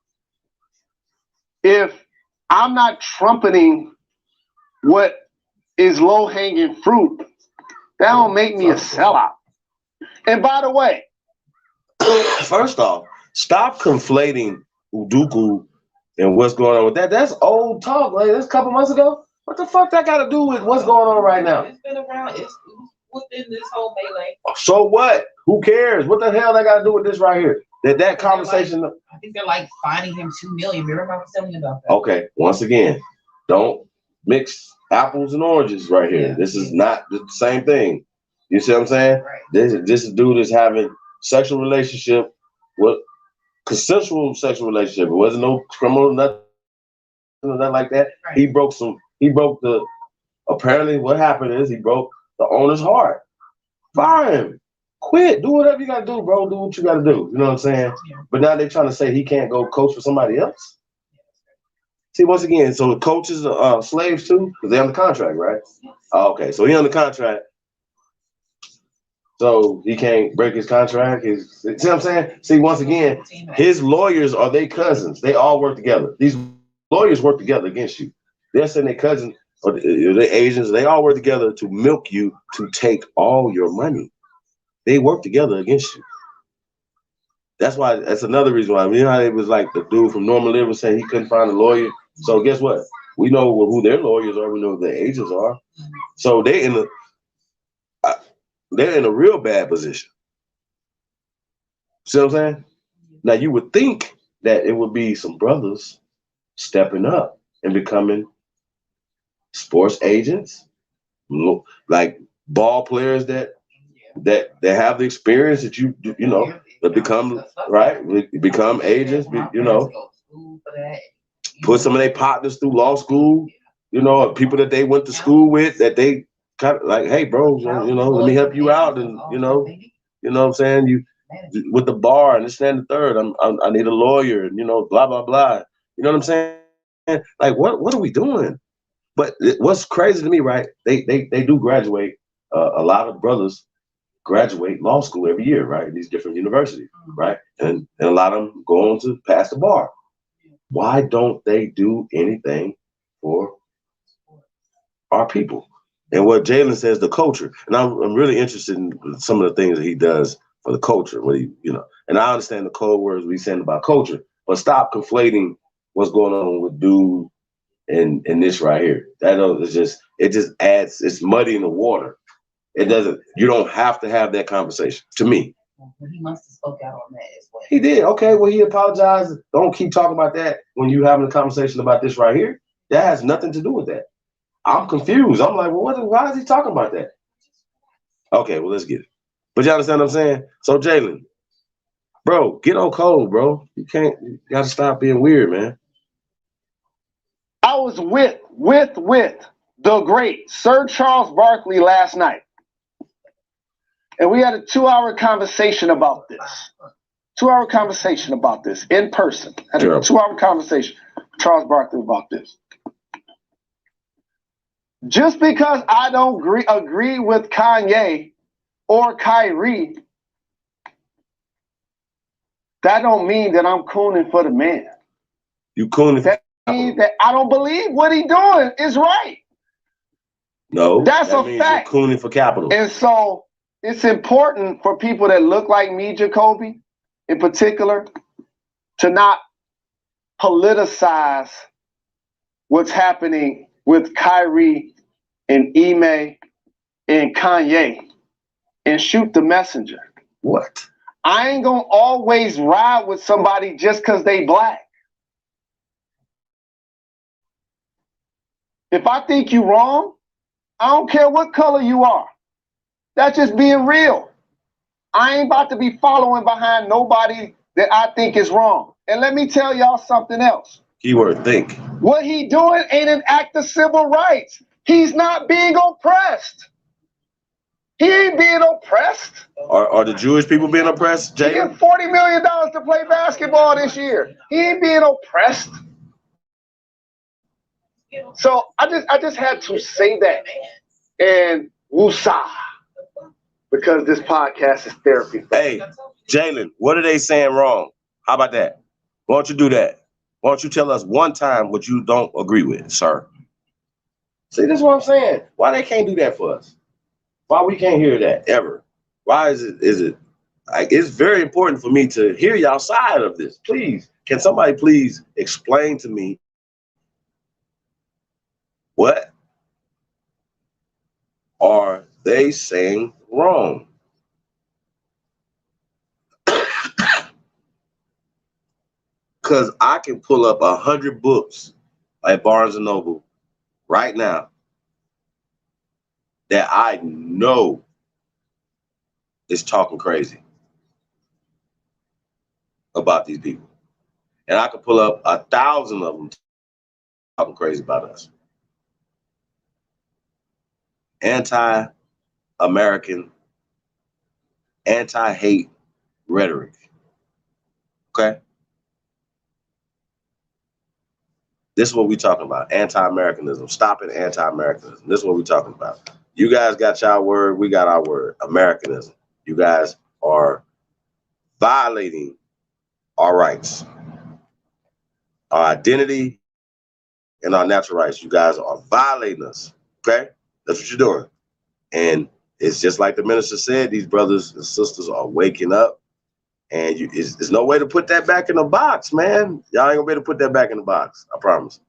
If I'm not trumpeting what is low-hanging fruit, that don't make me a sellout. And by the way, first off, stop conflating Udoka and what's going on with that. That's old talk. Like that's a couple months ago. What the fuck that got to do with what's going on right now? It's been around. It's within this whole melee. So what? Who cares? What the hell that got to do with this right here? That conversation. I think they're like fining him $2 million. Remember I was telling you about that. Okay. Once again, don't mix apples and oranges right here. This is not the same thing. You see what I'm saying? Right. This dude is having sexual relationship with consensual sexual relationship. It wasn't no criminal, nothing like that. Right. He broke the, apparently what happened is he broke the owner's heart. Fire him. Quit. Do whatever you gotta do, bro. Do what you gotta do. You know what I'm saying? Yeah. But now they're trying to say he can't go coach for somebody else. See, once again, so the coaches are slaves too? Because they're under contract, right? Oh, okay, so he under contract. So he can't break his contract. See what I'm saying? See, once again, his lawyers are their cousins. They all work together. These lawyers work together against you. They're saying their cousins or they're Asians. They all work together to milk you to take all your money. They work together against you. That's why. That's another reason why. You know how it was like the dude from Norman Liver saying he couldn't find a lawyer. So guess what? We know who their lawyers are. We know who their agents are. So they're in a real bad position. See what I'm saying? Now you would think that it would be some brothers stepping up and becoming sports agents, like ball players that have the experience that you know that become become agents. Put some of their partners through law school. You know, people that they went to school with that they kind of like, hey, bro, you know, let me help you out, and you know what I'm saying? You with the bar and this and the third. I need a lawyer, and you know, blah blah blah. You know what I'm saying? Like, what are we doing? But what's crazy to me, right? They do graduate. A lot of brothers graduate law school every year, right? These different universities, right? And a lot of them go on to pass the bar. Why don't they do anything for our people? And what Jalen says, the culture. And I'm really interested in some of the things that he does for the culture. When he, you know, and I understand the code words we saying about culture, but stop conflating what's going on with dude and this right here. It just adds, it's muddy in the water. It doesn't, you don't have to have that conversation, to me. He must have spoke out on that as well. He did. Okay, well, he apologized. Don't keep talking about that when you're having a conversation about this right here. That has nothing to do with that. I'm confused. I'm like, well, why is he talking about that? Okay, well, let's get it. But you understand what I'm saying? So, Jalen, bro, get on code, bro. You got to stop being weird, man. I was with the great Sir Charles Barkley last night. And we had a 2-hour conversation about this. 2-hour conversation about this in person. Had a 2-hour conversation with Charles Barkley about this. Just because I don't agree with Kanye or Kyrie, that don't mean that I'm cooning for the man. You cooning? That means that I don't believe what he doing is right. No, that's that a fact. You're cooning for capital. And so it's important for people that look like me, Jacoby, in particular, to not politicize what's happening with Kyrie and Ime and Kanye and shoot the messenger. What? I ain't gonna always ride with somebody just because they black. If I think you wrong, I don't care what color you are. That's just being real. I ain't about to be following behind nobody that I think is wrong. And let me tell y'all something else. Keyword think. What he doing ain't an act of civil rights. He's not being oppressed. He ain't being oppressed. Are the Jewish people being oppressed, Jay? He get $40 million to play basketball this year. He ain't being oppressed. So I just had to say that. And woosah. Because this podcast is therapy. Hey, Jalen, what are they saying wrong? How about that? Why don't you do that? Why don't you tell us one time what you don't agree with, sir? See, this is what I'm saying. Why they can't do that for us? Why we can't hear that ever? Why is it like it's very important for me to hear y'all side of this. Please, can somebody please explain to me what are they saying wrong? Because I can pull up 100 books at Barnes & Noble right now that I know is talking crazy about these people. And I can pull up 1,000 of them talking crazy about us. Anti-American, anti-hate rhetoric. Okay? This is what we're talking about. Anti-Americanism. Stopping anti-Americanism. This is what we're talking about. You guys got y'all word. We got our word. Americanism. You guys are violating our rights, our identity, and our natural rights. You guys are violating us. Okay? That's what you're doing. And it's just like the minister said, these brothers and sisters are waking up. And there's no way to put that back in the box, man. Y'all ain't gonna be able to put that back in the box. I promise.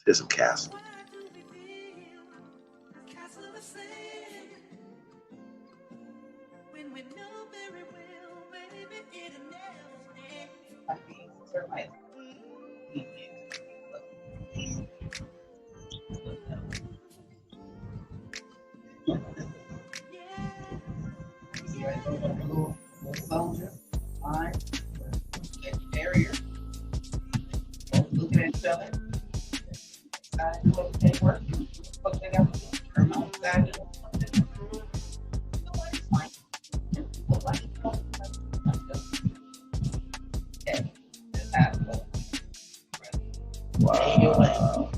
Here's some castle. Soldier, line, get barrier, looking at each other, side to what they work, what they got to do, turn on side to what they do. Nobody's fine. Yeah, just have to. Wow.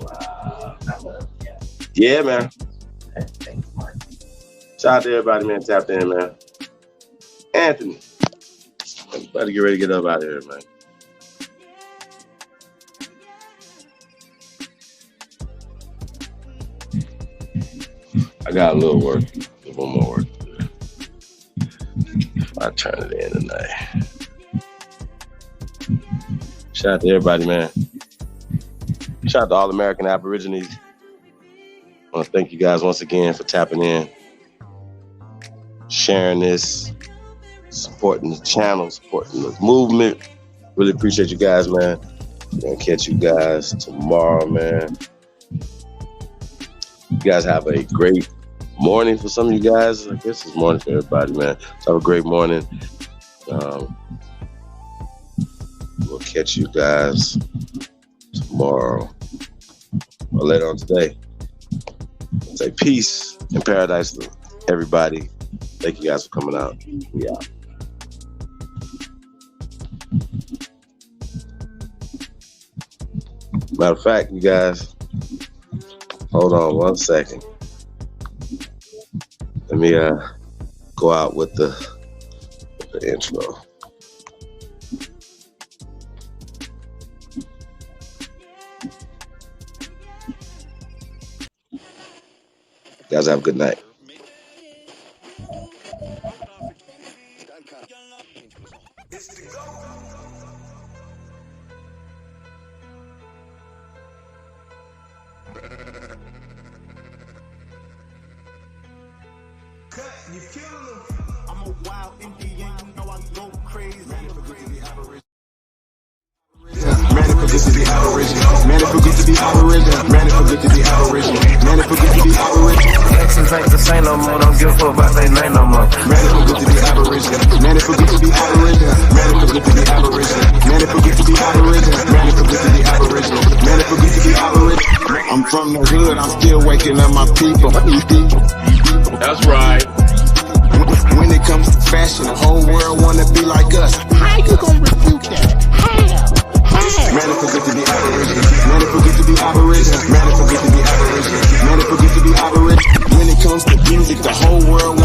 Wow. Yeah, man. Shout out to everybody, man. Tapped in, man. Anthony. Everybody get ready to get up out of here, man. I got a little work. One more work to do. I'll turn it in tonight. Shout out to everybody, man. Shout out to all American Aborigines. I want to thank you guys once again for tapping in. sharing this, supporting the channel, supporting the movement. Really appreciate you guys, man. Gonna catch you guys tomorrow, man. You guys have a great morning for some of you guys. I guess it's morning for everybody, man. So have a great morning. We'll catch you guys tomorrow or later on today. Say peace and paradise to everybody. Thank you guys for coming out. We out. Matter of fact, you guys, hold on 1 second. Let me go out with the intro. You guys have a good night. You killing them. I'm a wild Indian, you know I go crazy. Man, it forget to be aboriginal. Man, it forget to be aboriginal. Man, it forget to be aboriginal. Man, it forget to be aboriginal. Man, it forget to be aboriginal. Exes ain't the same no more. Don't give a fuck about their name no more. Man, it forget to be aboriginal. Man, it forget to be aboriginal. Man, it forget to be aboriginal. Man, it forget to be aboriginal. Man, it forget to be aboriginal. Man, it forget to be aboriginal. I'm from the hood. I'm still waking up my people. That's right. When it comes to fashion, the whole world wanna be like us. How you gonna refute that? How? Man, it forget to be aboriginal. Man, it forget to be aboriginal. Man, it forget to be aboriginal. Man, it forget to be aboriginal. When it comes to music, the whole world